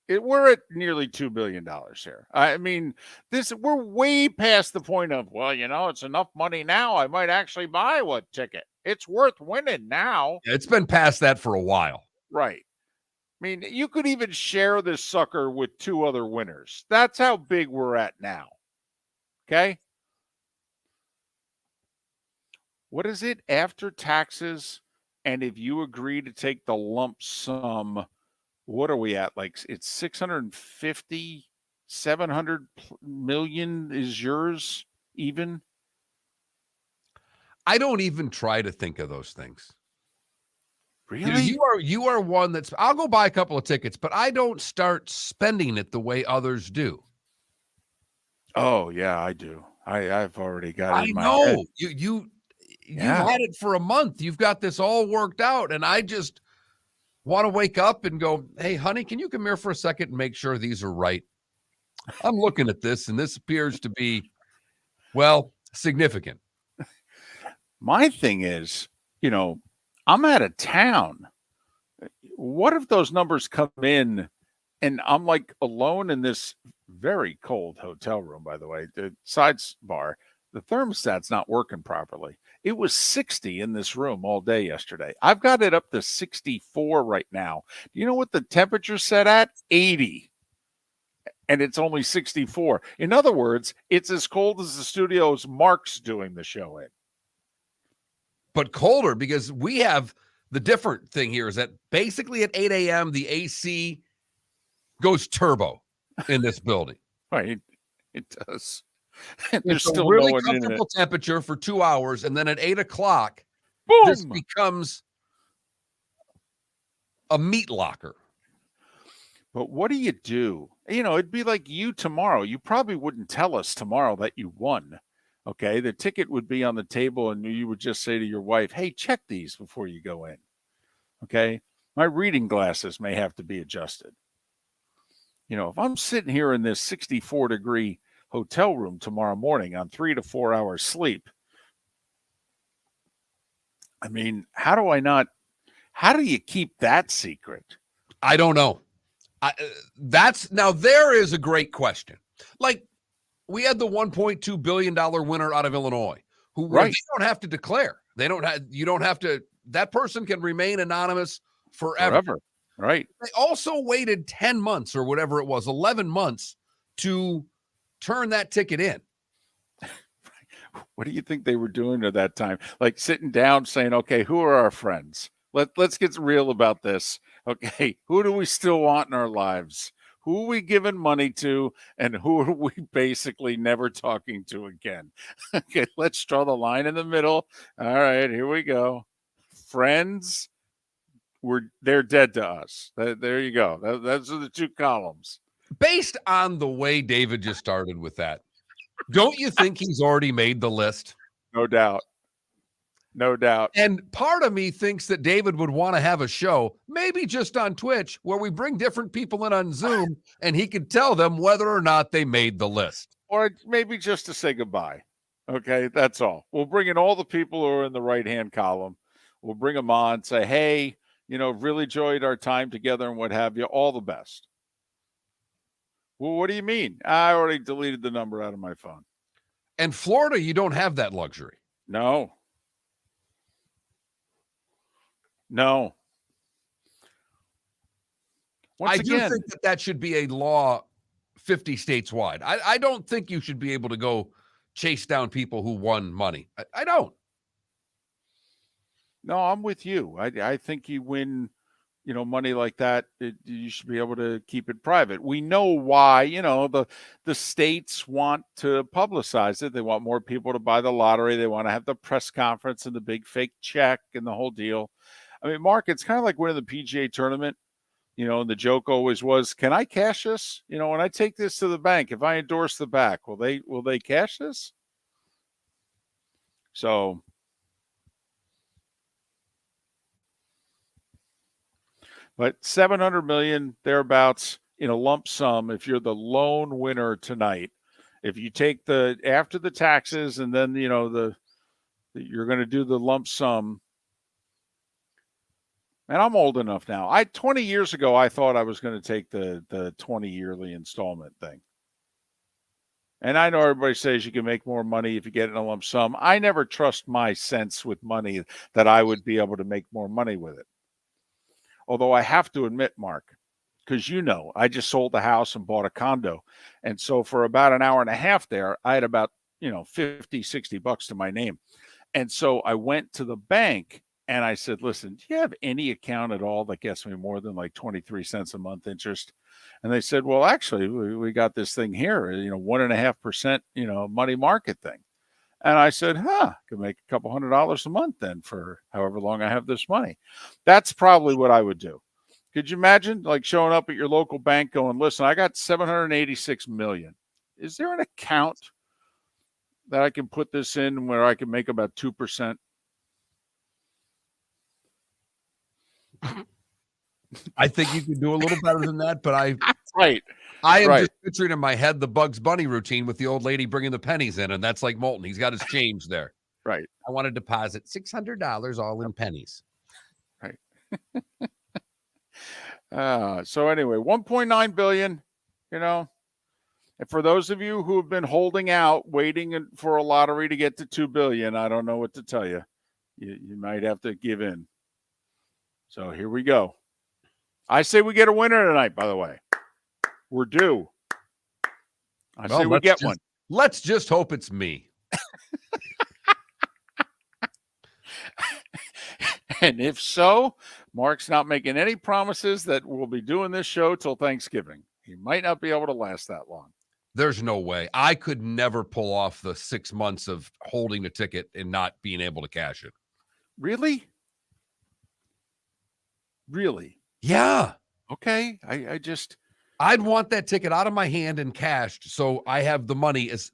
we're at nearly $2 billion here. I mean, we're way past the point of, well, it's enough money now. I might actually buy one ticket. It's worth winning now. It's been past that for a while. Right. I mean, you could even share this sucker with two other winners. That's how big we're at now. Okay. What is it after taxes? And if you agree to take the lump sum, what are we at? Like it's 650, 700 million is yours even? I don't even try to think of those things. Really? You are one that's, I'll go buy a couple of tickets, but I don't start spending it the way others do. Oh yeah, I do. I've already got it in my head. You've had it for a month. You've got this all worked out. And I just want to wake up and go, hey, honey, can you come here for a second and make sure these are right? I'm looking at this, and this appears to be, well, significant. My thing is, I'm out of town. What if those numbers come in and I'm like alone in this very cold hotel room, by the way. The sidebar, the thermostat's not working properly. It was 60 in this room all day yesterday. I've got it up to 64 right now. Do you know what the temperature set at? 80. And it's only 64. In other words, it's as cold as the studios Mark's doing the show in. But colder, because we have the different thing here is that basically at 8 a.m., the AC goes turbo in this building. Right. It does. It's a really comfortable temperature for 2 hours. And then at 8 o'clock, boom, this becomes a meat locker. But what do you do? You know, it'd be like you tomorrow. You probably wouldn't tell us tomorrow that you won. Okay. The ticket would be on the table and you would just say to your wife, hey, check these before you go in. Okay. My reading glasses may have to be adjusted. You know, if I'm sitting here in this 64-degree hotel room tomorrow morning on 3 to 4 hours sleep, I mean, how do you keep that secret? I don't know. There is a great question. Like, we had the $1.2 billion winner out of Illinois who they don't have to declare. You don't have to, that person can remain anonymous forever. Right. They also waited 10 months or whatever it was, 11 months to turn that ticket in. What do you think they were doing at that time? Like sitting down saying, okay, who are our friends? Let's get real about this. Okay, who do we still want in our lives? Who are we giving money to, and who are we basically never talking to again? Okay, let's draw the line in the middle. All right, here we go. Friends, they're dead to us. There you go. Those are the two columns. Based on the way David just started with that, don't you think he's already made the list? No doubt. No doubt. And part of me thinks that David would want to have a show, maybe just on Twitch, where we bring different people in on Zoom and he could tell them whether or not they made the list. Or maybe just to say goodbye. Okay, that's all. We'll bring in all the people who are in the right-hand column. We'll bring them on, say, hey, you know, really enjoyed our time together and what have you. All the best. Well, what do you mean? I already deleted the number out of my phone. And Florida, you don't have that luxury. No. I do think that should be a law 50 states wide. I don't think you should be able to go chase down people who won money. I don't. No, I'm with you. I think you win, you know, money like that, you should be able to keep it private. We know why, you know, the states want to publicize it. They want more people to buy the lottery. They want to have the press conference and the big fake check and the whole deal. I mean, Mark, it's kind of like winning the PGA tournament, you know, and the joke always was, can I cash this? You know, when I take this to the bank, if I endorse the back, will they cash this? So, but 700 million thereabouts in a lump sum, if you're the lone winner tonight, if you take after the taxes and then, you know, you're going to do the lump sum. And I'm old enough now. 20 years ago, I thought I was going to take the 20 yearly installment thing. And I know everybody says you can make more money if you get in a lump sum. I never trust my sense with money that I would be able to make more money with it. Although I have to admit, Mark, because you know, I just sold the house and bought a condo. And so for about an hour and a half there, I had about, you know, $50-$60 to my name. And so I went to the bank and I said, listen, do you have any account at all that gets me more than like 23 cents a month interest? And they said, well, actually, we got this thing here, you know, 1.5%, you know, money market thing. And I said, I could make a couple $100 a month then for however long I have this money. That's probably what I would do. Could you imagine like showing up at your local bank going, listen, I got 786 million. Is there an account that I can put this in where I can make about 2%? I think you could do a little better than that, but I am right. just picturing in my head the Bugs Bunny routine with the old lady bringing the pennies in, and that's like Moulton. He's got his change there. Right. I want to deposit $600 all in pennies. Right. So anyway, 1.9 billion, you know, And for those of you who have been holding out, waiting for a lottery to get to $2 billion, I don't know what to tell you. You might have to give in. So here we go. I say we get a winner tonight, by the way. We're due. I say we get one. Let's just hope it's me. And if so, Mark's not making any promises that we'll be doing this show till Thanksgiving. He might not be able to last that long. There's no way. I could never pull off the 6 months of holding a ticket and not being able to cash it. Really? Really? Yeah. Okay. I'd want that ticket out of my hand and cashed so I have the money as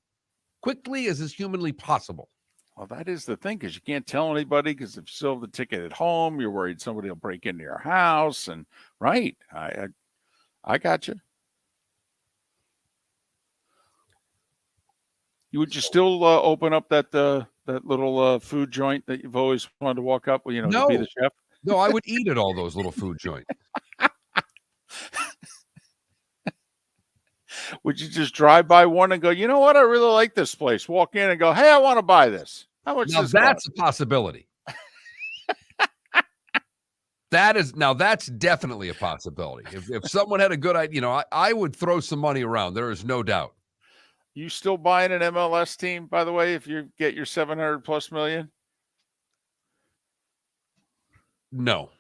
quickly as is humanly possible. Well, that is the thing, because you can't tell anybody, because if you still have the ticket at home, you're worried somebody will break into your house. And right. I got you. Would you still open up that little food joint that you've always wanted to walk up, to be the chef? No, I would eat at all those little food joints. Would you just drive by one and go, you know what? I really like this place. Walk in and go, hey, I want to buy this. How much Now does that's cost? a possibility. That's definitely a possibility. If someone had a good idea, I would throw some money around. There is no doubt. You still buying an MLS team, by the way, if you get your 700 plus million? No.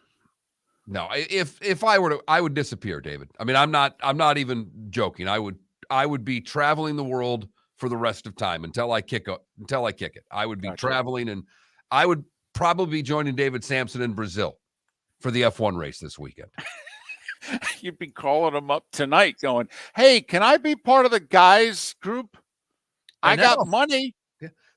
If I were to, I would disappear, David. I mean, I'm not even joking. I would be traveling the world for the rest of time until I kick it. I would be traveling, and I would probably be joining David Samson in Brazil for the F1 race this weekend. You'd be calling them up tonight going, hey, can I be part of the guys group? I got money.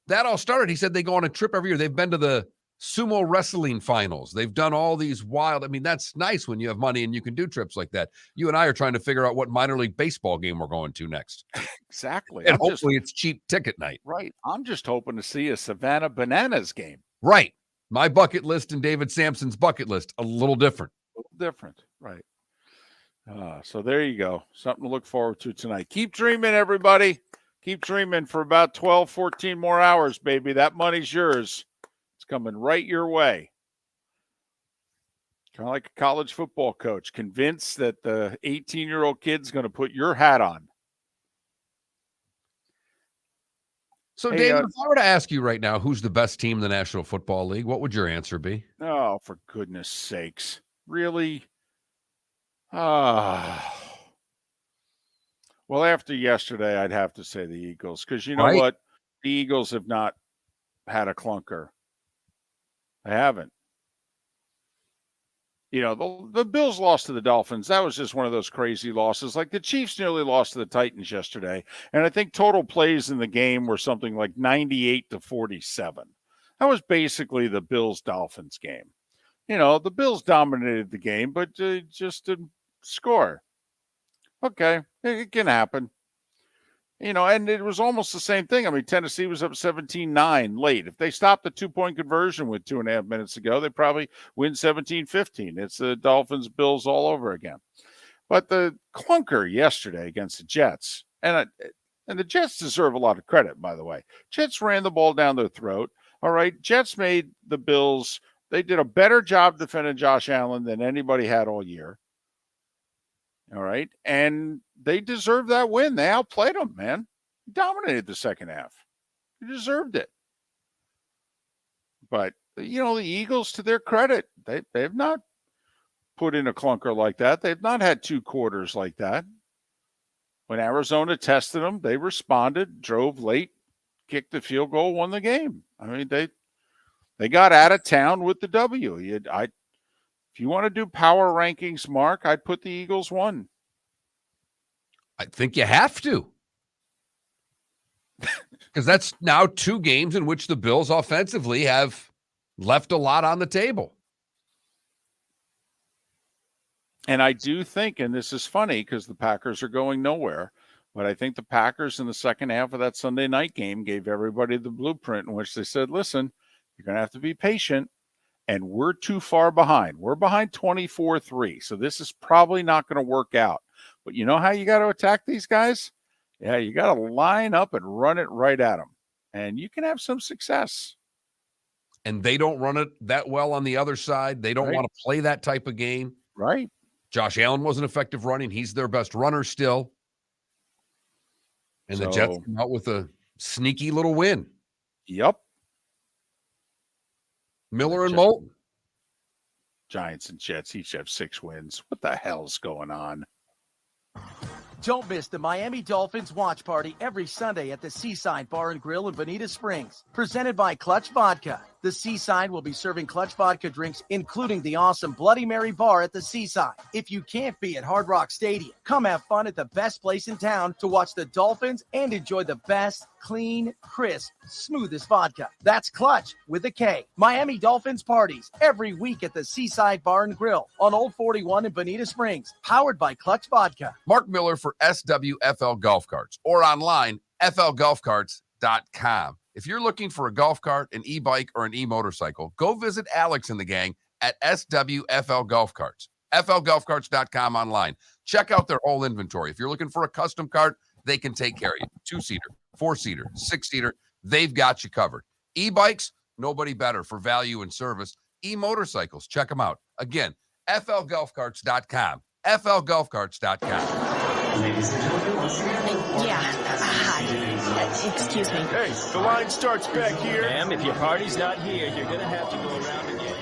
That all started. He said they go on a trip every year. They've been to the sumo wrestling finals. They've done all these wild. I mean, that's nice when you have money and you can do trips like that. You and I are trying to figure out what minor league baseball game we're going to next. Exactly. And hopefully it's cheap ticket night. Right. I'm just hoping to see a Savannah Bananas game. Right. My bucket list and David Sampson's bucket list, a little different. A little different. Right. So there you go. Something to look forward to tonight. Keep dreaming, everybody. Keep dreaming for about 12, 14 more hours, baby. That money's yours. It's coming right your way. Kind of like a college football coach, convinced that the 18-year-old kid's going to put your hat on. So, hey, David, if I were to ask you right now, who's the best team in the National Football League, what would your answer be? Oh, for goodness sakes. Really? Well, after yesterday, I'd have to say the Eagles, because you know what? The Eagles have not had a clunker. They haven't. The Bills lost to the Dolphins. That was just one of those crazy losses. Like the Chiefs nearly lost to the Titans yesterday. And I think total plays in the game were something like 98-47. That was basically the Bills-Dolphins game. The Bills dominated the game, but just didn't score. Okay, it can happen. And it was almost the same thing. I mean, Tennessee was up 17-9 late. If they stopped the 2-point conversion with 2.5 minutes to go, they probably win 17-15. It's the Dolphins, Bills all over again. But the clunker yesterday against the Jets, and the Jets deserve a lot of credit, by the way. Jets ran the ball down their throat. All right, Jets made the Bills. They did a better job defending Josh Allen than anybody had all year. All right. And they deserved that win. They outplayed them, man. Dominated the second half. They deserved it. But, the Eagles, to their credit, they've not put in a clunker like that. They've not had 2 quarters like that. When Arizona tested them, they responded, drove late, kicked the field goal, won the game. I mean, they got out of town with the W. If you want to do power rankings, Mark, I'd put the Eagles 1. I think you have to. Because that's now 2 games in which the Bills offensively have left a lot on the table. And I do think, and this is funny because the Packers are going nowhere, but I think the Packers in the second half of that Sunday night game gave everybody the blueprint in which they said, listen, you're going to have to be patient. And we're too far behind. We're behind 24-3. So this is probably not going to work out. But you know how you got to attack these guys? Yeah, you got to line up and run it right at them, and you can have some success. And they don't run it that well on the other side. They don't Right. want to play that type of game. Right. Josh Allen wasn't effective running. He's their best runner still. And the Jets come out with a sneaky little win. Yep. Miller and Moulton. Giants and Jets each have 6 wins. What the hell's going on? Don't miss the Miami Dolphins watch party every Sunday at the Seaside Bar and Grill in Bonita Springs. Presented by Clutch Vodka. The Seaside will be serving Clutch Vodka drinks, including the awesome Bloody Mary bar at the Seaside. If you can't be at Hard Rock Stadium, come have fun at the best place in town to watch the Dolphins and enjoy the best, clean, crisp, smoothest vodka. That's Clutch with a K. Miami Dolphins parties every week at the Seaside Bar and Grill on Old 41 in Bonita Springs. Powered by Clutch Vodka. Mark Miller for SWFL Golf Carts or online, flgolfcarts.com. If you're looking for a golf cart, an e-bike, or an e-motorcycle, go visit Alex and the gang at SWFL Golf Carts. flgolfcarts.com online. Check out their whole inventory. If you're looking for a custom cart, they can take care of you. 2-seater, 4-seater, 6-seater, they've got you covered. E-bikes, nobody better for value and service. E-motorcycles, check them out. Again, flgolfcarts.com. flgolfcarts.com. Ladies and gentlemen, Hi. Excuse me. Hey, the line starts back here. Ma'am, if your party's not here, you're going to have to go around again.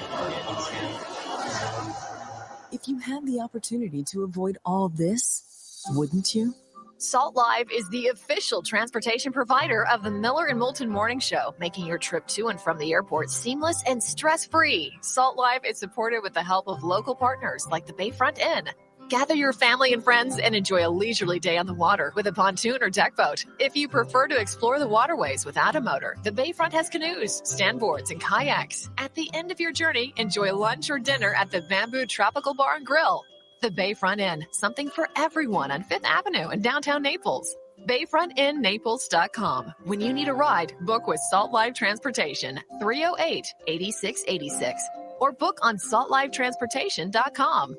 If you had the opportunity to avoid all this, wouldn't you? Salt Live is the official transportation provider of the Miller and Moulton Morning Show, making your trip to and from the airport seamless and stress-free. Salt Live is supported with the help of local partners like the Bayfront Inn. Gather your family and friends and enjoy a leisurely day on the water with a pontoon or deck boat. If you prefer to explore the waterways without a motor, the Bayfront has canoes, standboards, and kayaks. At the end of your journey, enjoy lunch or dinner at the Bamboo Tropical Bar and Grill. The Bayfront Inn, something for everyone on 5th Avenue in downtown Naples. BayfrontInNaples.com. When you need a ride, book with Salt Live Transportation, 308-8686, or book on saltlivetransportation.com.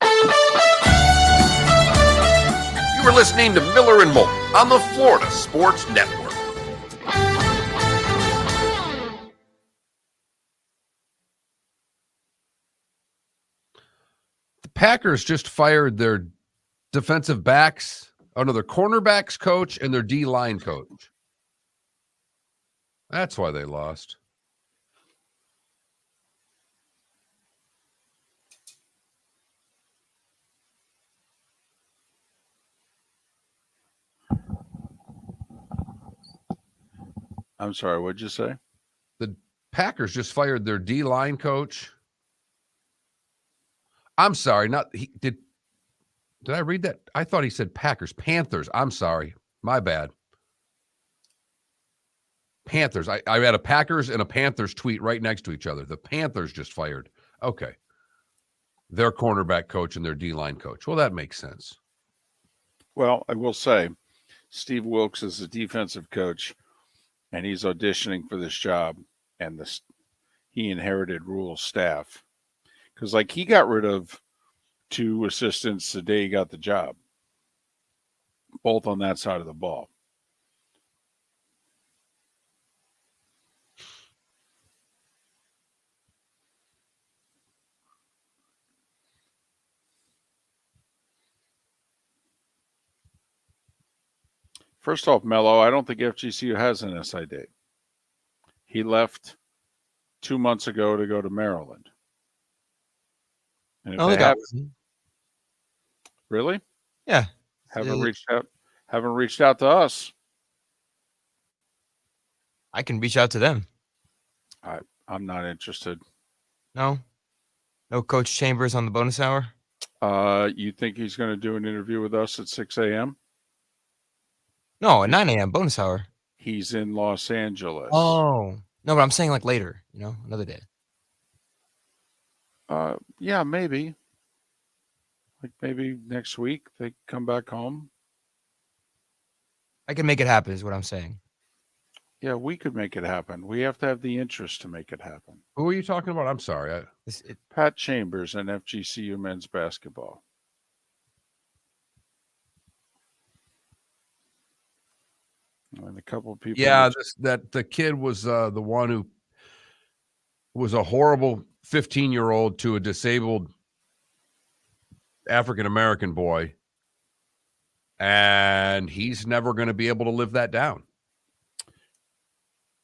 You were listening to Miller and Moulton on the Florida Sports Network. The Packers just fired their defensive backs, their cornerbacks coach and their D-line coach. That's why they lost. I'm sorry, what'd you say? The Packers just fired their D-line coach. I'm sorry, did I read that? I thought he said Packers. Panthers. I'm sorry. My bad. Panthers. I had a Packers and a Panthers tweet right next to each other. The Panthers just fired. Okay. Their cornerback coach and their D-line coach. Well, that makes sense. Well, I will say, Steve Wilkes is the defensive coach, and he's auditioning for this job, and he inherited Rule's staff. Because, he got rid of 2 assistants the day he got the job, both on that side of the ball. First off, Mello, I don't think FGCU has an SID. He left 2 months ago to go to Maryland. And if they have, really? Yeah. Haven't reached out to us. I can reach out to them. I'm not interested. No Coach Chambers on the bonus hour. You think he's going to do an interview with us at 6 a.m.? No, at 9 a.m. bonus hour. He's in Los Angeles. Oh no, but I'm saying later. Another day. Yeah, maybe. Maybe next week they come back home. I can make it happen, is what I'm saying. Yeah, we could make it happen. We have to have the interest to make it happen. Who are you talking about? I'm sorry. Pat Chambers and FGCU men's basketball. And a couple of people. Yeah, that the kid was the one who was a horrible 15-year-old to a disabled African-American boy. And he's never going to be able to live that down.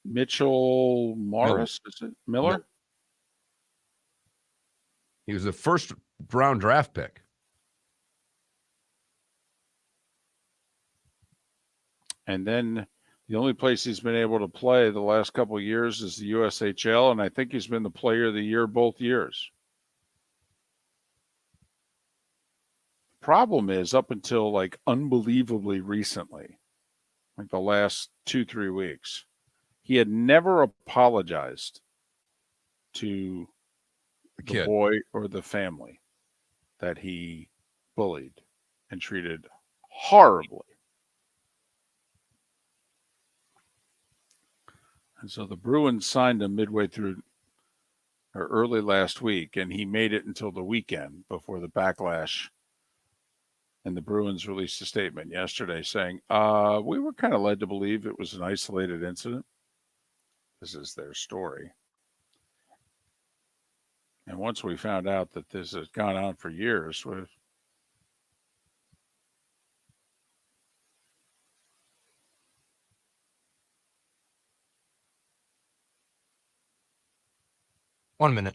Mitchell Morris, is it Miller? He was the first round draft pick. And then the only place he's been able to play the last couple of years is the USHL, and I think he's been the player of the year both years. Problem is, up until like unbelievably recently, like the last 2-3 weeks, he had never apologized to the boy or the family that he bullied and treated horribly. And so the Bruins signed him midway through or early last week, and he made it until the weekend before the backlash. And the Bruins released a statement yesterday saying, we were kind of led to believe it was an isolated incident. This is their story. And once we found out that this has gone on for years, with One minute.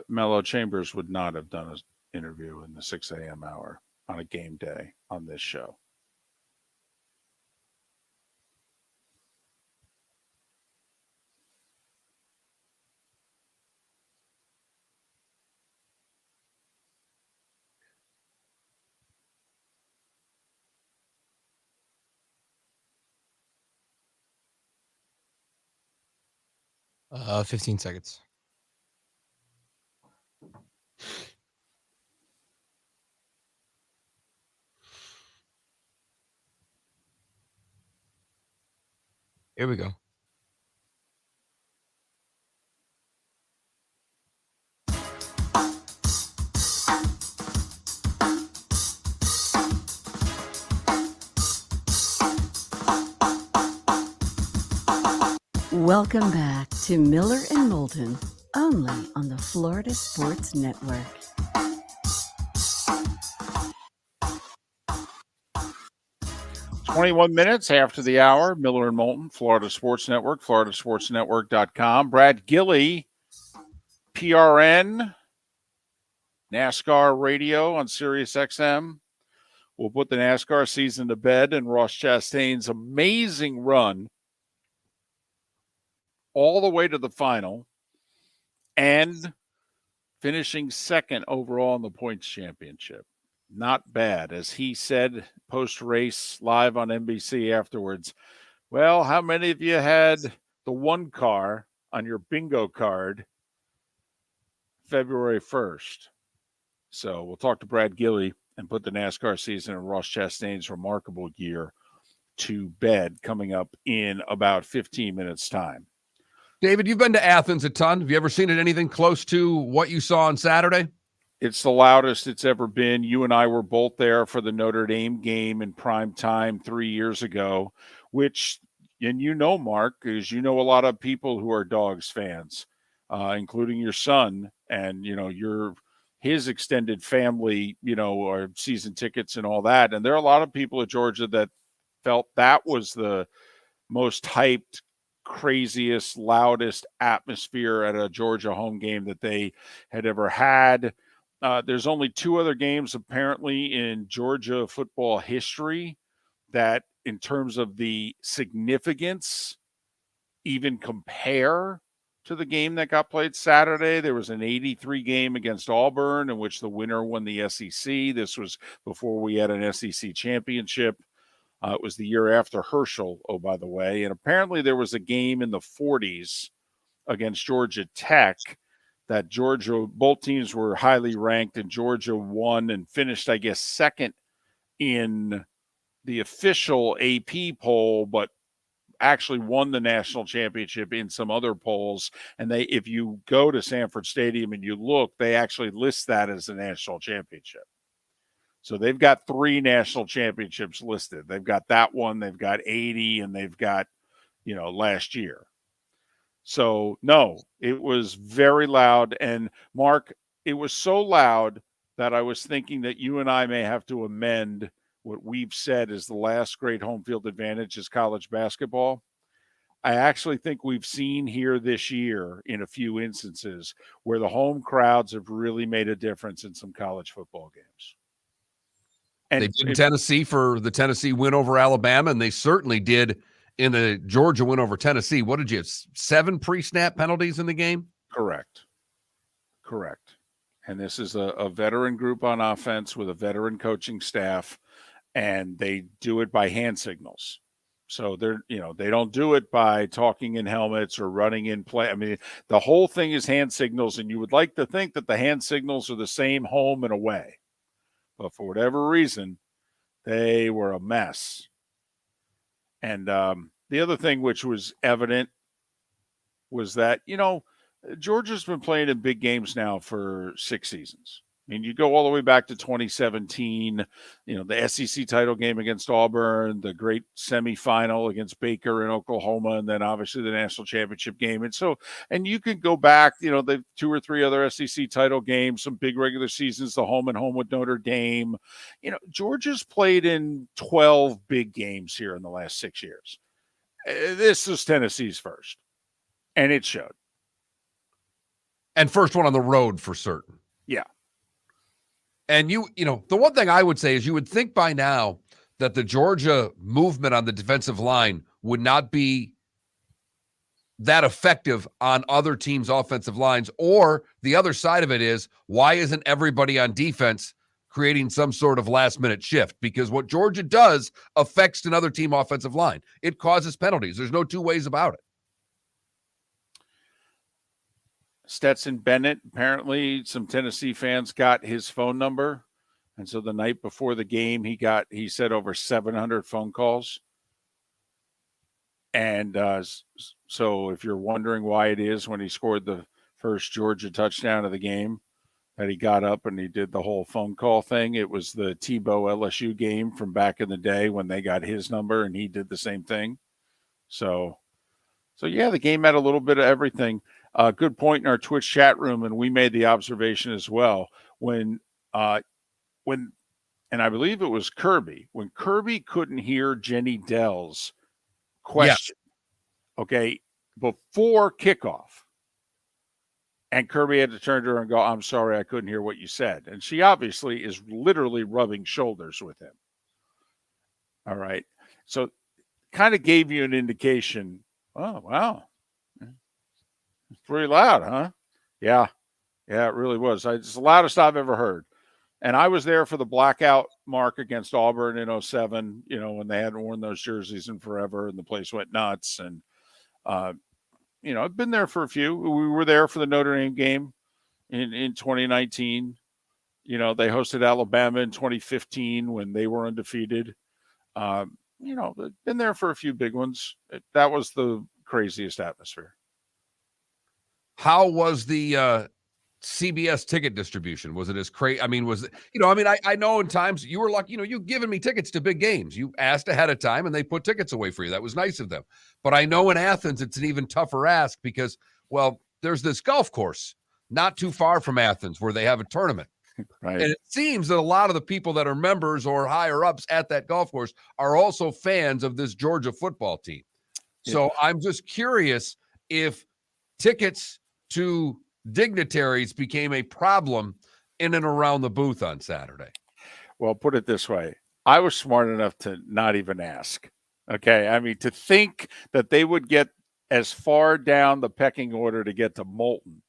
Mello Chambers would not have done an interview in the 6 a.m. hour on a game day on this show. Uh, 15 seconds. Here we go. Welcome back to Miller and Moulton, only on the Florida Sports Network. "21 minutes after the hour, Miller and Moulton, Florida Sports Network, floridasportsnetwork.com. Brad Gillie, PRN, NASCAR radio on Sirius XM. We'll put the NASCAR season to bed, and Ross Chastain's amazing run all the way to the final and finishing second overall in the points championship. Not bad. As he said post-race live on NBC afterwards, well, how many of you had the one car on your bingo card February 1st? So we'll talk to Brad Gillie and put the NASCAR season and Ross Chastain's remarkable year to bed coming up in about 15 minutes' time. David, you've been to Athens a ton. Have you ever seen it anything close to what you saw on Saturday? It's the loudest it's ever been. You and I were both there for the Notre Dame game in prime time 3 years ago, which, and you know, Mark, because you know a lot of people who are Dogs fans, including your son, and, you know, his extended family, you know, or season tickets and all that. And there are a lot of people at Georgia that felt that was the most hyped, craziest, loudest atmosphere at a Georgia home game that they had ever had. There's only two other games apparently in Georgia football history that, in terms of the significance, even compare to the game that got played Saturday. There was an 83 game against Auburn in which the winner won the SEC. This was before we had an SEC championship. It was the year after Herschel, oh, by the way. And apparently there was a game in the 40s against Georgia Tech that both teams were highly ranked, and Georgia won and finished, I guess, second in the official AP poll, but actually won the national championship in some other polls. And if you go to Sanford Stadium and you look, they actually list that as a national championship. So they've got 3 national championships listed. They've got that one, they've got 80, and they've got, last year. So no, it was very loud. And Mark, it was so loud that I was thinking that you and I may have to amend what we've said is the last great home field advantage is college basketball. I actually think we've seen here this year in a few instances where the home crowds have really made a difference in some college football games. And they did in Tennessee for the Tennessee win over Alabama, and they certainly did in the Georgia win over Tennessee. What did you have, 7 pre-snap penalties in the game? Correct. And this is a veteran group on offense with a veteran coaching staff, and they do it by hand signals. So they don't do it by talking in helmets or running in play. I mean, the whole thing is hand signals, and you would like to think that the hand signals are the same home and away. But for whatever reason, they were a mess. And the other thing which was evident was that, Georgia's been playing in big games now for 6 seasons. I mean, you go all the way back to 2017, the SEC title game against Auburn, the great semifinal against Baker in Oklahoma, and then obviously the national championship game. And you can go back, the 2 or 3 other SEC title games, some big regular seasons, the home and home with Notre Dame. Georgia's played in 12 big games here in the last 6 years. This is Tennessee's first, and it showed. And first one on the road for certain. Yeah. And the one thing I would say is you would think by now that the Georgia movement on the defensive line would not be that effective on other teams' offensive lines. Or the other side of it is, why isn't everybody on defense creating some sort of last-minute shift? Because what Georgia does affects another team offensive line. It causes penalties. There's no two ways about it. Stetson Bennett, apparently some Tennessee fans got his phone number. And so the night before the game, he said over 700 phone calls. And so if you're wondering why it is when he scored the first Georgia touchdown of the game that he got up and he did the whole phone call thing, it was the Tebow LSU game from back in the day when they got his number and he did the same thing. So yeah, the game had a little bit of everything. Good point in our Twitch chat room, and we made the observation as well when and I believe it was Kirby, when Kirby couldn't hear Jenny Dell's question, okay, before kickoff, and Kirby had to turn to her and go, "I'm sorry, I couldn't hear what you said," and she obviously is literally rubbing shoulders with him. All right, so kind of gave you an indication. Oh wow. It's pretty loud, huh? Yeah, it really was. It's the loudest I've ever heard. And I was there for the blackout mark against Auburn in 2007, when they hadn't worn those jerseys in forever and the place went nuts. And, I've been there for a few. We were there for the Notre Dame game in 2019. They hosted Alabama in 2015 when they were undefeated. Been there for a few big ones. That was the craziest atmosphere. How was the CBS ticket distribution? Was it as crazy? I mean, I know in times you were like, you've given me tickets to big games. You asked ahead of time and they put tickets away for you. That was nice of them. But I know in Athens, it's an even tougher ask because, there's this golf course not too far from Athens where they have a tournament. Right. And it seems that a lot of the people that are members or higher ups at that golf course are also fans of this Georgia football team. Yeah. So I'm just curious if tickets to dignitaries became a problem in and around the booth on Saturday. Well, put it this way. I was smart enough to not even ask. Okay. I mean, to think that they would get as far down the pecking order to get to Moulton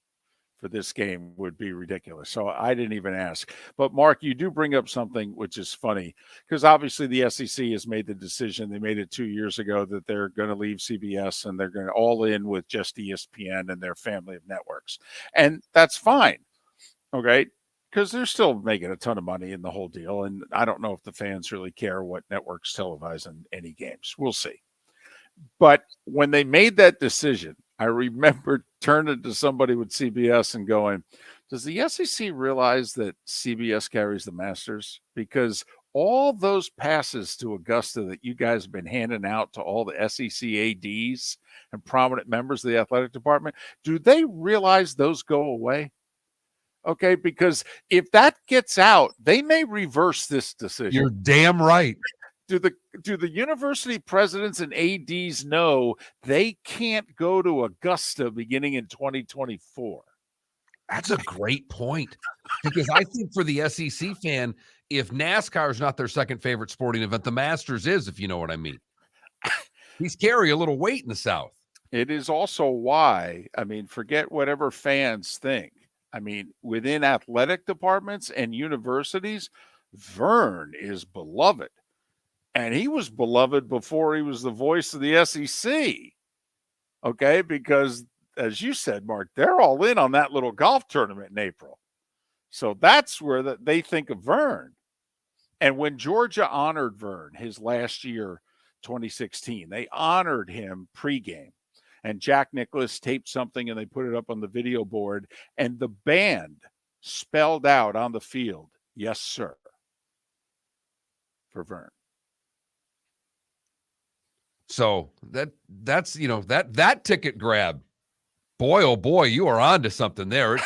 for this game would be ridiculous. So I didn't even ask. But Mark, you do bring up something which is funny because obviously the SEC has made the decision. They made it 2 years ago that they're going to leave CBS and they're going to all in with just ESPN and their family of networks. And that's fine. Okay. Because they're still making a ton of money in the whole deal. And I don't know if the fans really care what networks televise in any games. We'll see. But when they made that decision, I remember turning to somebody with CBS and going, does the SEC realize that CBS carries the Masters? Because all those passes to Augusta that you guys have been handing out to all the SEC ADs and prominent members of the athletic department, do they realize those go away? Okay, because if that gets out, they may reverse this decision. You're damn right. Do the university presidents and ADs know they can't go to Augusta beginning in 2024? That's a great point, because I think for the SEC fan, if NASCAR is not their second favorite sporting event, the Masters is, if you know what I mean. He's carry a little weight in the South. It is also why, I mean, forget whatever fans think. I mean, within athletic departments and universities, Vern is beloved. And he was beloved before he was the voice of the SEC. Okay, because as you said, Mark, they're all in on that little golf tournament in April. So that's where they think of Vern. And when Georgia honored Vern his last year, 2016, they honored him pregame. And Jack Nicklaus taped something and they put it up on the video board. And the band spelled out on the field, yes, sir, for Vern. So that's that ticket grab. Boy, oh boy, you are onto something there. It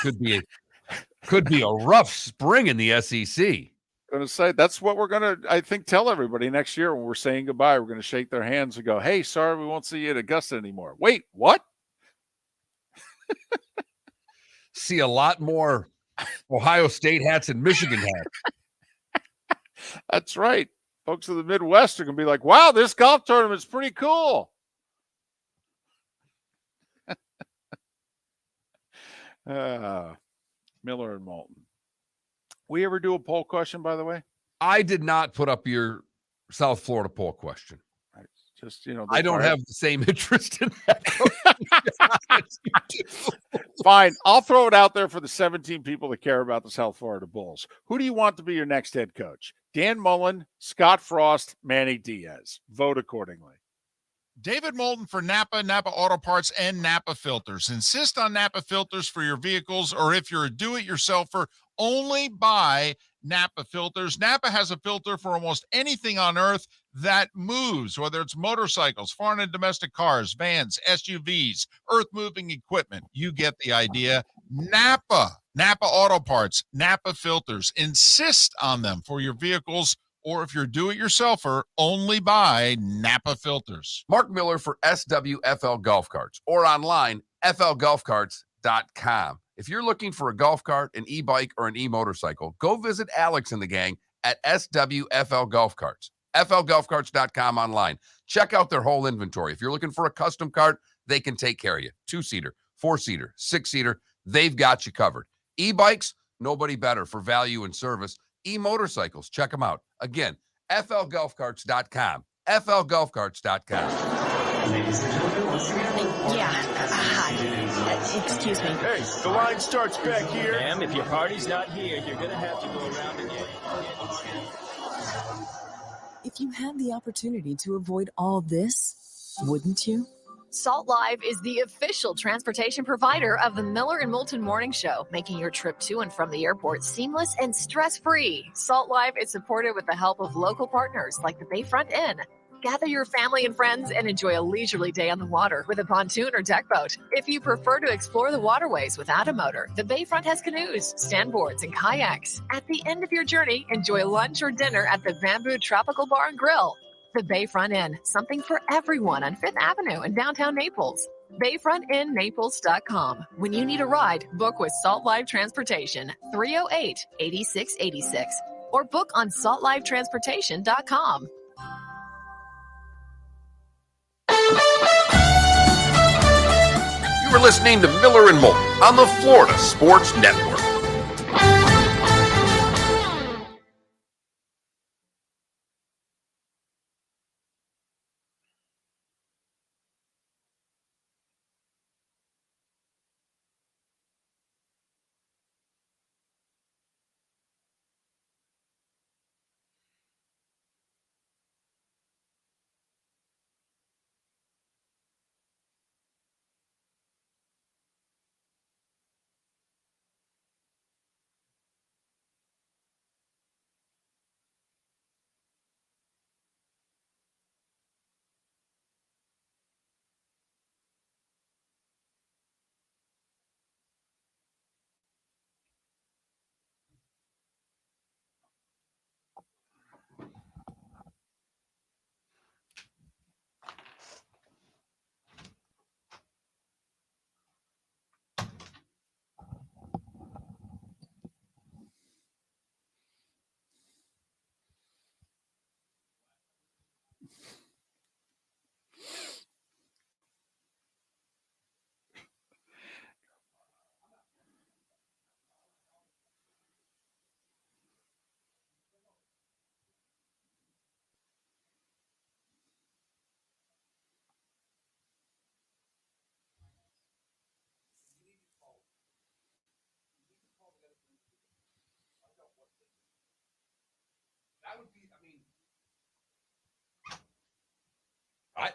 could be a rough spring in the SEC. Going to say that's what we're going to, I think, tell everybody next year when we're saying goodbye. We're going to shake their hands and go, hey, sorry, we won't see you at Augusta anymore. Wait, what? See a lot more Ohio State hats and Michigan hats. That's right. Folks of the Midwest are going to be like, wow, this golf tournament's pretty cool. Miller and Moulton. We ever do a poll question, by the way? I did not put up your South Florida poll question. Right. Just, I don't have the same interest in that. Fine. I'll throw it out there for the 17 people that care about the South Florida Bulls. Who do you want to be your next head coach? Dan Mullen, Scott Frost, Manny Diaz. Vote accordingly. David Moulton for Napa, Napa Auto Parts, and Napa Filters. Insist on Napa filters for your vehicles, or if you're a do-it-yourselfer, only buy Napa filters. Napa has a filter for almost anything on earth that moves, whether it's motorcycles, foreign and domestic cars, vans, SUVs, earth-moving equipment. You get the idea. Napa Auto Parts, Napa filters. Insist on them for your vehicles, or if you're do-it-yourselfer, only buy Napa filters. Mark Miller for SWFL Golf Carts, or online, flgolfcarts.com. If you're looking for a golf cart, an e-bike, or an e-motorcycle, go visit Alex and the gang at SWFL Golf Carts. flgolfcarts.com online. Check out their whole inventory. If you're looking for a custom cart, they can take care of you. 2-seater, 4-seater, 6-seater, they've got you covered. E-bikes, nobody better for value and service. E-motorcycles, check them out. Again, flgolfcarts.com. flgolfcarts.com. Yeah. Hi. Excuse me. Hey, the line starts back here. Ma'am, if your party's not here, you're going to have to go around again. If you had the opportunity to avoid all this, wouldn't you? Salt Live is the official transportation provider of the Miller and Moulton Morning Show, making your trip to and from the airport seamless and stress-free. Salt Live is supported with the help of local partners like the Bayfront Inn. Gather your family and friends and enjoy a leisurely day on the water with a pontoon or deck boat. If you prefer to explore the waterways without a motor, the Bayfront has canoes, standboards, and kayaks. At the end of your journey, enjoy lunch or dinner at the Bamboo Tropical Bar and Grill. The Bayfront Inn, something for everyone on 5th Avenue in downtown Naples. BayfrontInNaples.com. When you need a ride, book with Salt Live Transportation, 308-8686, or book on saltlivetransportation.com. You are listening to Miller and Moulton on the Florida Sports Network.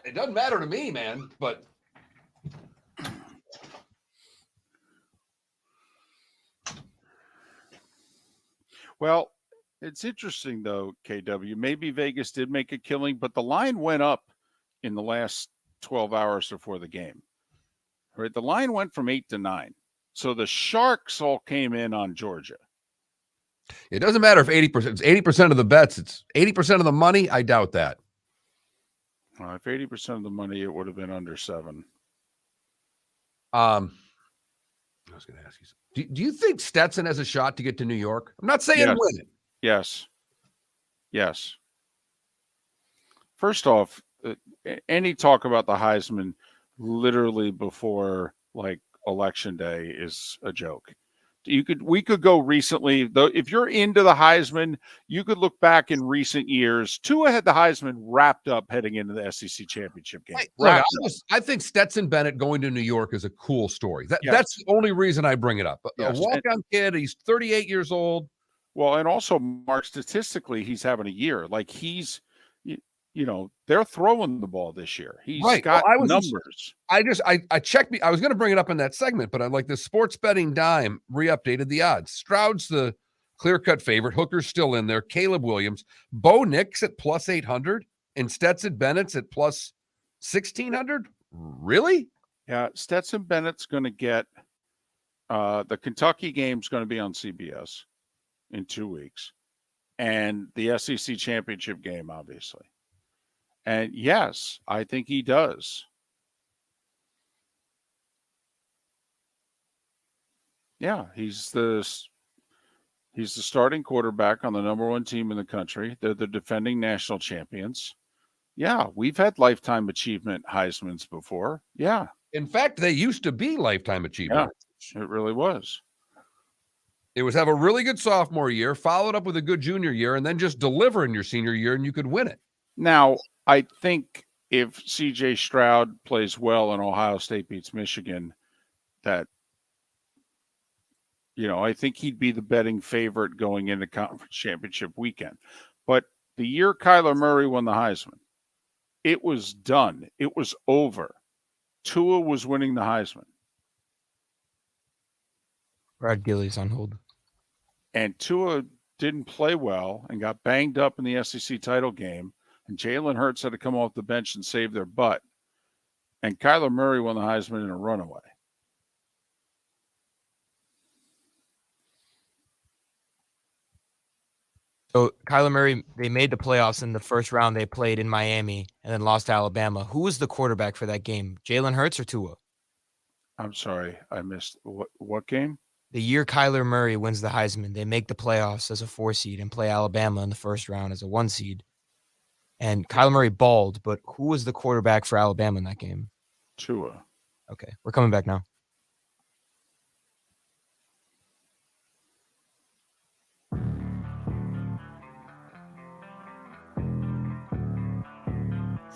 It doesn't matter to me, man, but Well, it's interesting though, KW. Maybe Vegas did make a killing, but the line went up in the last 12 hours before the game. Right? The line went from 8 to 9. So the Sharks all came in on Georgia. it doesn't matter if 80%, it's 80% of the bets, it's 80% of the money. I doubt that. If 80% of the money, it would have been under 7. I was going to ask you something. Do you think Stetson has a shot to get to New York? I'm not saying Yes. win it. Yes. Yes. First off, any talk about the Heisman literally before like election day is a joke. We could go recently though. If you're into the Heisman, you could look back in recent years. Tua had the Heisman wrapped up heading into the SEC championship game. I think Stetson Bennett going to New York is a cool story. Yes. That's the only reason I bring it up. Yes. A walk-on kid. He's 38 years old. Well, and also, Mark, statistically, he's having a year. Like they're throwing the ball this year. He's got numbers. I checked. I was going to bring it up in that segment, but I like the sports betting dime re-updated the odds. Stroud's the clear-cut favorite. Hooker's still in there. Caleb Williams, Bo Nix at plus 800, and Stetson Bennett's at plus 1,600. Really? Yeah, Stetson Bennett's going to get the Kentucky game's going to be on CBS in 2 weeks, and the SEC championship game, obviously. And yes, I think he does. Yeah, he's the starting quarterback on the number 1 team in the country. They're the defending national champions. Yeah, we've had lifetime achievement Heismans before. Yeah. In fact, they used to be lifetime achievement. Yeah, it really was. It was have a really good sophomore year, followed up with a good junior year, and then just deliver in your senior year, and you could win it. Now, I think if C.J. Stroud plays well and Ohio State beats Michigan, that, I think he'd be the betting favorite going into conference championship weekend. But the year Kyler Murray won the Heisman, it was done. It was over. Tua was winning the Heisman. Brad Gillie's on hold. And Tua didn't play well and got banged up in the SEC title game. And Jalen Hurts had to come off the bench and save their butt. And Kyler Murray won the Heisman in a runaway. So Kyler Murray, they made the playoffs in the first round. They played in Miami and then lost to Alabama. Who was the quarterback for that game? Jalen Hurts or Tua? I'm sorry, I missed what game? The year Kyler Murray wins the Heisman, they make the playoffs as a 4 seed and play Alabama in the first round as a 1 seed. And Kyler Murray balled, but who was the quarterback for Alabama in that game? Tua. Okay, we're coming back now.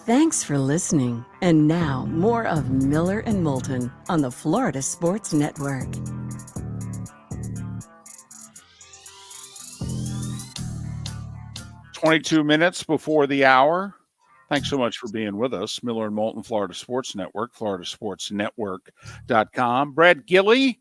Thanks for listening. And now, more of Miller and Moulton on the Florida Sports Network. "22 minutes before the hour. Thanks so much for being with us. Miller and Moulton, Florida Sports Network, floridasportsnetwork.com. Brad Gillie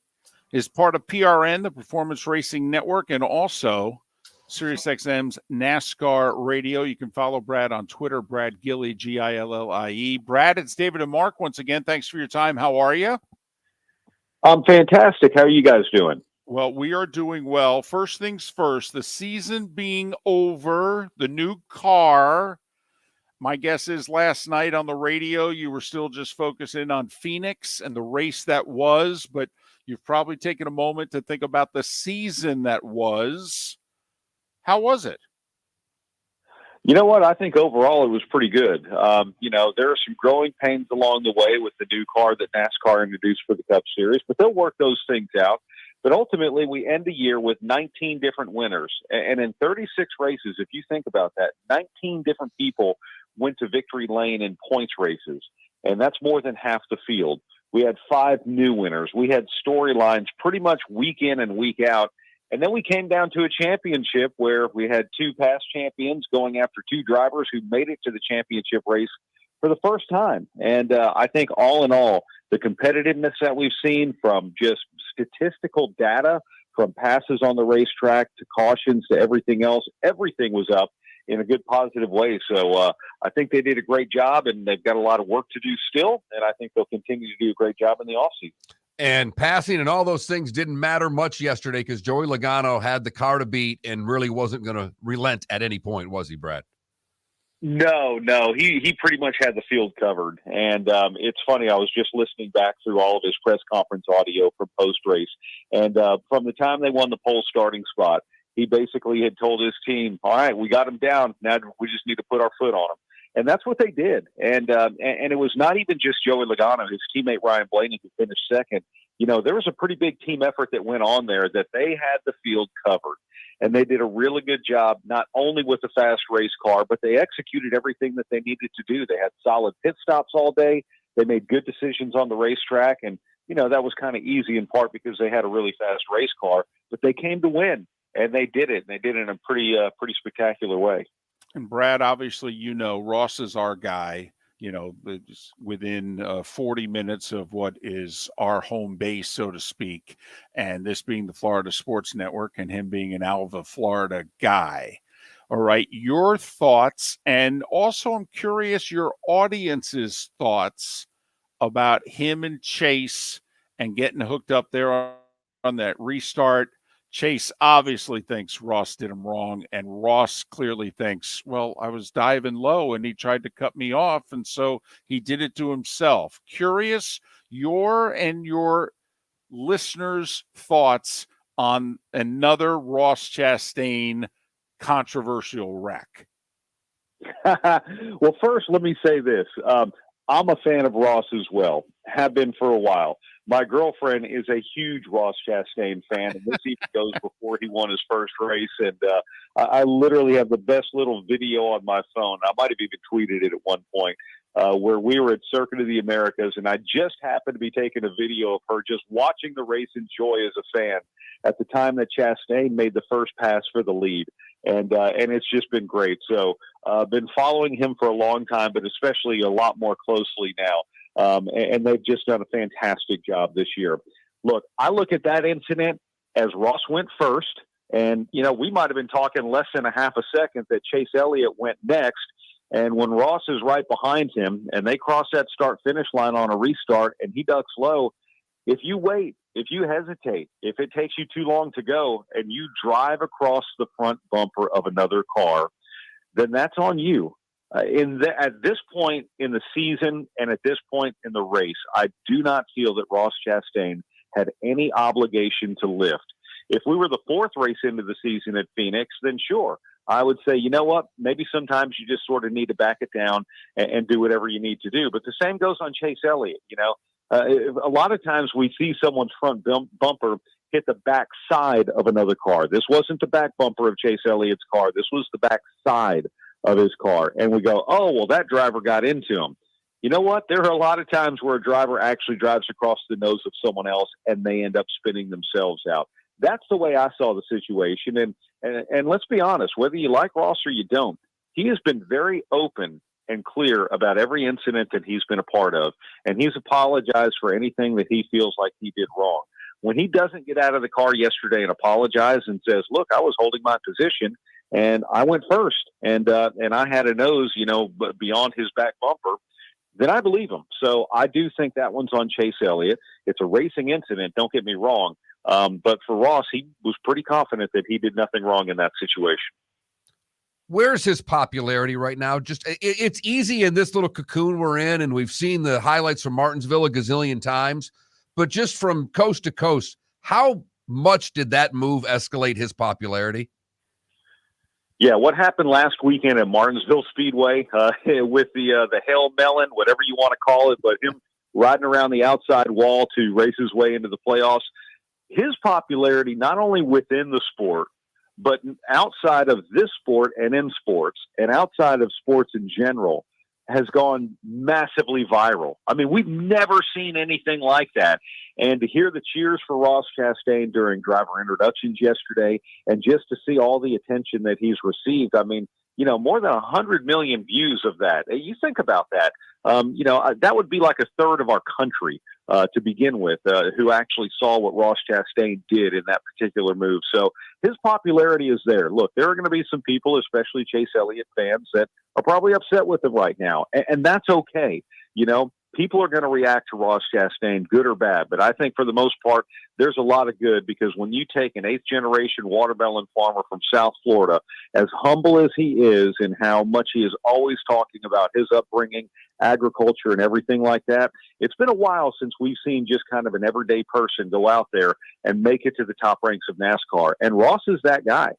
is part of PRN, the Performance Racing Network, and also SiriusXM's NASCAR Radio. You can follow Brad on Twitter, Brad Gillie, Gillie. Brad, it's David and Mark once again. Thanks for your time. How are you? I'm fantastic. How are you guys doing? Well, we are doing well. First things first, the season being over, the new car. My guess is last night on the radio, you were still just focusing on Phoenix and the race that was, but you've probably taken a moment to think about the season that was. How was it? You know what? I think overall it was pretty good. There are some growing pains along the way with the new car that NASCAR introduced for the Cup Series, but they'll work those things out. But ultimately, we end the year with 19 different winners. And in 36 races, if you think about that, 19 different people went to victory lane in points races. And that's more than half the field. We had 5 new winners. We had storylines pretty much week in and week out. And then we came down to a championship where we had 2 past champions going after 2 drivers who made it to the championship race for the first time. And I think all in all, the competitiveness that we've seen from just statistical data, from passes on the racetrack to cautions to everything else, everything was up in a good positive way. So I think they did a great job, and they've got a lot of work to do still. And I think they'll continue to do a great job in the offseason. And passing and all those things didn't matter much yesterday because Joey Logano had the car to beat and really wasn't going to relent at any point, was he, Brad? No. He pretty much had the field covered. And it's funny, I was just listening back through all of his press conference audio from post-race. And from the time they won the pole starting spot, he basically had told his team, all right, we got him down. Now we just need to put our foot on him. And that's what they did. And it was not even just Joey Logano, his teammate Ryan Blaney, who finished second. There was a pretty big team effort that went on there that they had the field covered. And they did a really good job, not only with the fast race car, but they executed everything that they needed to do. They had solid pit stops all day. They made good decisions on the racetrack. And, that was kind of easy in part because they had a really fast race car. But they came to win, and they did it. And they did it in a pretty spectacular way. And Brad, obviously, Ross is our guy, within 40 minutes of what is our home base, so to speak, and this being the Florida Sports Network and him being an Alva, Florida guy. All right, your thoughts, and also I'm curious your audience's thoughts about him and Chase and getting hooked up there on that restart. Chase obviously thinks Ross did him wrong, and Ross clearly thinks, well, I was diving low and he tried to cut me off, and so he did it to himself. Curious your and your listeners' thoughts on another Ross Chastain controversial wreck. Well, first, let me say this. I'm a fan of Ross as well, have been for a while. My girlfriend is a huge Ross Chastain fan, and this even goes before he won his first race. And I literally have the best little video on my phone. I might have even tweeted it at one point where we were at Circuit of the Americas, and I just happened to be taking a video of her just watching the race in joy as a fan at the time that Chastain made the first pass for the lead. And it's just been great. So been following him for a long time, but especially a lot more closely now. And they've just done a fantastic job this year. Look, I look at that incident as Ross went first. And, we might have been talking less than a half a second that Chase Elliott went next. And when Ross is right behind him and they cross that start-finish line on a restart and he ducks low, if you wait, if you hesitate, if it takes you too long to go and you drive across the front bumper of another car, then that's on you. At this point in the season and at this point in the race, I do not feel that Ross Chastain had any obligation to lift. If we were the 4th race into the season at Phoenix, then sure, I would say, you know what, maybe sometimes you just sort of need to back it down and do whatever you need to do. But the same goes on Chase Elliott. A lot of times we see someone's front bumper hit the back side of another car. This wasn't the back bumper of Chase Elliott's car. This was the back side of his car. And we go, oh, well, that driver got into him. You know what? There are a lot of times where a driver actually drives across the nose of someone else and they end up spinning themselves out. That's the way I saw the situation. And let's be honest, whether you like Ross or you don't, he has been very open and clear about every incident that he's been a part of. And he's apologized for anything that he feels like he did wrong. When he doesn't get out of the car yesterday and apologize and says, look, I was holding my position and I went first and I had a nose, beyond his back bumper, then I believe him. So I do think that one's on Chase Elliott. It's a racing incident. Don't get me wrong. But for Ross, he was pretty confident that he did nothing wrong in that situation. Where's his popularity right now? Just it's easy in this little cocoon we're in, and we've seen the highlights from Martinsville a gazillion times. But just from coast to coast, how much did that move escalate his popularity? Yeah, what happened last weekend at Martinsville Speedway with the Hail Melon, whatever you want to call it, but him riding around the outside wall to race his way into the playoffs, his popularity not only within the sport, but outside of this sport and in sports and outside of sports in general has gone massively viral. I mean, we've never seen anything like that. And to hear the cheers for Ross Chastain during driver introductions yesterday, and just to see all the attention that he's received, I mean, you know, more than 100 million views of that. You think about that. You know, that would be like a third of our country to begin with, who actually saw what Ross Chastain did in that particular move. So his popularity is there. Look, there are going to be some people, especially Chase Elliott fans, that are probably upset with him right now. And that's okay. You know, people are going to react to Ross Chastain, good or bad. But I think for the most part, there's a lot of good, because when you take an 8th-generation watermelon farmer from South Florida, as humble as he is and how much he is always talking about his upbringing, agriculture, and everything like that, it's been a while since we've seen just kind of an everyday person go out there and make it to the top ranks of NASCAR. And Ross is that guy.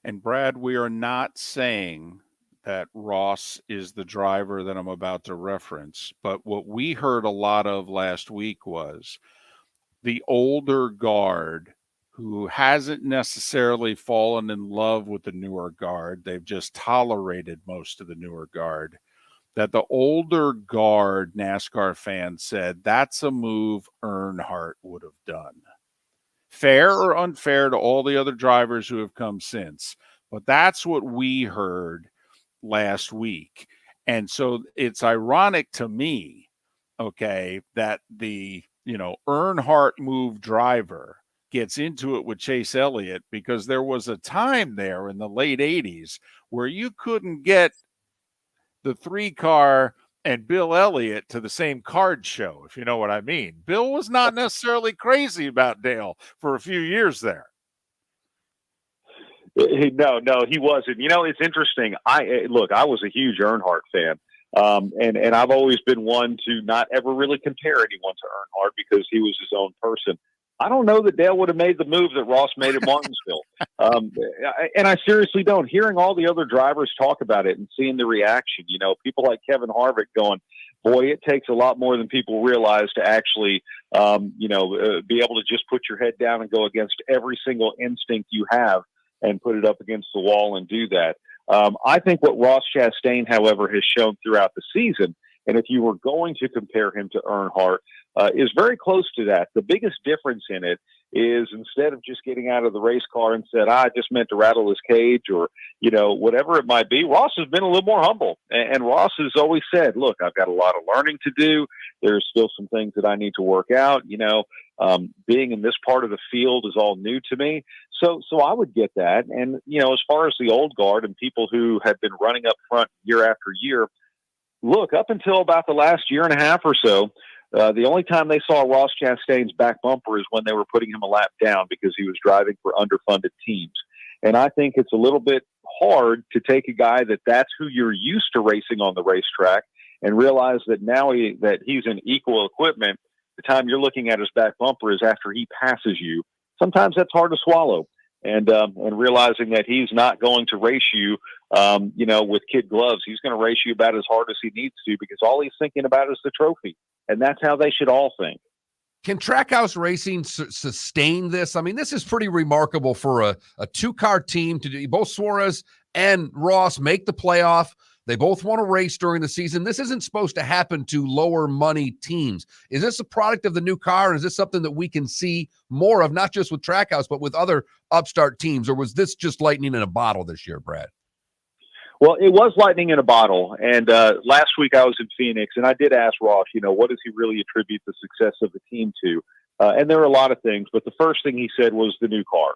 And Brad, we are not saying that Ross is the driver that I'm about to reference, but what we heard a lot of last week was the older guard who hasn't necessarily fallen in love with the newer guard. They've just tolerated most of the newer guard. That the older guard NASCAR fans said that's a move Earnhardt would have done. Fair or unfair to all the other drivers who have come since. But that's what we heard last week. And so it's ironic to me, okay, that the, you know, Earnhardt move driver gets into it with Chase Elliott, because there was a time there in the late 80s where you couldn't get the 3-car and Bill Elliott to the same card show, if you know what I mean. Bill was not necessarily crazy about Dale for a few years there. No, he wasn't. You know, it's interesting. I was a huge Earnhardt fan. And I've always been one to not ever really compare anyone to Earnhardt because he was his own person. I don't know that Dale would have made the move that Ross made at Martinsville. And I seriously don't. Hearing all the other drivers talk about it and seeing the reaction, you know, people like Kevin Harvick going, boy, it takes a lot more than people realize to actually, be able to just put your head down and go against every single instinct you have and put it up against the wall and do that. I think what Ross Chastain, however, has shown throughout the season, and if you were going to compare him to Earnhardt, is very close to that. The biggest difference in it is instead of just getting out of the race car and said, I just meant to rattle his cage or, you know, whatever it might be, Ross has been a little more humble. And Ross has always said, look, I've got a lot of learning to do. There's still some things that I need to work out. You know, being in this part of the field is all new to me. So I would get that. And, you know, as far as the old guard and people who have been running up front year after year, look, up until about the last year and a half or so, the only time they saw Ross Chastain's back bumper is when they were putting him a lap down because he was driving for underfunded teams. And I think it's a little bit hard to take a guy that's who you're used to racing on the racetrack and realize that now that he's in equal equipment, the time you're looking at his back bumper is after he passes you. Sometimes that's hard to swallow. And realizing that he's not going to race you, with kid gloves. He's going to race you about as hard as he needs to because all he's thinking about is the trophy. And that's how they should all think. Can Trackhouse Racing sustain this? I mean, this is pretty remarkable for a 2-car team to do. Both Suarez and Ross make the playoff. They both want to race during the season. This isn't supposed to happen to lower money teams. Is this a product of the new car? And is this something that we can see more of, not just with Trackhouse, but with other upstart teams? Or was this just lightning in a bottle this year, Brad? Well, it was lightning in a bottle. And last week I was in Phoenix, and I did ask Ross, what does he really attribute the success of the team to? And there are a lot of things, but the first thing he said was the new car.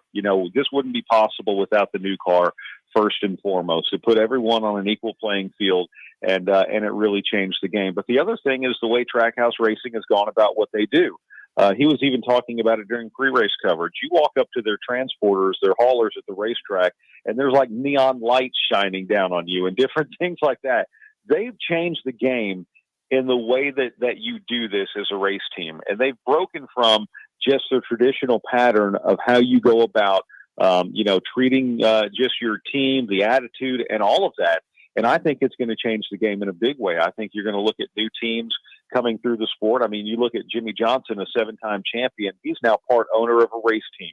This wouldn't be possible without the new car, first and foremost. It put everyone on an equal playing field, and it really changed the game. But the other thing is the way Trackhouse Racing has gone about what they do. He was even talking about it during pre-race coverage. You walk up to their transporters, their haulers at the racetrack, and there's like neon lights shining down on you and different things like that. They've changed the game in the way that you do this as a race team. And they've broken from just the traditional pattern of how you go about treating just your team, the attitude, and all of that. And I think it's going to change the game in a big way. I think you're going to look at new teams coming through the sport. I mean, you look at Jimmy Johnson, a 7-time champion. He's now part owner of a race team,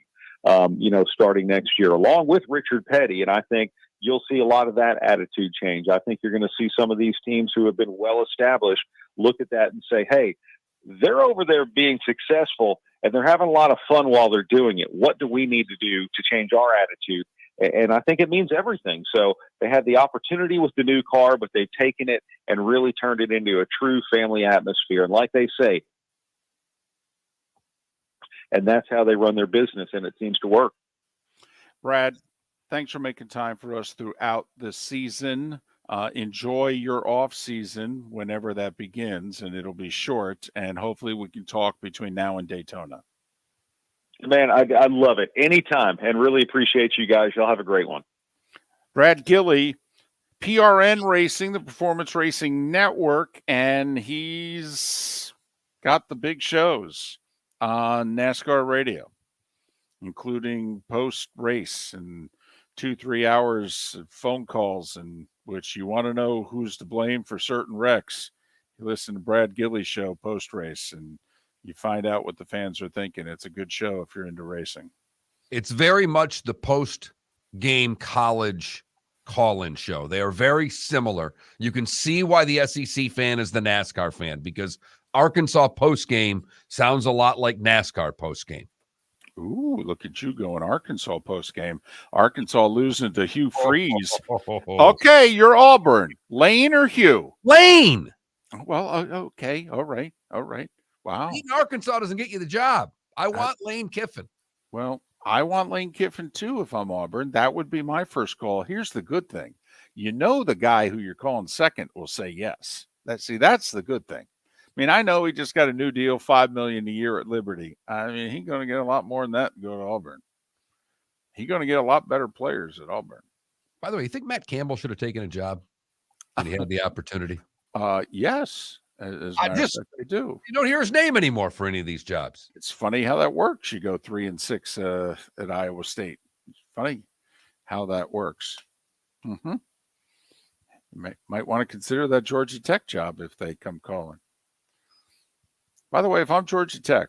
starting next year, along with Richard Petty. And I think you'll see a lot of that attitude change. I think you're going to see some of these teams who have been well established look at that and say, hey, they're over there being successful and they're having a lot of fun while they're doing it. What do we need to do to change our attitude? And I think it means everything. So they had the opportunity with the new car, but they've taken it and really turned it into a true family atmosphere. And like they say, and that's how they run their business, and it seems to work. Brad, thanks for making time for us throughout the season. Enjoy your off season whenever that begins, and it'll be short. And hopefully we can talk between now and Daytona. Man, I love it. Anytime, and really appreciate you guys. Y'all have a great one. Brad Gillie, PRN Racing, the Performance Racing Network, and he's got the big shows on NASCAR radio, including post-race and 2-3 hours of phone calls, in which you want to know who's to blame for certain wrecks. You listen to Brad Gillie's show post-race, and you find out what the fans are thinking. It's a good show if you're into racing. It's very much the post-game college call-in show. They are very similar. You can see why the SEC fan is the NASCAR fan, because Arkansas post-game sounds a lot like NASCAR post-game. Ooh, look at you going Arkansas post-game. Arkansas losing to Hugh Freeze. Okay, you're Auburn. Lane or Hugh? Lane! Well, okay. All right. Wow. Beating Arkansas doesn't get you the job. I want Lane Kiffin. Well, I want Lane Kiffin too if I'm Auburn. That would be my first call. Here's the good thing. The guy who you're calling second will say yes. That's the good thing. I mean, I know he just got a new deal, $5 million a year at Liberty. I mean, he's going to get a lot more than that and go to Auburn. He's going to get a lot better players at Auburn. By the way, you think Matt Campbell should have taken a job when he had the opportunity? Yes. I do. You don't hear his name anymore for any of these jobs. It's funny how that works. You go 3-6 at Iowa State. It's funny how that works. Mm-hmm. You might want to consider that Georgia Tech job if they come calling. By the way, if I'm Georgia Tech,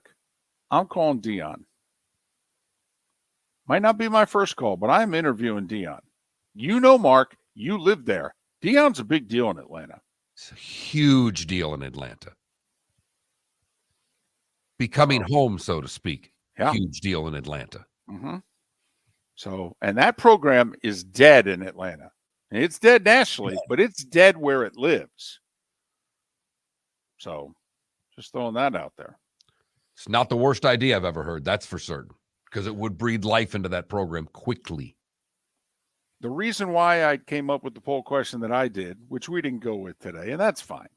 I'm calling Dion. Might not be my first call, but I'm interviewing Dion. Mark, you live there. Dion's a big deal in Atlanta. It's a huge deal in Atlanta. Becoming home, so to speak. Yeah. Huge deal in Atlanta. Mm-hmm. So, and that program is dead in Atlanta. It's dead nationally, but it's dead where it lives. So, just throwing that out there. It's not the worst idea I've ever heard, that's for certain, because it would breathe life into that program quickly. The reason why I came up with the poll question that I did, which we didn't go with today, and that's fine,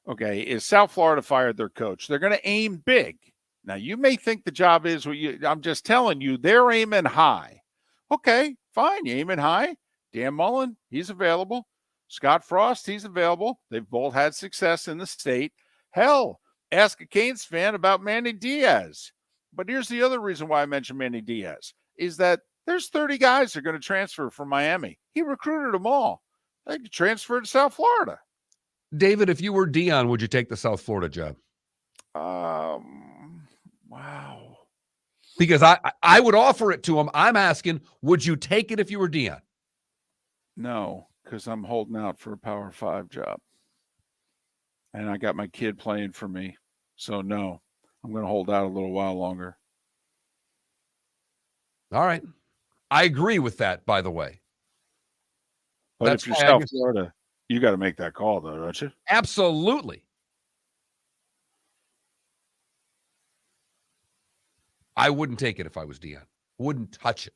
okay, is South Florida fired their coach. They're going to aim big. Now, you may think the job is I'm just telling you, they're aiming high. Okay, fine, you aiming high. Dan Mullen, he's available. Scott Frost, he's available. They've both had success in the state. Hell, ask a Canes fan about Manny Diaz. But here's the other reason why I mentioned Manny Diaz, is that there's 30 guys that are going to transfer from Miami. He recruited them all. They could transfer to South Florida. David, if you were Dion, would you take the South Florida job? Wow. Because I would offer it to him. I'm asking, would you take it if you were Dion? No, because I'm holding out for a Power 5 job. And I got my kid playing for me. So, no, I'm going to hold out a little while longer. All right. I agree with that, by the way. But if you're South Florida, you got to make that call, though, don't you? Absolutely. I wouldn't take it if I was Dion. Wouldn't touch it.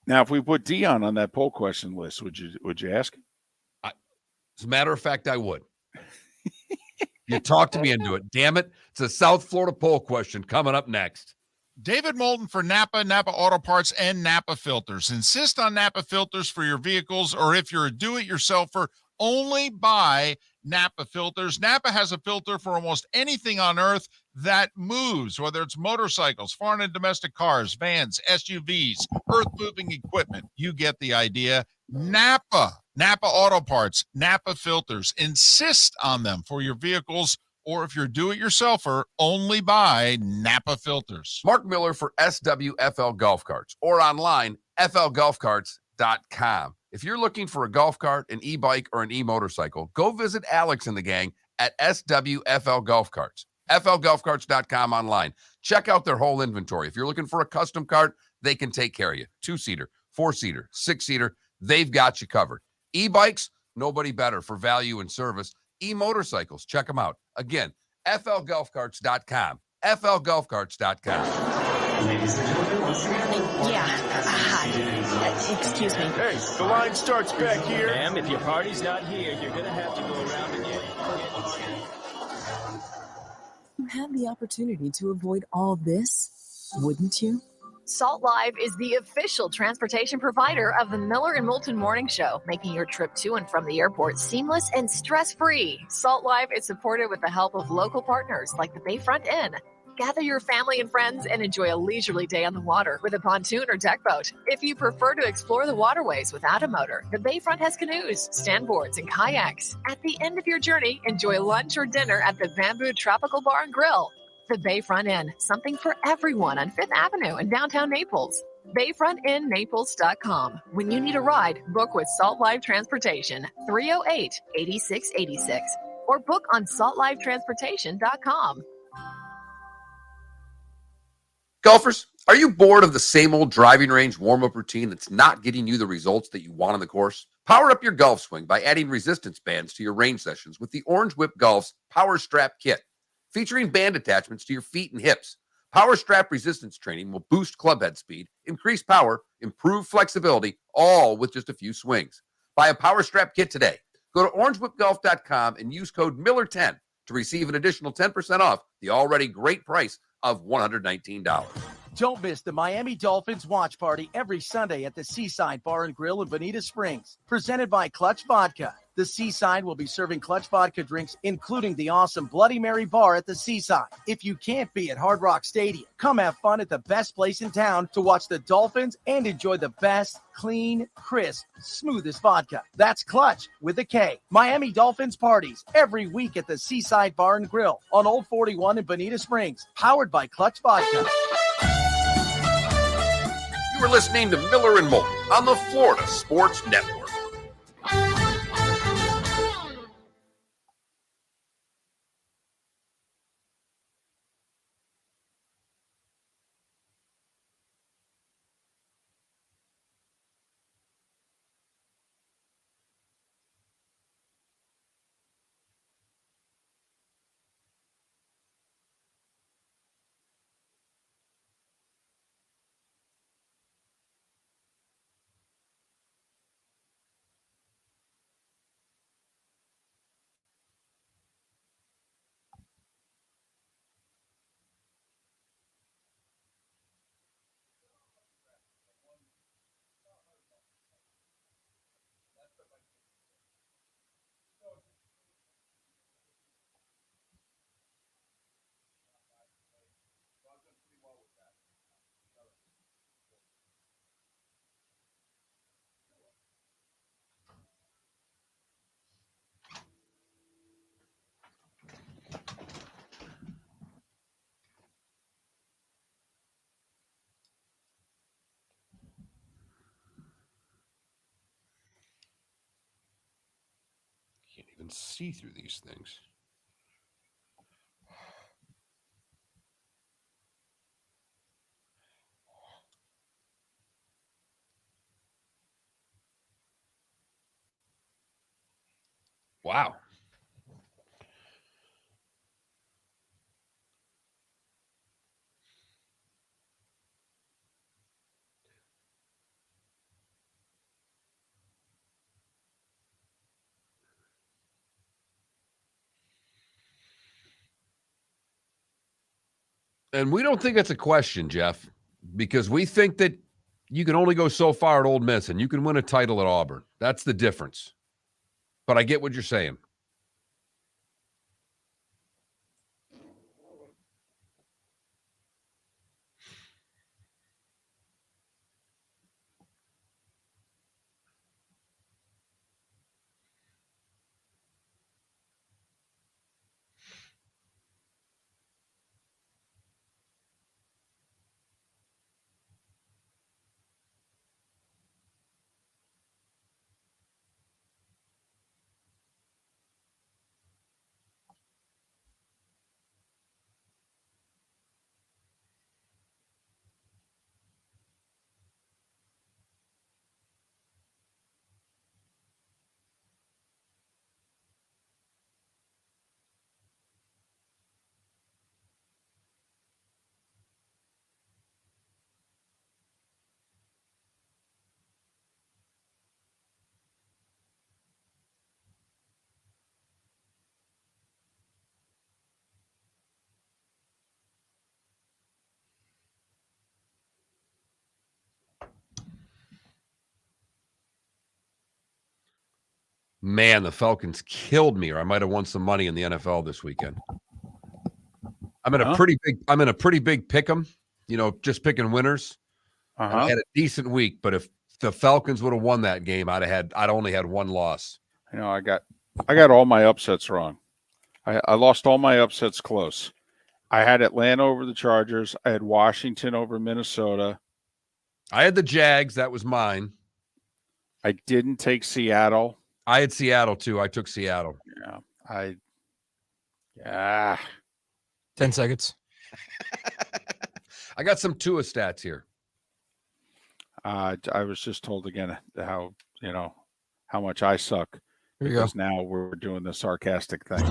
Now, if we put Dion on that poll question list, would you ask him? As a matter of fact, I would. You talked me into it. Damn it. It's a South Florida poll question coming up next. David Moulton for Napa Auto Parts, and Napa Filters. Insist on Napa filters for your vehicles, or if you're a do-it-yourselfer, only buy Napa filters. Napa has a filter for almost anything on earth that moves, whether it's motorcycles, foreign and domestic cars, vans, SUVs, earth-moving equipment. You get the idea. Napa Auto Parts, Napa filters. Insist on them for your vehicles, or if you're do-it-yourselfer, only buy Napa filters. Mark Miller for SWFL Golf Carts, or online, flgolfcarts.com. If you're looking for a golf cart, an e-bike, or an e-motorcycle, go visit Alex and the gang at SWFL Golf Carts. flgolfcarts.com online. Check out their whole inventory. If you're looking for a custom cart, they can take care of you. 2-seater, 4-seater, 6-seater, they've got you covered. E-bikes, nobody better for value and service. E-motorcycles, check them out. Again, flgolfcarts.com. flgolfcarts.com. Ladies and gentlemen, Yeah. Hi. Excuse me. Hey, the line starts back here. Ma'am, if your party's not here, you're going to have to go around and get it. You had the opportunity to avoid all this, wouldn't you? Salt Live is the official transportation provider of the Miller and Moulton Morning Show, making your trip to and from the airport seamless and stress-free. Salt Live is supported with the help of local partners like the Bayfront Inn. Gather your family and friends and enjoy a leisurely day on the water with a pontoon or deck boat. If you prefer to explore the waterways without a motor, the Bayfront has canoes, standboards, and kayaks. At the end of your journey, enjoy lunch or dinner at the Bamboo Tropical Bar and Grill. The Bayfront Inn, something for everyone on 5th Avenue in downtown Naples. BayfrontInNaples.com. When you need a ride, book with Salt Live Transportation, 308-8686, or book on saltlivetransportation.com. Golfers, are you bored of the same old driving range warm-up routine that's not getting you the results that you want on the course? Power up your golf swing by adding resistance bands to your range sessions with the Orange Whip Golf's Power Strap Kit. Featuring band attachments to your feet and hips, Power Strap resistance training will boost clubhead speed, increase power, improve flexibility, all with just a few swings. Buy a Power Strap Kit today. Go to orangewhipgolf.com and use code Miller10 to receive an additional 10% off the already great price of $119. Don't miss the Miami Dolphins watch party every Sunday at the Seaside Bar and Grill in Bonita Springs. Presented by Clutch Vodka. The Seaside will be serving Clutch Vodka drinks, including the awesome Bloody Mary bar at the Seaside. If you can't be at Hard Rock Stadium, come have fun at the best place in town to watch the Dolphins and enjoy the best, clean, crisp, smoothest vodka. That's Clutch with a K. Miami Dolphins parties every week at the Seaside Bar and Grill on Old 41 in Bonita Springs. Powered by Clutch Vodka. You are listening to Miller and Moulton on the Florida Sports Network. Can't even see through these things. Wow. And we don't think that's a question, Jeff, because we think that you can only go so far at Ole Miss and you can win a title at Auburn. That's the difference. but I get what you're saying. Man, the Falcons killed me, or I might have won some money in the NFL this weekend. I'm in a pretty big pick 'em, just picking winners. And I had a decent week, but if the Falcons would have won that game, I'd only had one loss. I got all my upsets wrong. I lost all my upsets close. I had Atlanta over the Chargers. I had Washington over Minnesota. I had the Jags. That was mine. I didn't take Seattle. I had Seattle too. I took Seattle. Yeah. 10 seconds. I got some Tua stats here. I was just told again how much I suck. Here you because go. now we're doing the sarcastic thing.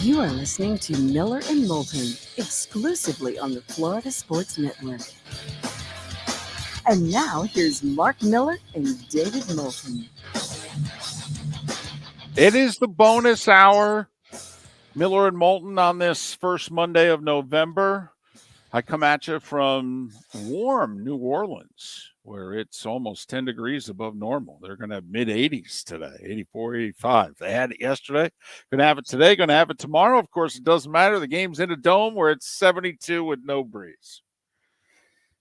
You are listening to Miller and Moulton, exclusively on the Florida Sports Network. And now, here's Mark Miller and David Moulton. It is the bonus hour. Miller and Moulton on this first Monday of November. I come at you from warm New Orleans, where it's almost 10 degrees above normal. They're going to have mid-80s today, 84, 85. They had it yesterday. Going to have it today, going to have it tomorrow. Of course, it doesn't matter. The game's in a dome where it's 72 with no breeze.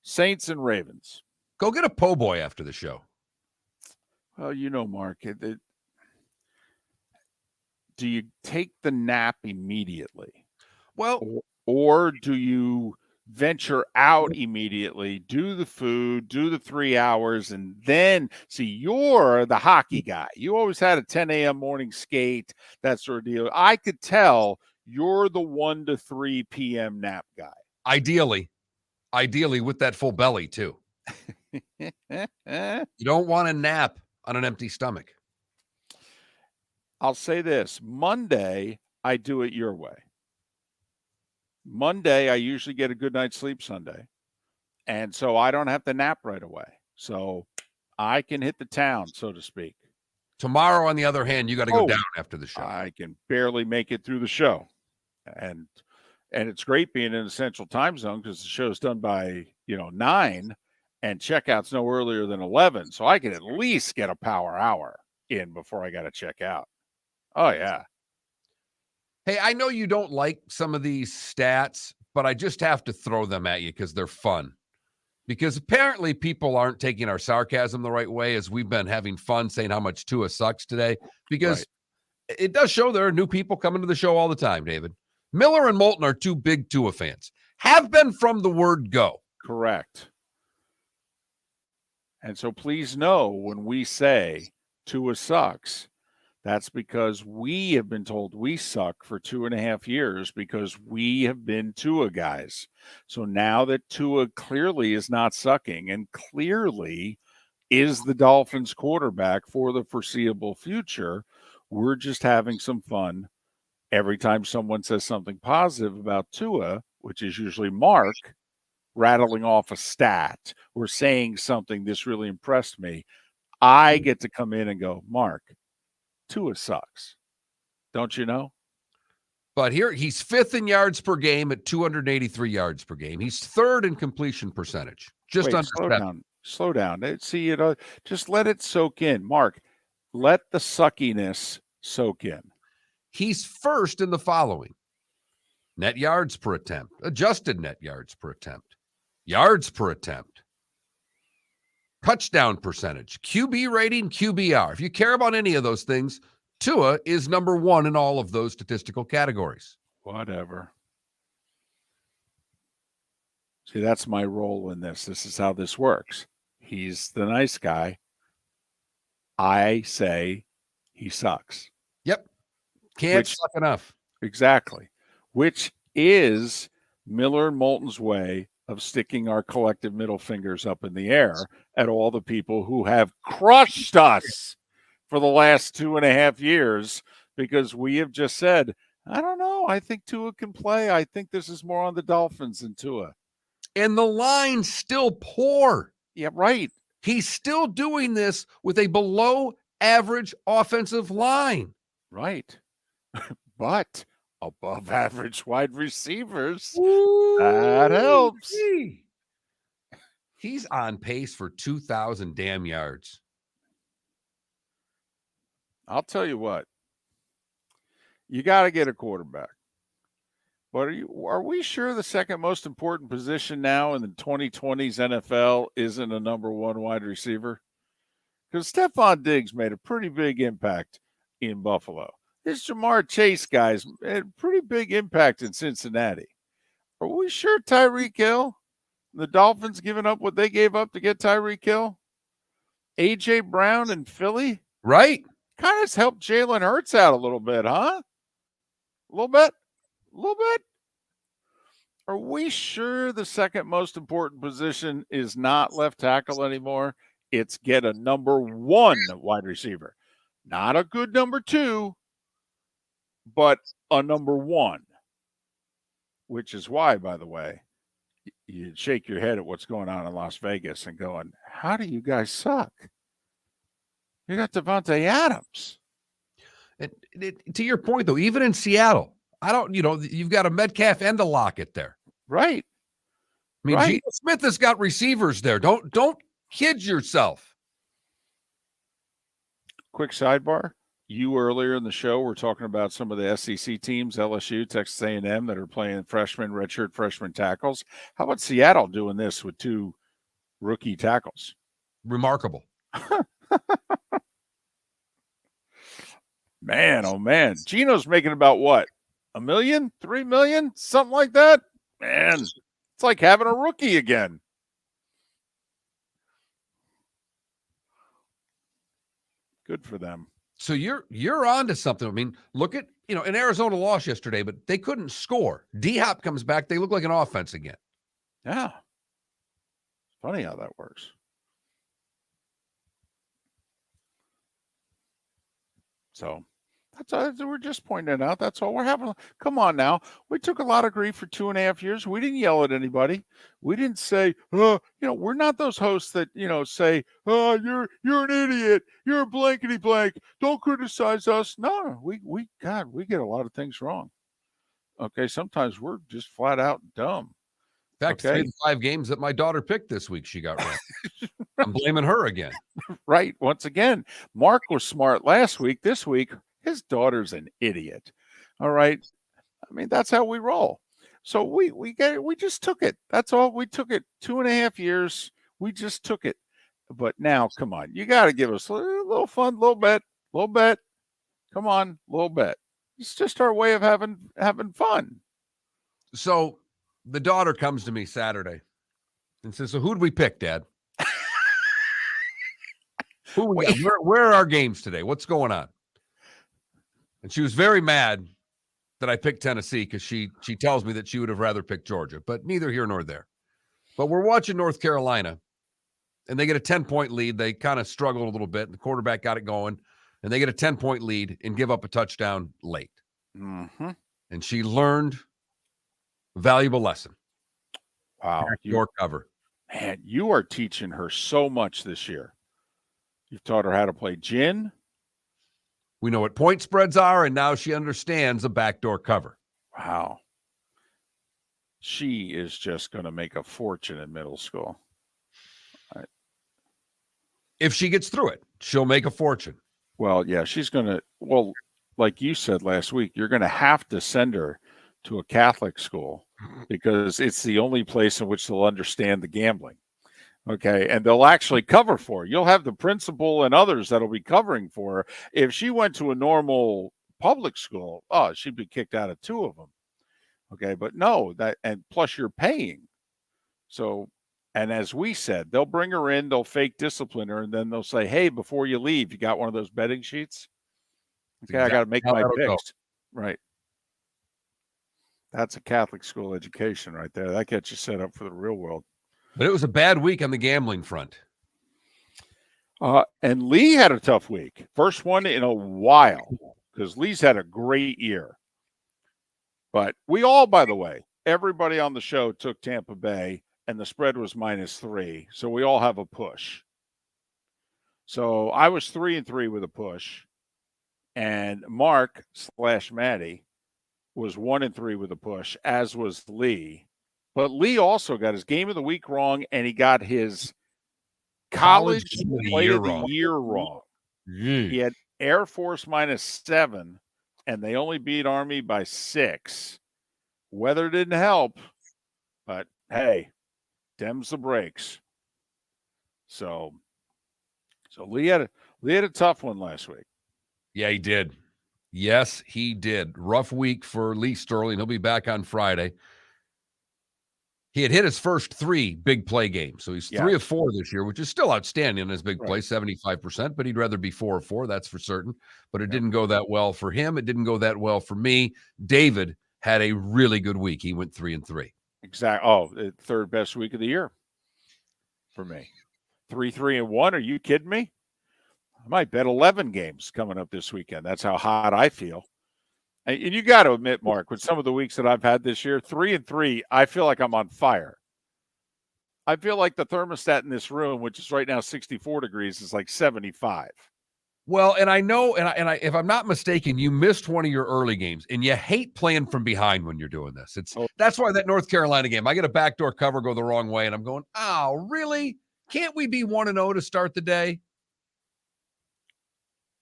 Saints and Ravens. Go get a po' boy after the show. Well, Mark, do you take the nap immediately? Well, or do you venture out immediately, do the food, do the 3 hours, and then see, you're the hockey guy. You always had a 10 a.m. morning skate, that sort of deal. I could tell you're the 1 to 3 p.m. nap guy. Ideally with that full belly too. You don't want to nap on an empty stomach. I'll say this. Monday, I do it your way. Monday, I usually get a good night's sleep Sunday. And so I don't have to nap right away. So I can hit the town, so to speak. Tomorrow, on the other hand, you got to go down after the show. I can barely make it through the show. And it's great being in the Central Time Zone because the show's done by, 9 and checkout's no earlier than 11. So I can at least get a power hour in before I got to check out. Oh, yeah. Hey, I know you don't like some of these stats, but I just have to throw them at you because they're fun. Because apparently people aren't taking our sarcasm the right way, as we've been having fun saying how much Tua sucks today. Because it does show there are new people coming to the show all the time, David. Miller and Moulton are two big Tua fans. Have been from the word go. Correct. And so please know when we say Tua sucks, that's because we have been told we suck for 2.5 years because we have been Tua guys. So now that Tua clearly is not sucking and clearly is the Dolphins quarterback for the foreseeable future, we're just having some fun. Every time someone says something positive about Tua, which is usually Mark, rattling off a stat or saying something this really impressed me, I get to come in and go, Mark, Tua sucks. Don't you know? But here he's 5th in yards per game at 283 yards per game. He's 3rd in completion percentage, just Wait, under slow 7. down. Slow down. See, just let it soak in. Mark, let the suckiness soak in. He's 1st in the following: net yards per attempt, adjusted net yards per attempt, yards per attempt, touchdown percentage, QB rating, QBR. If you care about any of those things, Tua is number 1 in all of those statistical categories. Whatever. See, that's my role in this. This is how this works. He's the nice guy. I say he sucks. Yep. Can't suck enough. Exactly. Which is Miller and Moulton's way of sticking our collective middle fingers up in the air at all the people who have crushed us for the last 2.5 years, because we have just said, I don't know. I think Tua can play. I think this is more on the Dolphins than Tua. And the line's still poor. Yeah, right. He's still doing this with a below average offensive line. Right. But above average wide receivers, Ooh, that helps. He's on pace for 2,000 damn yards. I'll tell you what. You got to get a quarterback. But are we sure the second most important position now in the 2020s NFL isn't a number 1 wide receiver? Because Stephon Diggs made a pretty big impact in Buffalo. This Jamar Chase guy's had a pretty big impact in Cincinnati. Are we sure Tyreek Hill, the Dolphins giving up what they gave up to get Tyreek Hill? A.J. Brown in Philly? Right. Kind of helped Jalen Hurts out a little bit, huh? A little bit? A little bit? Are we sure the second most important position is not left tackle anymore? It's get a number 1 wide receiver. Not a good number 2, but a number 1. Which is why, by the way, you shake your head at what's going on in Las Vegas and going, how do you guys suck? You got Devontae Adams. And to your point, though, even in Seattle, you've got a Metcalf and a Lockett there. Right. I mean, right. Geno Smith has got receivers there. Don't kid yourself. Quick sidebar. You earlier in the show were talking about some of the SEC teams, LSU, Texas A&M, that are playing redshirt freshman tackles. How about Seattle doing this with 2 rookie tackles? Remarkable. Man, oh man. Geno's making about what? $1 million? $3 million? Something like that? Man, it's like having a rookie again. Good for them. So you're on to something. I mean, look at, in Arizona lost yesterday, but they couldn't score. D-Hop comes back. They look like an offense again. Yeah. It's funny how that works. So that's we're just pointing it out. That's all we're having. Come on now. We took a lot of grief for 2.5 years. We didn't yell at anybody. We didn't say, we're not those hosts that, say, oh, you're an idiot. You're a blankety blank. Don't criticize us. No, we get a lot of things wrong. Okay. Sometimes we're just flat out dumb. In fact, 3 of the 5 games that my daughter picked this week, she got wrong. I'm blaming her again. Right. Once again, Mark was smart last week. This week, his daughter's an idiot. All right. I mean, that's how we roll. So we just took it. That's all. We took it 2.5 years. We just took it. But now, come on, you got to give us a little fun, little bit. Come on, little bit. It's just our way of having fun. So the daughter comes to me Saturday and says, so who did we pick, Dad? Where are our games today? What's going on? And she was very mad that I picked Tennessee because she tells me that she would have rather picked Georgia, but neither here nor there. But we're watching North Carolina, and they get a 10-point lead. They kind of struggled a little bit. The quarterback got it going, and they get a 10-point lead and give up a touchdown late. Mm-hmm. And she learned a valuable lesson. Wow. Your cover. Man, you are teaching her so much this year. You've taught her how to play gin. We know what point spreads are, and now she understands the backdoor cover. Wow. She is just going to make a fortune in middle school. If she gets through it, she'll make a fortune. Well, yeah, she's going to, well, like you said last week, you're going to have to send her to a Catholic school because it's the only place in which they'll understand the gambling. Okay. And they'll actually cover for her. You'll have the principal and others that'll be covering for her. If she went to a normal public school, oh, she'd be kicked out of 2 of them. Okay. But no, and plus you're paying. So, and as we said, they'll bring her in, they'll fake discipline her, and then they'll say, hey, before you leave, you got one of those betting sheets? Okay, I got to make my picks. Right. That's a Catholic school education right there. That gets you set up for the real world. But it was a bad week on the gambling front. And Lee had a tough week. First one in a while, because Lee's had a great year. But we all, by the way, everybody on the show took Tampa Bay, and the spread was -3. So we all have a push. So I was 3-3 with a push. And Mark/Maddie was 1-3 with a push, as was Lee. But Lee also got his game of the week wrong, and he got his college play of the year wrong. He had Air Force -7, and they only beat Army by 6. Weather didn't help, but hey, Dems the breaks. So Lee had a tough one last week. Yeah, he did. Yes, he did. Rough week for Lee Sterling. He'll be back on Friday. He had hit his first 3 big play games. So he's 3 of 4 this year, which is still outstanding in his big play, 75%, but he'd rather be 4 of 4, that's for certain. But it didn't go that well for him. It didn't go that well for me. David had a really good week. He went 3-3. Exactly. Oh, the 3rd best week of the year for me. 3-3-1. Are you kidding me? I might bet 11 games coming up this weekend. That's how hot I feel. And you got to admit, Mark, with some of the weeks that I've had this year, 3-3, I feel like I'm on fire. I feel like the thermostat in this room, which is right now 64 degrees, is like 75. Well, and I know, and I, if I'm not mistaken, you missed one of your early games, and you hate playing from behind when you're doing this. That's why that North Carolina game, I get a backdoor cover, go the wrong way, and I'm going, oh, really? Can't we be 1-0 to start the day?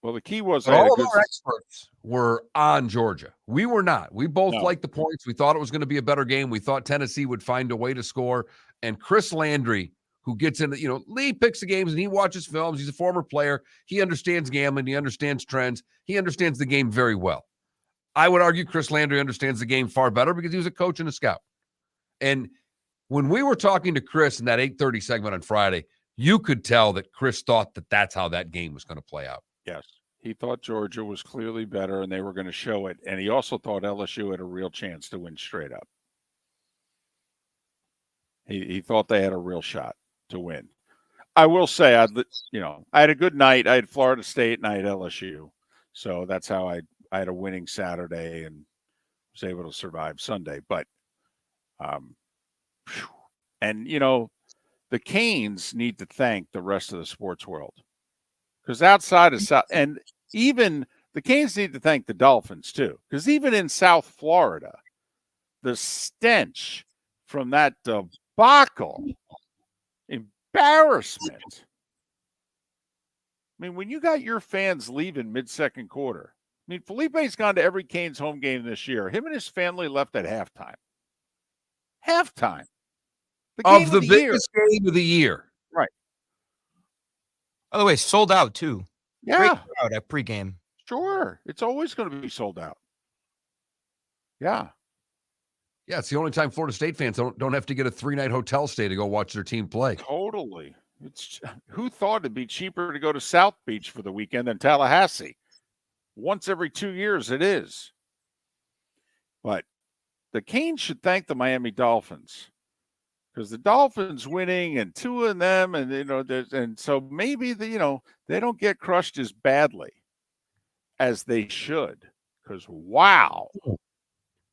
Well, the key was all of our experts were on Georgia. We were not. We both liked the points. We thought it was going to be a better game. We thought Tennessee would find a way to score. And Chris Landry, who gets in, Lee picks the games and he watches films. He's a former player. He understands gambling. He understands trends. He understands the game very well. I would argue Chris Landry understands the game far better because he was a coach and a scout. And when we were talking to Chris in that 8:30 segment on Friday, you could tell that Chris thought that that's how that game was going to play out. Yes. He thought Georgia was clearly better and they were going to show it. And he also thought LSU had a real chance to win straight up. He thought they had a real shot to win. I will say, I had a good night. I had Florida State and I had LSU. So that's how I had a winning Saturday and was able to survive Sunday. But, the Canes need to thank the rest of the sports world. Because outside of South, and even the Canes need to thank the Dolphins too. Because even in South Florida, the stench from that debacle, embarrassment. I mean, when you got your fans leaving mid-second quarter, I mean, Felipe's gone to every Canes home game this year. Him and his family left at halftime. Halftime. Of the biggest game of the year. Right. By the way, sold out too. Yeah. Great crowd at pregame. Sure. It's always going to be sold out. Yeah. Yeah, it's the only time Florida State fans don't have to get a 3-night hotel stay to go watch their team play. Totally. Who thought it'd be cheaper to go to South Beach for the weekend than Tallahassee? Once every 2 years it is. But the Canes should thank the Miami Dolphins. Because the Dolphins winning and 2 of them, and and so maybe they don't get crushed as badly as they should. Because wow,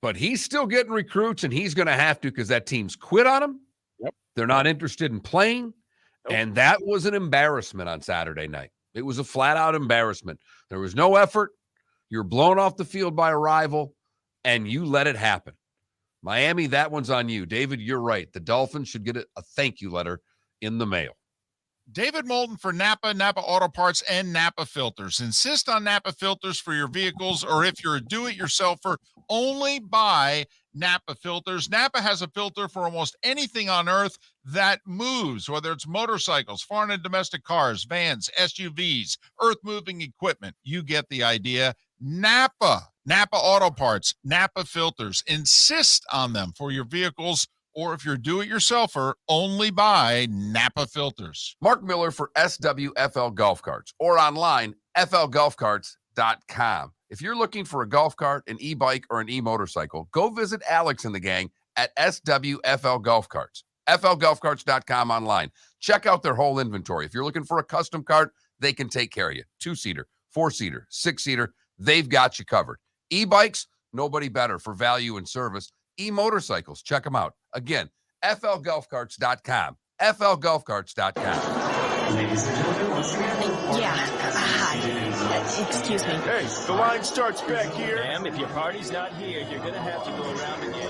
but he's still getting recruits, and he's going to have to because that team's quit on him. Yep, they're not interested in playing, and that was an embarrassment on Saturday night. It was a flat out embarrassment. There was no effort. You're blown off the field by a rival. and you let it happen. Miami, that one's on you. David, you're right. The Dolphins should get a thank you letter in the mail. David Moulton for Napa, Napa Auto Parts, and Napa Filters. Insist on Napa filters for your vehicles, or if you're a do-it-yourselfer, only buy Napa filters. Napa has a filter for almost anything on earth that moves, whether it's motorcycles, foreign and domestic cars, vans, SUVs, earth-moving equipment. You get the idea. Napa Auto Parts, Napa filters. Insist on them for your vehicles, or if you're a do-it-yourselfer, only buy Napa filters. Mark Miller for SWFL Golf Carts, or online, flgolfcarts.com. If you're looking for a golf cart, an e-bike, or an e-motorcycle, go visit Alex and the gang at SWFL Golf Carts. flgolfcarts.com online. Check out their whole inventory. If you're looking for a custom cart, they can take care of you. 2-seater, 4-seater, 6-seater, they've got you covered. E-bikes, nobody better for value and service. E-motorcycles, check them out. Again, flgolfcarts.com. flgolfcarts.com. Ladies and gentlemen, once again. Yeah. Hi. Excuse me. Hey, the line starts back here. Ma'am, if your party's not here, you're going to have to go around again.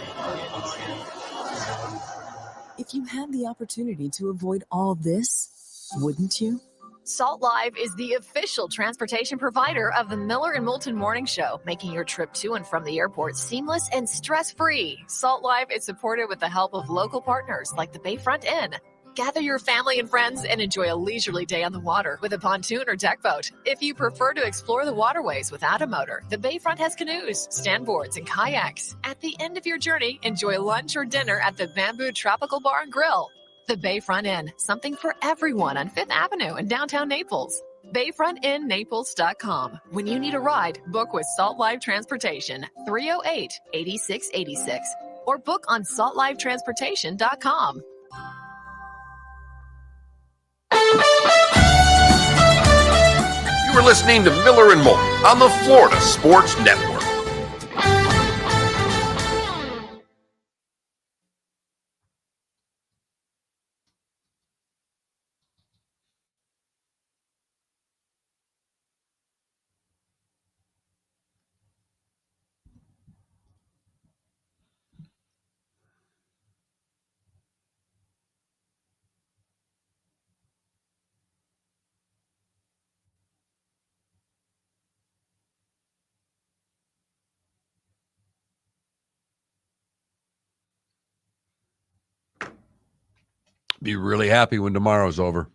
If you had the opportunity to avoid all this, wouldn't you? Salt Live is the official transportation provider of the Miller and Moulton Morning Show, making your trip to and from the airport seamless and stress-free. Salt Live is supported with the help of local partners like the Bayfront Inn. Gather your family and friends and enjoy a leisurely day on the water with a pontoon or deck boat. If you prefer to explore the waterways without a motor, the Bayfront has canoes, standboards, and kayaks. At the end of your journey, enjoy lunch or dinner at the Bamboo Tropical Bar and Grill. The Bayfront Inn, something for everyone on 5th Avenue in downtown Naples. BayfrontInNaples.com. When you need a ride, book with Salt Live Transportation, 308-8686, or book on saltlivetransportation.com. You were listening to Miller and Moulton on the Florida Sports Network. Be really happy when tomorrow's over.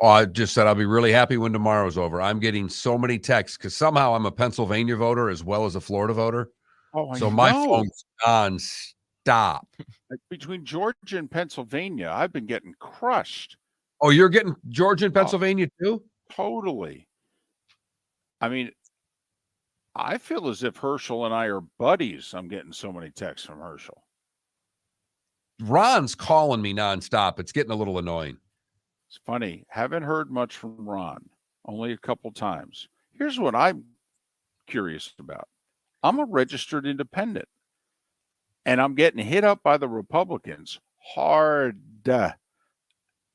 Oh, I just said I'll be really happy when tomorrow's over. I'm getting so many texts because somehow I'm a Pennsylvania voter as well as a Florida voter. Oh, I so know. my phone's non-stop. Between Georgia and Pennsylvania, I've been getting crushed. Oh, you're getting Georgia and Pennsylvania too? Totally. I mean, I feel as if Herschel and I are buddies. I'm getting so many texts from Herschel. Ron's calling me nonstop. It's getting a little annoying. It's funny. Haven't heard much from Ron. Only a couple times. Here's what I'm curious about. I'm a registered independent, and I'm getting hit up by the Republicans hard.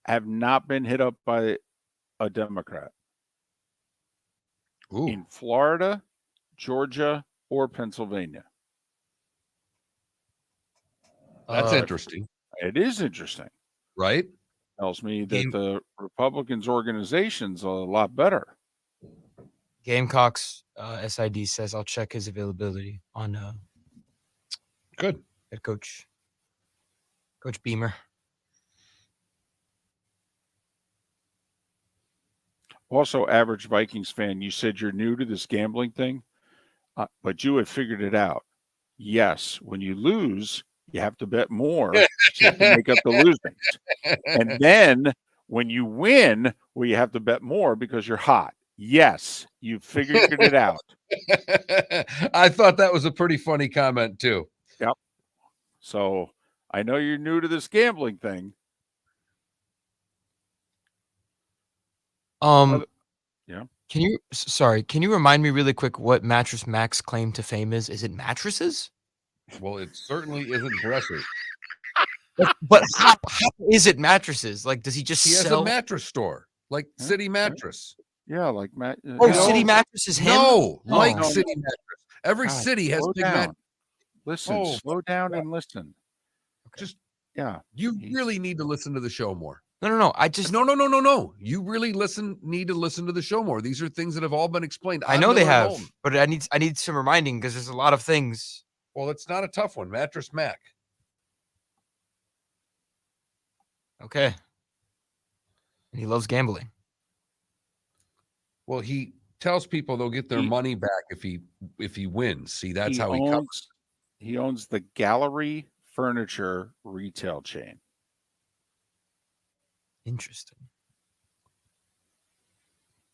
Have not been hit up by a Democrat. Ooh. In Florida, Georgia, or Pennsylvania. That's interesting. It is interesting. Right? Tells me that the Republicans' organization's a lot better. Gamecocks SID says I'll check his availability on good head coach Beamer. Also, average Vikings fan, you said you're new to this gambling thing, but you have figured it out. Yes, when you lose, you have to bet more so you can make up the losing. And then when you win, well, you have to bet more because you're hot. Yes, you figured it out. I thought that was a pretty funny comment too. Yep. So I know you're new to this gambling thing. Yeah. Can you remind me really quick what Mattress Mac's claim to fame is? Is it mattresses? Well, it certainly isn't dressers. But how is it mattresses? Like, does he just He has sell a mattress store, like City Mattress. Yeah, like Matt. Oh, City Mattress is him? No, like no. City Mattress. Every God, city has slow big down. mattress. Listen, Oh, slow down and listen. Just Yeah. you really need to listen to the show more. No. I just No. You really need to listen to the show more. These are things that have all been explained. I on know they Miller and have, Moulton. but I need some reminding because there's a lot of things. Well, it's not a tough one. Mattress Mac. Okay. And he loves gambling. Well, he tells people they'll get their money back if he wins. See, that's how he covers. He owns the Gallery Furniture retail chain. Interesting.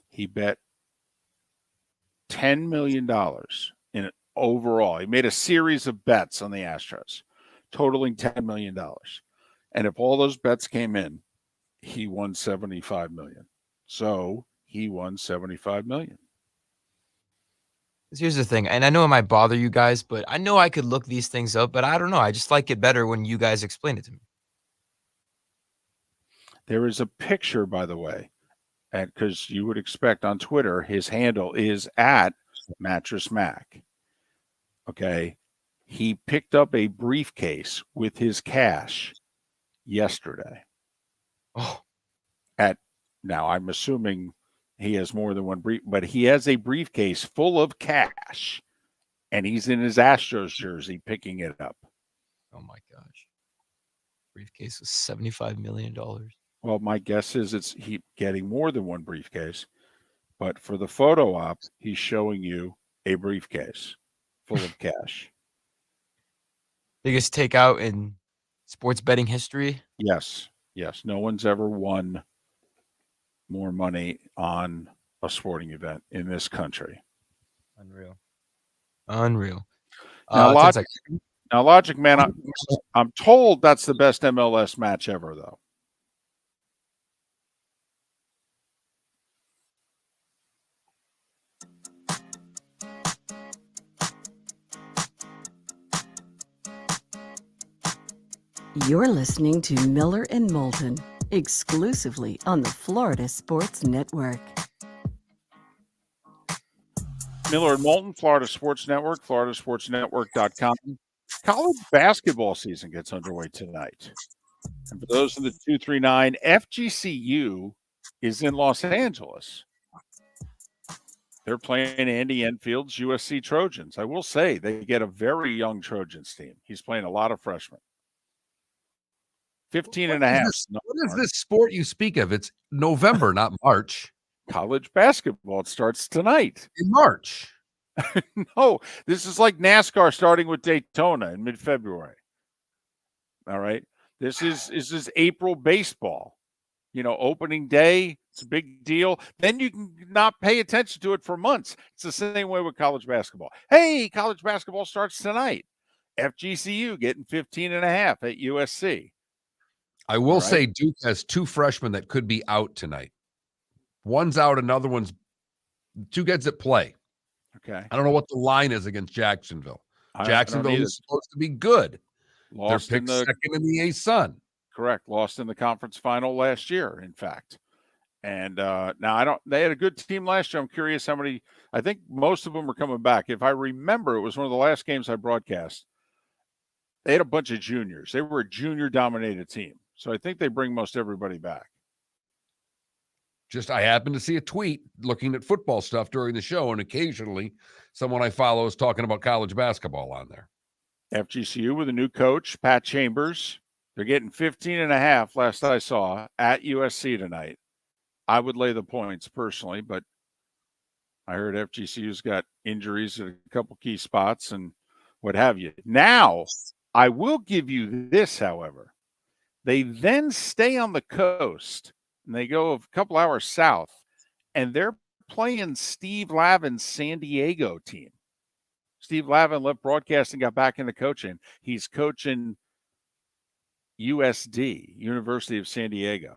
He bet $10 million in it overall. He made a series of bets on the Astros, totaling $10 million. And if all those bets came in, he won $75 million. So he won $75 million. Here's the thing, and I know it might bother you guys, but I know I could look these things up, but I don't know. I just like it better when you guys explain it to me. There is a picture, by the way, and because you would expect on Twitter, his handle is at Mattress Mac. Okay. He picked up a briefcase with his cash yesterday. Oh. Now I'm assuming he has more than one but he has a briefcase full of cash, and he's in his Astros jersey picking it up. Oh my gosh. Briefcase was $75 million. Well, my guess is he getting more than one briefcase, but for the photo op, he's showing you a briefcase full of cash. Biggest takeout in sports betting history? Yes. No one's ever won more money on a sporting event in this country. Unreal. Now, Logic Man, I'm told that's the best MLS match ever, though. You're listening to Miller and Moulton, exclusively on the Florida Sports Network. Miller and Moulton, Florida Sports Network, floridasportsnetwork.com. College basketball season gets underway tonight. And for those in the 239, FGCU is in Los Angeles. They're playing Andy Enfield's USC Trojans. I will say they get a very young Trojans team. He's playing a lot of freshmen. 15 and a half. What is this sport you speak of? It's November, not March. College basketball. It starts tonight. In March. No, this is like NASCAR starting with Daytona in mid-February. All right. This is April baseball. Opening day. It's a big deal. Then you can not pay attention to it for months. It's the same way with college basketball. Hey, college basketball starts tonight. FGCU getting 15 and a half at USC. I will say Duke has two freshmen that could be out tonight. One's out, another one's two kids that play. Okay. I don't know what the line is against Jacksonville. Jacksonville is supposed to be good. They're picked second in the A-Sun. Correct. Lost in the conference final last year, in fact. And now they had a good team last year. I'm curious how many. I think most of them are coming back. If I remember, it was one of the last games I broadcast. They had a bunch of juniors. They were a junior-dominated team. So I think they bring most everybody back. I happened to see a tweet looking at football stuff during the show, and occasionally someone I follow is talking about college basketball on there. FGCU with a new coach, Pat Chambers. They're getting 15 and a half last I saw at USC tonight. I would lay the points personally, but I heard FGCU's got injuries at a couple key spots and what have you. Now, I will give you this, however. They then stay on the coast, and they go a couple hours south, and they're playing Steve Lavin's San Diego team. Steve Lavin left broadcasting, got back into coaching. He's coaching USD, University of San Diego.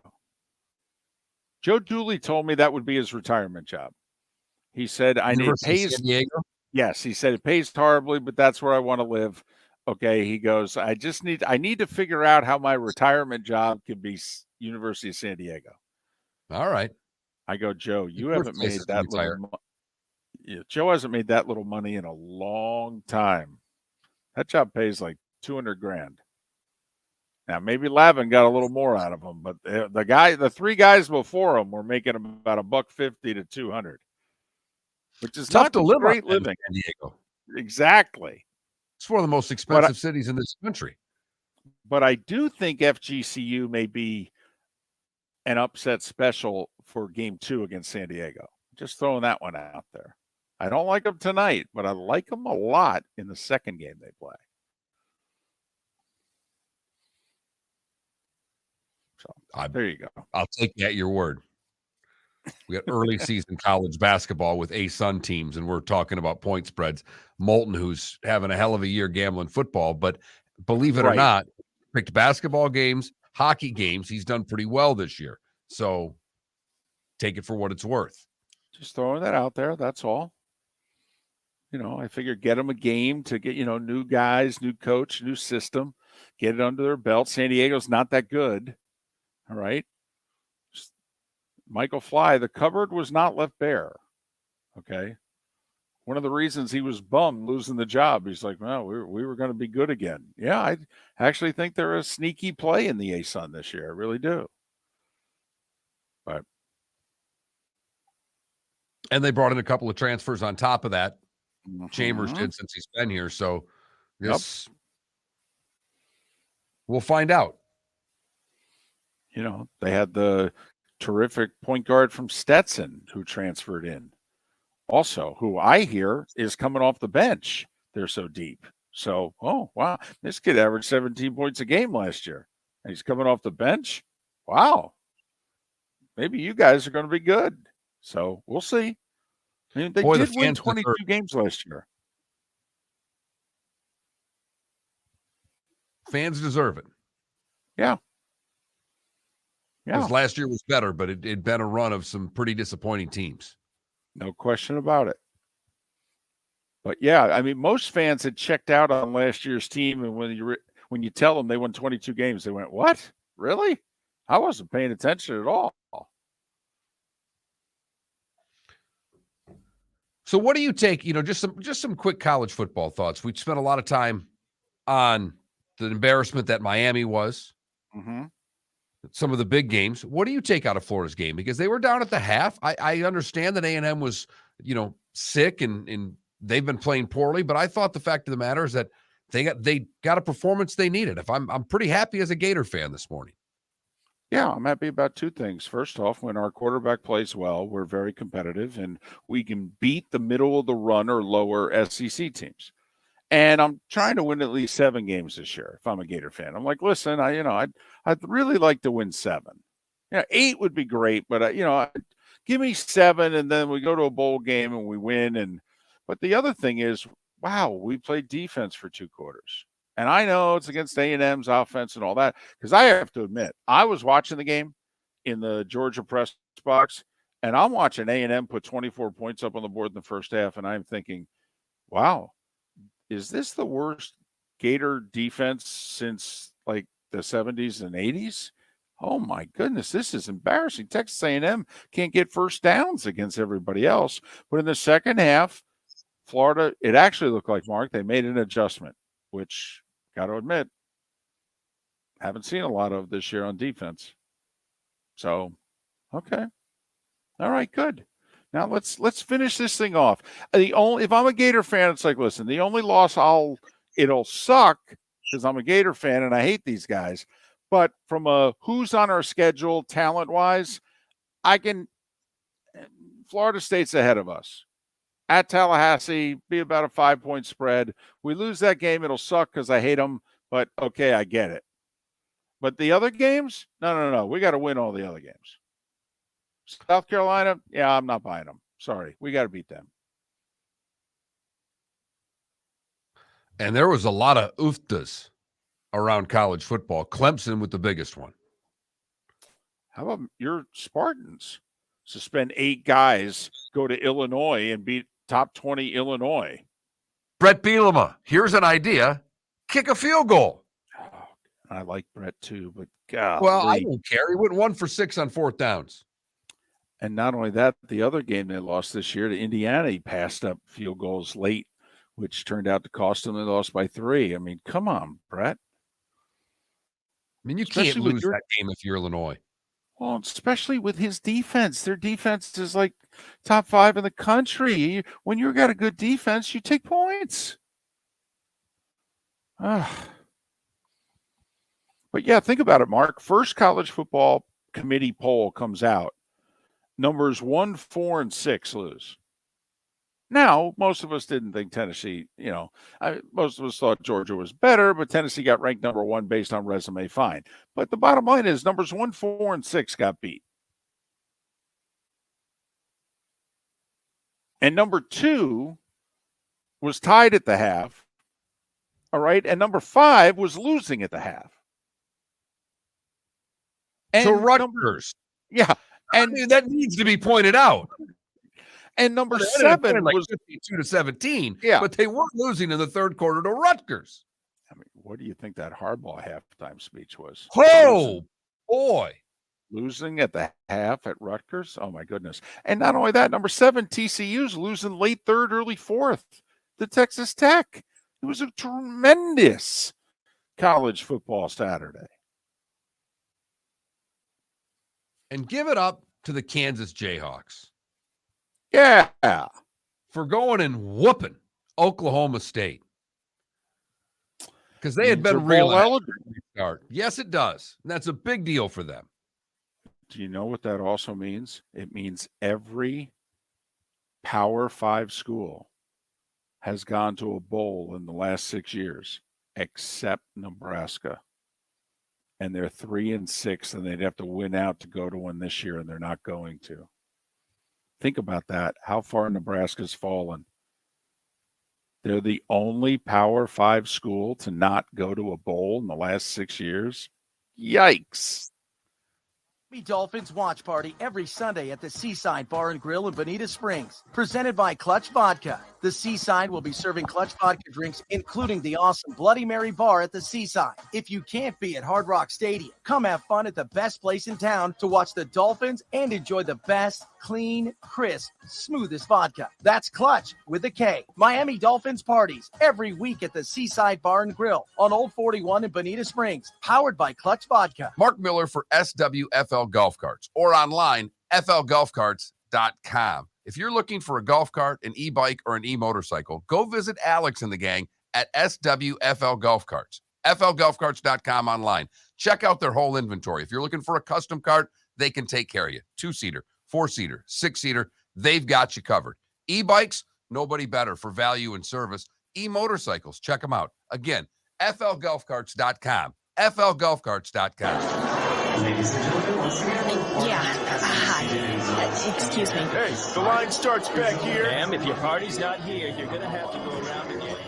Joe Dooley told me that would be his retirement job. He said, University of San Diego? Yes, he said it pays horribly, but that's where I want to live. Okay, he goes, I need to figure out how my retirement job could be University of San Diego. All right. I go, Joe, you First haven't place made is that retire. little Joe hasn't made that little money in a long time. That job pays like 200 grand. Now, maybe Lavin got a little more out of him, but the three guys before him were making about $150 to 200, which is Tough not to just live great on in living. San Diego. Exactly. It's one of the most expensive cities in this country. But I do think FGCU may be an upset special for game 2 against San Diego. Just throwing that one out there. I don't like them tonight, but I like them a lot in the second game they play. So there you go. I'll take you at your word. We got early season college basketball with A-Sun teams, and we're talking about point spreads. Moulton, who's having a hell of a year gambling football, but believe it or not, picked basketball games, hockey games. He's done pretty well this year. So take it for what it's worth. Just throwing that out there. That's all. I figured get them a game to get, new guys, new coach, new system, get it under their belt. San Diego's not that good. All right. Michael Fly, the cupboard was not left bare. Okay. One of the reasons he was bummed losing the job, he's like, well, we were going to be good again. Yeah, I actually think they're a sneaky play in the A-Sun this year. I really do. And they brought in a couple of transfers on top of that. Chambers did since he's been here. So this we'll find out. They had the terrific point guard from Stetson who transferred in. Also, who I hear is coming off the bench. They're so deep. So, oh, wow. This kid averaged 17 points a game last year. And he's coming off the bench. Wow. Maybe you guys are going to be good. So, we'll see. I mean, they did win 22 games last year. Fans deserve it. Yeah. Because last year was better, but it'd been a run of some pretty disappointing teams. No question about it. But yeah, I mean, most fans had checked out on last year's team, and when you tell them they won 22 games, they went, "What? Really? I wasn't paying attention at all." So, what do you take? Just some quick college football thoughts. We spent a lot of time on the embarrassment that Miami was. Mm-hmm. Some of the big games. What do you take out of Florida's game? Because they were down at the half. I understand that A&M was, sick and they've been playing poorly, but I thought the fact of the matter is that they got a performance they needed. I'm pretty happy as a Gator fan this morning. Yeah, I'm happy about two things. First off, when our quarterback plays well, we're very competitive and we can beat the middle of the run or lower SEC teams. And I'm trying to win at least 7 games this year if I'm a Gator fan. I'm like, listen, I'd really like to win 7. 8 would be great, but give me 7 and then we go to a bowl game and we win. But the other thing is, wow, we played defense for 2 quarters. And I know it's against A&M's offense and all that, because I have to admit, I was watching the game in the Georgia press box, and I'm watching A&M put 24 points up on the board in the first half, and I'm thinking, wow, is this the worst Gator defense since like the 70s and 80s? Oh my goodness, this is embarrassing. Texas A&M can't get first downs against everybody else. But in the second half, Florida, it actually looked like, Mark, they made an adjustment, which, got to admit, haven't seen a lot of this year on defense. So, okay. All right, good. Now let's finish this thing off. If I'm a Gator fan, it's like, listen, the only loss it'll suck because I'm a Gator fan and I hate these guys. But from a who's on our schedule talent-wise, Florida State's ahead of us. At Tallahassee, be about a 5-point spread. We lose that game, it'll suck because I hate them, but okay, I get it. But the other games, no. We got to win all the other games. South Carolina, yeah, I'm not buying them. Sorry, we got to beat them. And there was a lot of ooftas around college football. Clemson with the biggest one. How about your Spartans? Suspend 8 guys, go to Illinois and beat top 20 Illinois. Brett Bielema, here's an idea. Kick a field goal. Oh, I like Brett too, but God. Well, I don't care. He went 1 for 6 on 4th downs. And not only that, the other game they lost this year to Indiana, he passed up field goals late, which turned out to cost them. They lost by 3. I mean, come on, Brett. I mean, you Especially can't with lose that game if you're Illinois. Well, especially with his defense. Their defense is like top 5 in the country. When you've got a good defense, you take points. But yeah, think about it, Mark. First college football committee poll comes out. Numbers 1, 4, and 6 lose. Now, most of us didn't think Tennessee, most of us thought Georgia was better, but Tennessee got ranked number 1 based on resume, fine. But the bottom line is numbers 1, 4, and 6 got beat. And number 2 was tied at the half. All right. And number 5 was losing at the half. And to Rutgers. Yeah. And I mean, that needs to be pointed out. And number 7 like was 52-17. Yeah. But they weren't losing in the third quarter to Rutgers. I mean, what do you think that Harbaugh halftime speech was? Oh, boy. Losing at the half at Rutgers? Oh, my goodness. And not only that, number 7, TCU's losing late third, early fourth to Texas Tech. It was a tremendous college football Saturday. And give it up to the Kansas Jayhawks. Yeah. For going and whooping Oklahoma State. Because they had been real start. Yes, it does. And that's a big deal for them. Do you know what that also means? It means every Power 5 school has gone to a bowl in the last 6 years, except Nebraska. And they're 3-6, and they'd have to win out to go to one this year, and they're not going to. Think about that. How far Nebraska's fallen. They're the only Power 5 school to not go to a bowl in the last 6 years. Yikes. Dolphins watch party every Sunday at the Seaside Bar and Grill in Bonita Springs. Presented by Clutch Vodka. The Seaside will be serving Clutch Vodka drinks, including the awesome Bloody Mary bar at the Seaside. If you can't be at Hard Rock Stadium, come have fun at the best place in town to watch the Dolphins and enjoy the best, clean, crisp, smoothest vodka. That's Clutch with a K. Miami Dolphins parties every week at the Seaside Bar and Grill on Old 41 in Bonita Springs. Powered by Clutch Vodka. Mark Miller for SWFL Golf Carts or online, flgolfcarts.com. If you're looking for a golf cart, an e-bike, or an e-motorcycle, go visit Alex and the gang at SWFL Golf Carts. flgolfcarts.com online. Check out their whole inventory. If you're looking for a custom cart, they can take care of you. 2-seater, 4-seater, 6-seater, they've got you covered. E-bikes, nobody better for value and service. E-motorcycles, check them out. Again, flgolfcarts.com. flgolfcarts.com. Ladies and gentlemen, once again. Hi. Excuse me. Hey, the line starts back here. Ma'am, if your party's not here, you're going to have to go around and get it.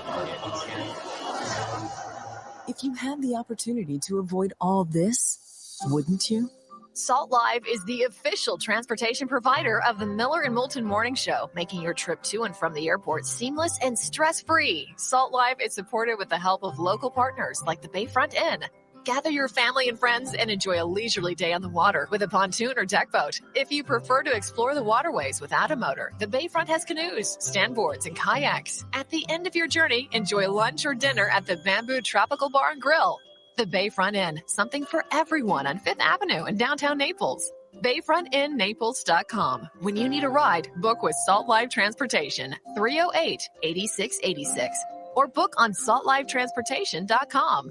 If you had the opportunity to avoid all this, wouldn't you? Salt Live is the official transportation provider of the Miller and Moulton Morning Show, making your trip to and from the airport seamless and stress-free. Salt Live is supported with the help of local partners like the Bayfront Inn. Gather your family and friends and enjoy a leisurely day on the water with a pontoon or deck boat. If you prefer to explore the waterways without a motor, the Bayfront has canoes, standboards, and kayaks. At the end of your journey, enjoy lunch or dinner at the Bamboo Tropical Bar and Grill. The Bayfront Inn, something for everyone on 5th Avenue in downtown Naples. BayfrontInNaples.com. When you need a ride, book with Salt Live Transportation, 308-8686, or book on saltlivetransportation.com.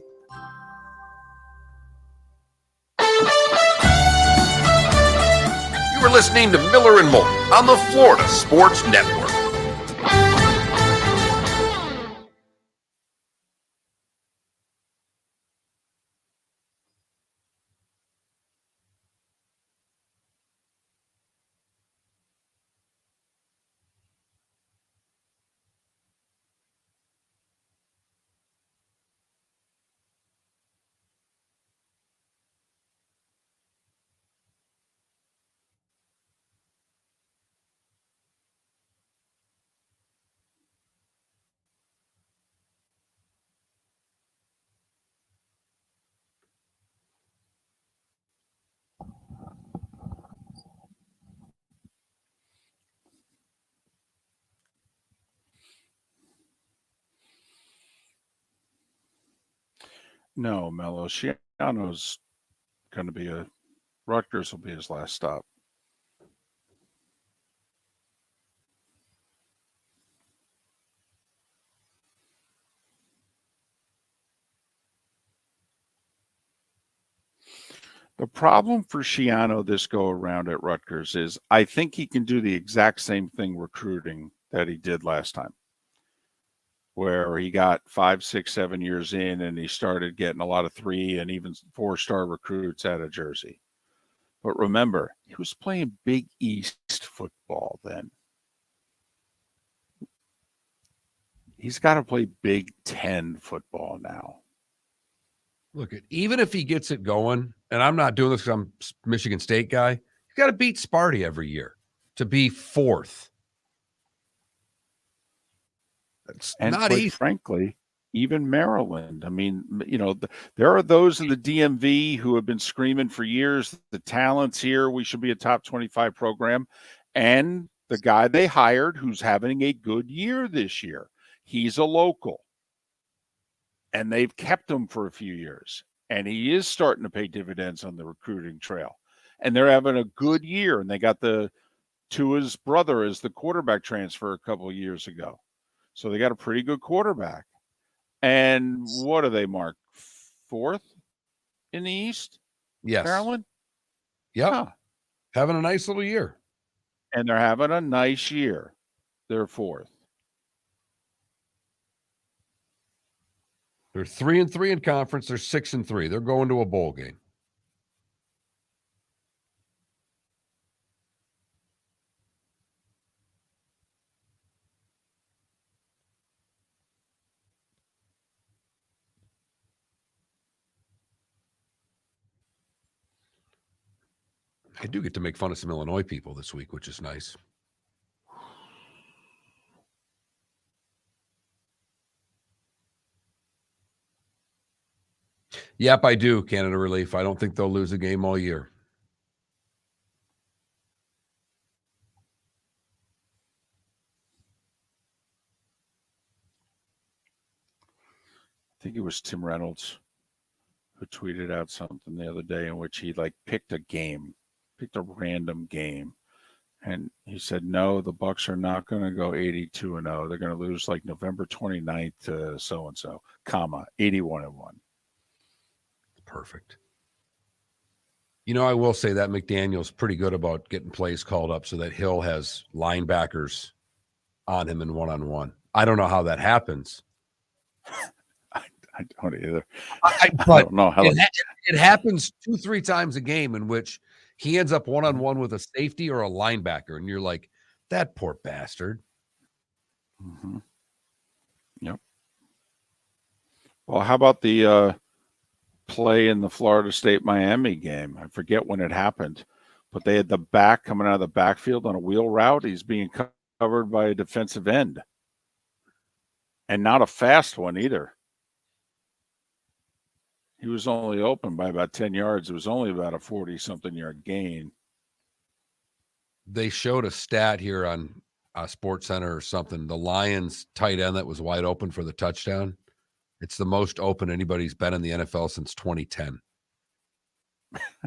You were listening to Miller and Moulton on the Florida Sports Network. No, Mello. Schiano's going to be Rutgers will be his last stop. The problem for Schiano this go around at Rutgers is I think he can do the exact same thing recruiting that he did last time, where he got 5, 6, 7 years in and he started getting a lot of 3 and even 4-star recruits out of Jersey. But remember, he was playing Big East football then. He's got to play Big Ten football now. Look, even if he gets it going, and I'm not doing this because I'm a Michigan State guy, he's got to beat Sparty every year to be 4th. That's and not quite easy. frankly, even Maryland. I mean, there are those in the DMV who have been screaming for years, the talent's here, we should be a top 25 program. And the guy they hired who's having a good year this year, he's a local. And they've kept him for a few years. And he is starting to pay dividends on the recruiting trail. And they're having a good year. And they got Tua's brother as the quarterback transfer a couple of years ago. So they got a pretty good quarterback. And what do they mark? 4th in the East? Yes. Maryland? Yep. Huh. Having a nice little year. And they're having a nice year. They're 4th. They're 3-3 in conference. They're 6-3. They're going to a bowl game. I do get to make fun of some Illinois people this week, which is nice. Yep, I do, Canada Relief. I don't think they'll lose a game all year. I think it was Tim Reynolds who tweeted out something the other day in which he picked a random game. And he said, no, the Bucks are not going to go 82-0. They're going to lose November 29th to so-and-so, 81-1. Perfect. I will say that McDaniel's pretty good about getting plays called up so that Hill has linebackers on him in one-on-one. I don't know how that happens. I don't either. I don't know how it happens 2-3 times a game in which he ends up one-on-one with a safety or a linebacker, and you're like, that poor bastard. Mm-hmm. Yep. Well, how about the play in the Florida State-Miami game? I forget when it happened, but they had the back coming out of the backfield on a wheel route. He's being covered by a defensive end. And not a fast one either. He was only open by about 10 yards. It was only about a 40-something yard gain. They showed a stat here on Sports Center or something. The Lions tight end that was wide open for the touchdown. It's the most open anybody's been in the NFL since 2010.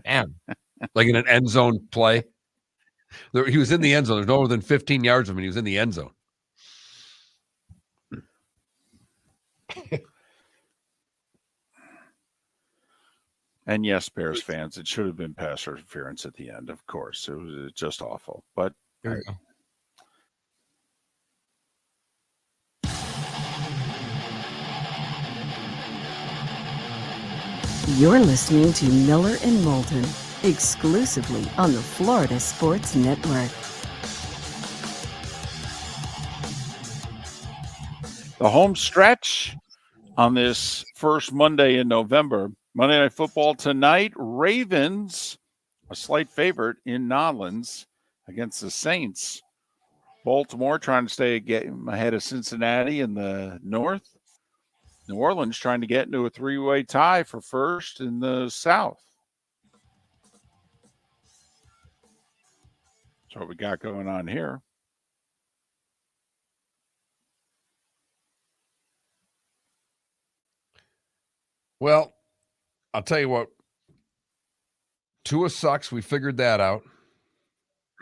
Damn. In an end zone play. He was in the end zone. There's no more than 15 yards of him, and he was in the end zone. And yes, Bears fans, it should have been pass interference at the end, of course. It was just awful. But There you go. You're listening to Miller and Moulton, exclusively on the Florida Sports Network. the home stretch on this first Monday in November. Monday Night Football tonight. Ravens, a slight favorite in Nolens against the Saints. Baltimore trying to stay a game ahead of Cincinnati in the north. New Orleans trying to get into a three-way tie for first in the south. That's what we got going on here. Well, I'll tell you what. Tua sucks. We figured that out.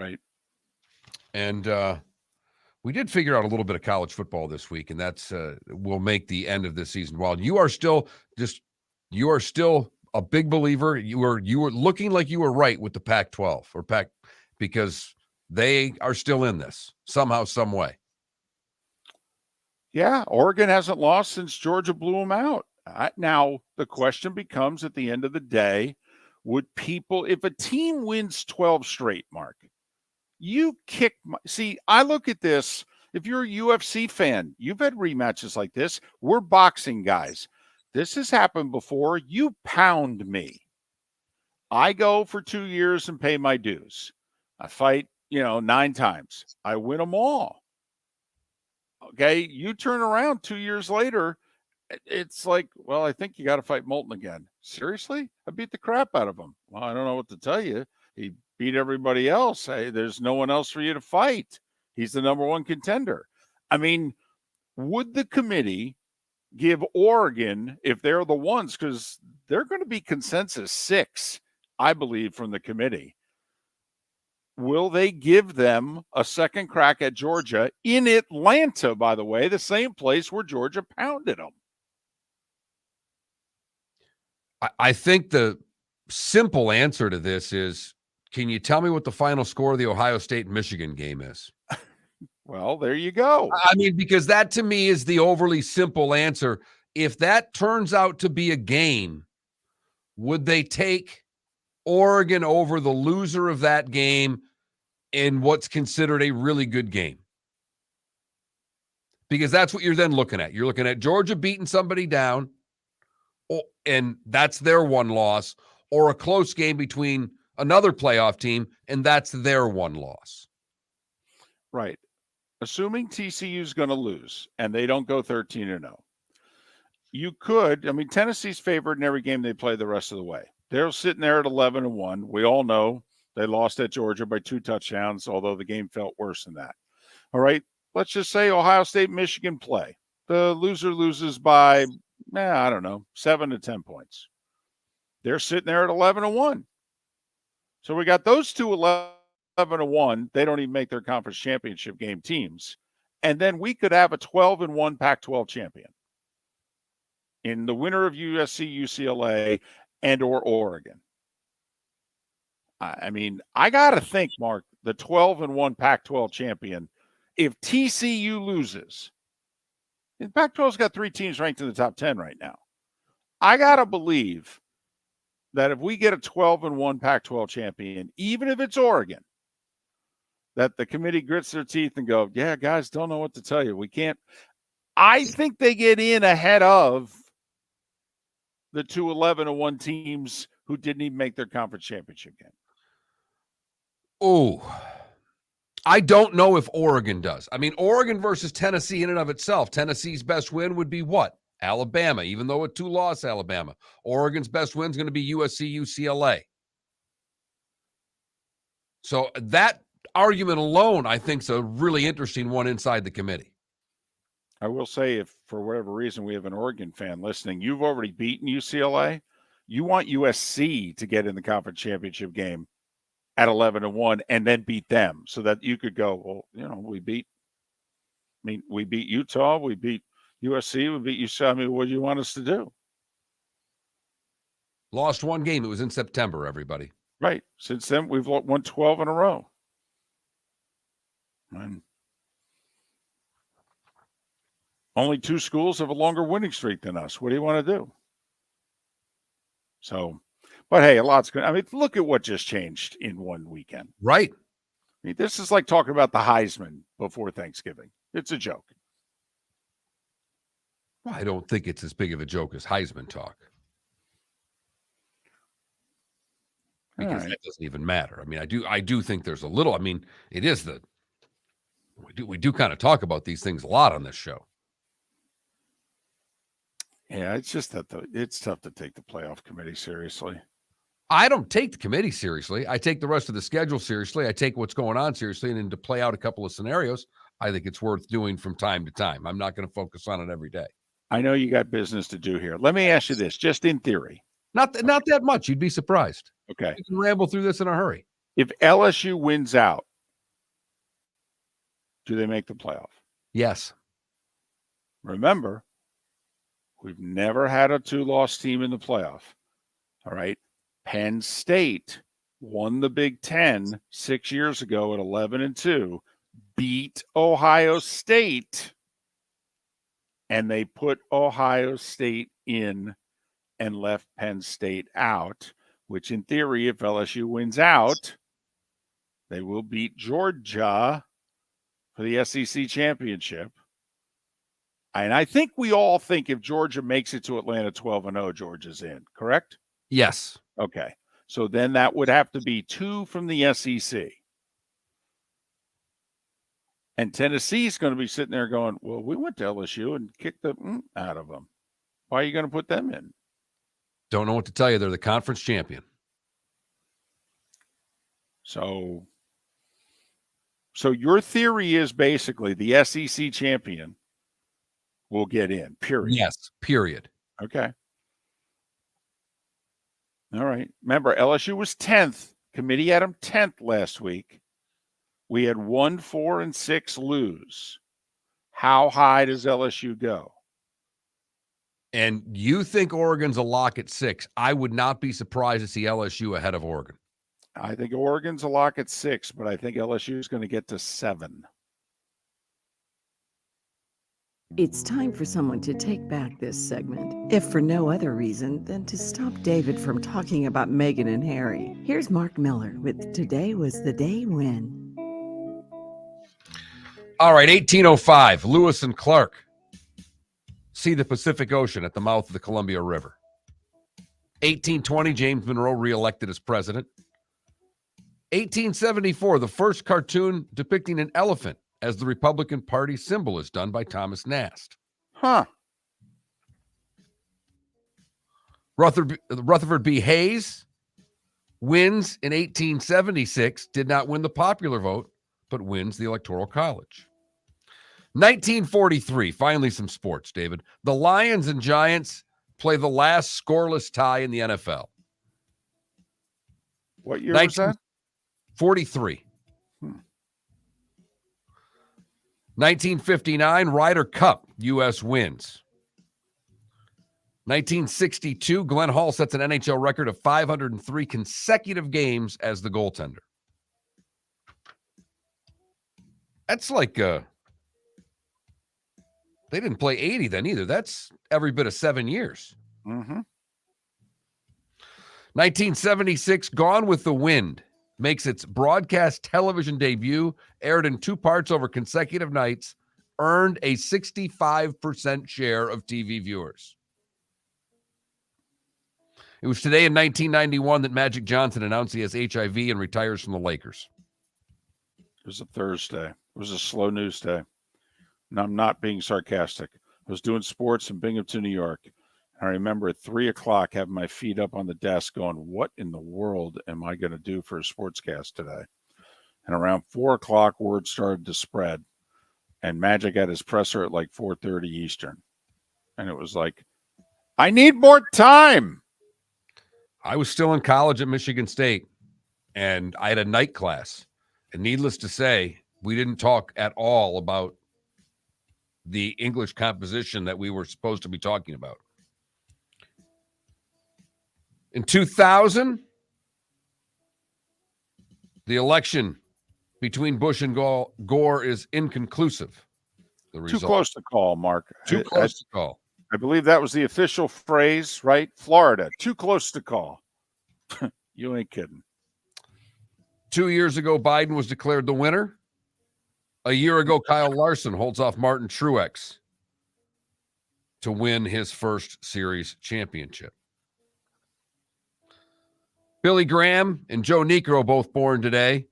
Right. And we did figure out a little bit of college football this week, and that's will make the end of this season. While you are still a big believer, you were looking like you were right with the Pac-12 or Pac, because they are still in this somehow, some way. Yeah, Oregon hasn't lost since Georgia blew them out. Now, the question becomes at the end of the day, would people, if a team wins 12 straight, Mark, you kick see, I look at this, if you're a UFC fan, you've had rematches like this. We're boxing guys. This has happened before. You pound me. I go for 2 years and pay my dues. I fight, 9 times. I win them all. Okay, you turn around 2 years later, it's like, well, I think you got to fight Moulton again. Seriously? I beat the crap out of him. Well, I don't know what to tell you. He beat everybody else. Hey, there's no one else for you to fight. He's the number one contender. I mean, would the committee give Oregon, if they're the ones, because they're going to be consensus 6, I believe, from the committee, will they give them a second crack at Georgia in Atlanta, by the way, the same place where Georgia pounded them? I think the simple answer to this is, can you tell me what the final score of the Ohio State-Michigan game is? Well, there you go. I mean, because that to me is the overly simple answer. If that turns out to be a game, would they take Oregon over the loser of that game in what's considered a really good game? Because that's what you're then looking at. You're looking at Georgia beating somebody down, and that's their one loss, or a close game between another playoff team, and that's their one loss. Right. Assuming TCU is going to lose and they don't go 13-0, you could, Tennessee's favored in every game they play the rest of the way. They're sitting there at 11-1. We all know they lost at Georgia by 2 touchdowns, although the game felt worse than that. All right. Let's just say Ohio State, Michigan play. The loser loses by, 7 to 10 points. They're sitting there at 11-1. So we got those two 11-1. They don't even make their conference championship game teams. And then we could have a 12-1 Pac-12 champion in the winner of USC, UCLA, and or Oregon. I got to think, Mark, the 12-1 Pac-12 champion, if TCU loses, the Pac-12's got 3 teams ranked in the top 10 right now. I got to believe that if we get a 12-1 Pac-12 champion, even if it's Oregon, that the committee grits their teeth and go, yeah, guys, don't know what to tell you. We can't. I think they get in ahead of the 2 11-1 teams who didn't even make their conference championship game. Oh, I don't know if Oregon does. Oregon versus Tennessee in and of itself, Tennessee's best win would be what? Alabama, even though a 2-loss Alabama. Oregon's best win is going to be USC, UCLA. So that argument alone, I think, is a really interesting one inside the committee. I will say, if for whatever reason we have an Oregon fan listening, you've already beaten UCLA. You want USC to get in the conference championship game at 11-1 and then beat them so that you could go, well, we beat Utah, we beat USC, we beat UCLA. What do you want us to do? Lost 1 game. It was in September, everybody. Right. Since then, we've won 12 in a row. And only 2 schools have a longer winning streak than us. What do you want to do? So, but hey, a lot's good. Look at what just changed in one weekend. Right. This is like talking about the Heisman before Thanksgiving. It's a joke. I don't think it's as big of a joke as Heisman talk. Because that doesn't even matter. I do think there's a little, it is we do kind of talk about these things a lot on this show. Yeah, it's just that it's tough to take the playoff committee seriously. I don't take the committee seriously. I take the rest of the schedule seriously. I take what's going on seriously, and then to play out a couple of scenarios, I think it's worth doing from time to time. I'm not going to focus on it every day. I know you got business to do here. Let me ask you this, just in theory. Not that much. You'd be surprised. Okay. You can ramble through this in a hurry. If LSU wins out, do they make the playoff? Yes. Remember, we've never had a 2-loss team in the playoff. All right. Penn State won the Big Ten 6 years ago at 11-2, beat Ohio State, and they put Ohio State in and left Penn State out, which in theory, if LSU wins out, they will beat Georgia for the SEC championship. And I think we all think if Georgia makes it to Atlanta 12-0, Georgia's in, correct? Yes. Okay. So then that would have to be 2 from the SEC. And Tennessee's going to be sitting there going, well, we went to LSU and kicked the out of them. Why are you going to put them in? Don't know what to tell you. They're the conference champion. So your theory is basically the SEC champion will get in, period. Yes, period. Okay. All right. Remember, LSU was 10th. Committee had them 10th last week. We had 1, 4, and 6 lose. How high does LSU go? And you think Oregon's a lock at 6. I would not be surprised to see LSU ahead of Oregon. I think Oregon's a lock at 6, but I think LSU is going to get to 7. It's time for someone to take back this segment, if for no other reason than to stop David from talking about Meghan and Harry. Here's Mark Miller with Today Was the Day When. All right, 1805, Lewis and Clark see the Pacific Ocean at the mouth of the Columbia River. 1820, James Monroe reelected as president. 1874, the first cartoon depicting an elephant as the Republican Party symbol is done by Thomas Nast. Huh. Rutherford B. Hayes wins in 1876, did not win the popular vote, but wins the Electoral College. 1943, finally some sports, David. The Lions and Giants play the last scoreless tie in the NFL. What year was that? 43. 1959, Ryder Cup, U.S. wins. 1962, Glenn Hall sets an NHL record of 503 consecutive games as the goaltender. That's like, they didn't play 80 then either. That's every bit of 7 years. Mm-hmm. 1976, Gone with the Wind makes its broadcast television debut, aired in 2 parts over consecutive nights, earned a 65% share of TV viewers. It was today in 1991 that Magic Johnson announced he has HIV and retires from the Lakers. It was a Thursday. It was a slow news day. And I'm not being sarcastic. I was doing sports in Binghamton, New York. I remember at 3:00 having my feet up on the desk going, what in the world am I going to do for a sportscast today? And around 4:00, word started to spread. And Magic had his presser at like 4:30 Eastern. And it was like, I need more time. I was still in college at Michigan State, and I had a night class. And needless to say, we didn't talk at all about the English composition that we were supposed to be talking about. In 2000, the election between Bush and Gore is inconclusive. The result. Too close to call, Mark. Too close to call. I believe that was the official phrase, right? Florida, too close to call. You ain't kidding. 2 years ago, Biden was declared the winner. A year ago, Kyle Larson holds off Martin Truex to win his first series championship. Billy Graham and Joe Niekro both born today.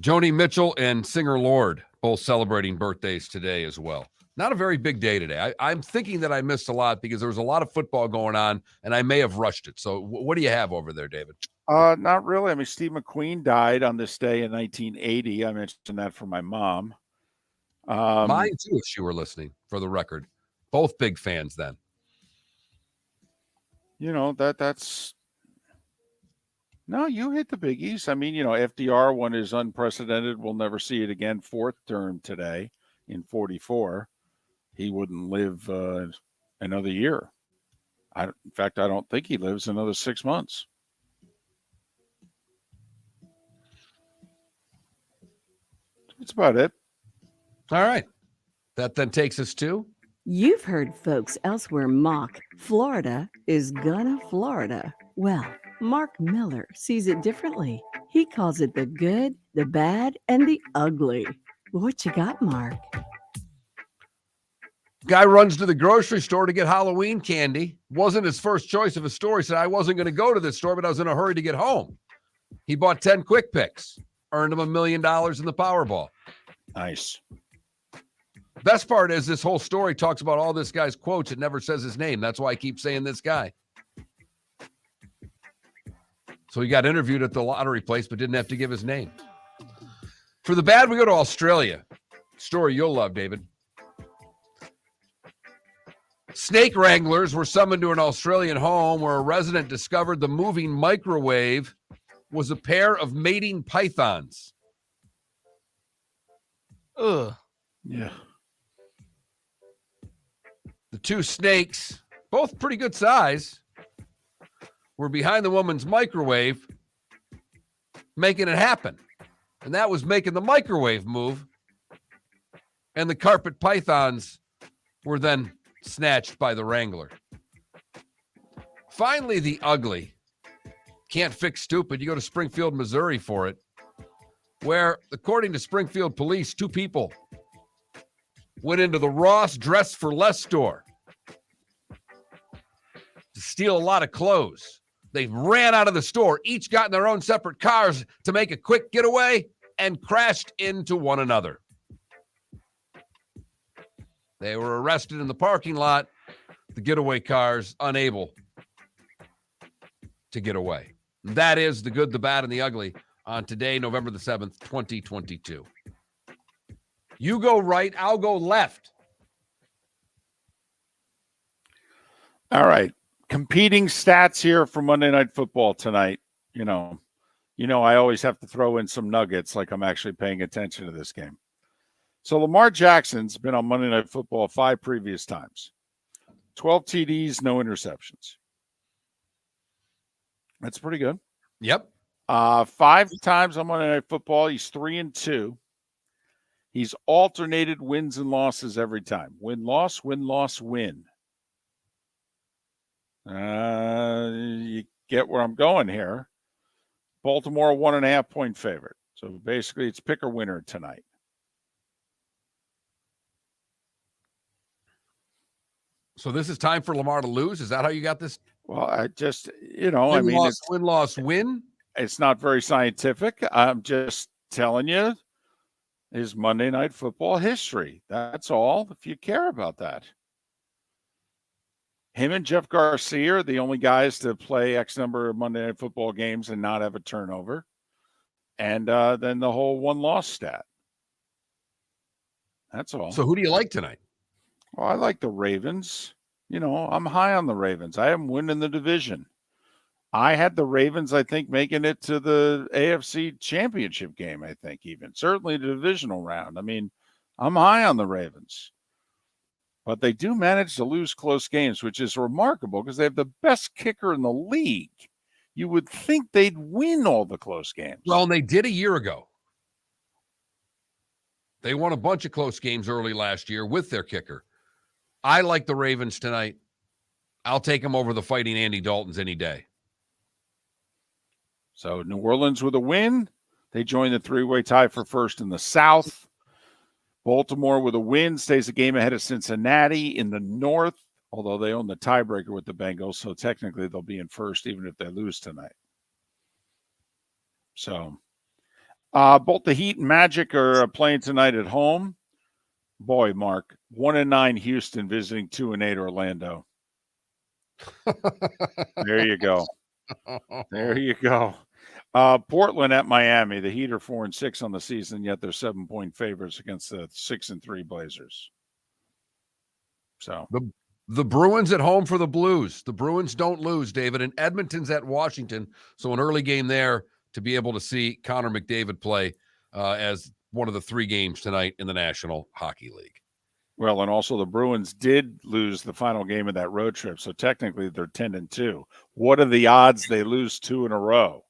Joni Mitchell and Singer Lord both celebrating birthdays today as well. Not a very big day today. I'm thinking that I missed a lot because there was a lot of football going on, and I may have rushed it. So what do you have over there, David? Not really. I mean, Steve McQueen died on this day in 1980. I mentioned that for my mom. Mine too, if she were listening, for the record. Both big fans then. that's no, you hit the biggies. I mean, FDR, one is unprecedented. We'll never see it again. Fourth term today in 44. He wouldn't live another year. In fact, I don't think he lives another 6 months. That's about it. All right. That then takes us to. You've heard folks elsewhere mock Florida is gonna Florida. Well, Mark Miller sees it differently. He calls it the good, the bad, and the ugly. What you got, Mark? Guy runs to the grocery store to get Halloween candy. Wasn't his first choice of a store. He said, I wasn't going to go to this store, but I was in a hurry to get home. He bought 10 quick picks, earned him $1 million in the Powerball. Nice. Best part is this whole story talks about all this guy's quotes. It never says his name. That's why I keep saying this guy. So he got interviewed at the lottery place, but didn't have to give his name. For the bad, we go to Australia. Story you'll love, David. Snake wranglers were summoned to an Australian home where a resident discovered the moving microwave was a pair of mating pythons. Ugh. Yeah. The two snakes, both pretty good size, were behind the woman's microwave, making it happen. And that was making the microwave move. And the carpet pythons were then snatched by the wrangler. Finally, the ugly. Can't fix stupid. You go to Springfield, Missouri for it, where, according to Springfield police, two people went into the Ross Dress for Less store to steal a lot of clothes. They ran out of the store, each got in their own separate cars to make a quick getaway, and crashed into one another. They were arrested in the parking lot, the getaway cars unable to get away. That is the good, the bad, and the ugly on today, November the 7th, 2022. You go right, I'll go left. All right. Competing stats here for Monday Night Football tonight. I always have to throw in some nuggets like I'm actually paying attention to this game. So Lamar Jackson's been on Monday Night Football 5 previous times. 12 TDs, no interceptions. That's pretty good. Yep. 5 times on Monday Night Football, he's 3-2. He's alternated wins and losses every time. Win-loss, win-loss, win. You get where I'm going here. Baltimore 1.5-point favorite. So basically it's pick a winner tonight. So this is time for Lamar to lose? Is that how you got this? Well, I just, win-loss, win? It's not very scientific. I'm just telling you his Monday Night Football history. That's all, if you care about that. Him and Jeff Garcia are the only guys to play X number of Monday Night Football games and not have a turnover. And then the whole one-loss stat. That's all. So who do you like tonight? Well, I like the Ravens. I'm high on the Ravens. I am winning the division. I had the Ravens, I think, making it to the AFC Championship game, I think, even. Certainly the divisional round. I mean, I'm high on the Ravens. But they do manage to lose close games, which is remarkable because they have the best kicker in the league. You would think they'd win all the close games. Well, and they did a year ago. They won a bunch of close games early last year with their kicker. I like the Ravens tonight. I'll take them over the Fighting Andy Daltons any day. So New Orleans with a win. They join the 3-way tie for first in the South. Baltimore with a win stays a game ahead of Cincinnati in the North, although they own the tiebreaker with the Bengals, so technically they'll be in first even if they lose tonight. So both the Heat and Magic are playing tonight at home. Boy, Mark, 1-9 Houston visiting 2-8 Orlando. There you go. There you go. Portland at Miami. The Heat are 4-6 on the season, yet they're 7-point favorites against the 6-3 Blazers. So The Bruins at home for the Blues. The Bruins don't lose, David, and Edmonton's at Washington. So an early game there to be able to see Connor McDavid play as one of the 3 games tonight in the National Hockey League. Well, and also the Bruins did lose the final game of that road trip, so technically they're 10-2. What are the odds they lose 2 in a row?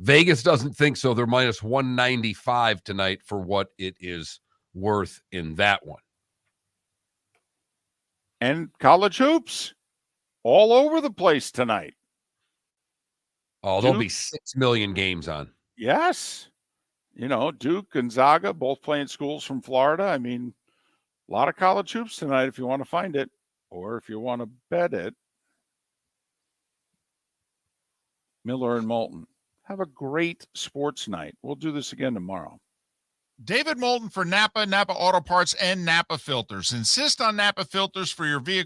Vegas doesn't think so. They're minus 195 tonight for what it is worth in that one. And college hoops all over the place tonight. Oh, there'll be 6 million games on. Yes. You know, Duke, Gonzaga, both playing schools from Florida. I mean, a lot of college hoops tonight if you want to find it or if you want to bet it. Miller and Moulton. Have a great sports night. We'll do this again tomorrow. David Moulton for Napa Auto Parts, and Napa Filters. Insist on Napa filters for your vehicle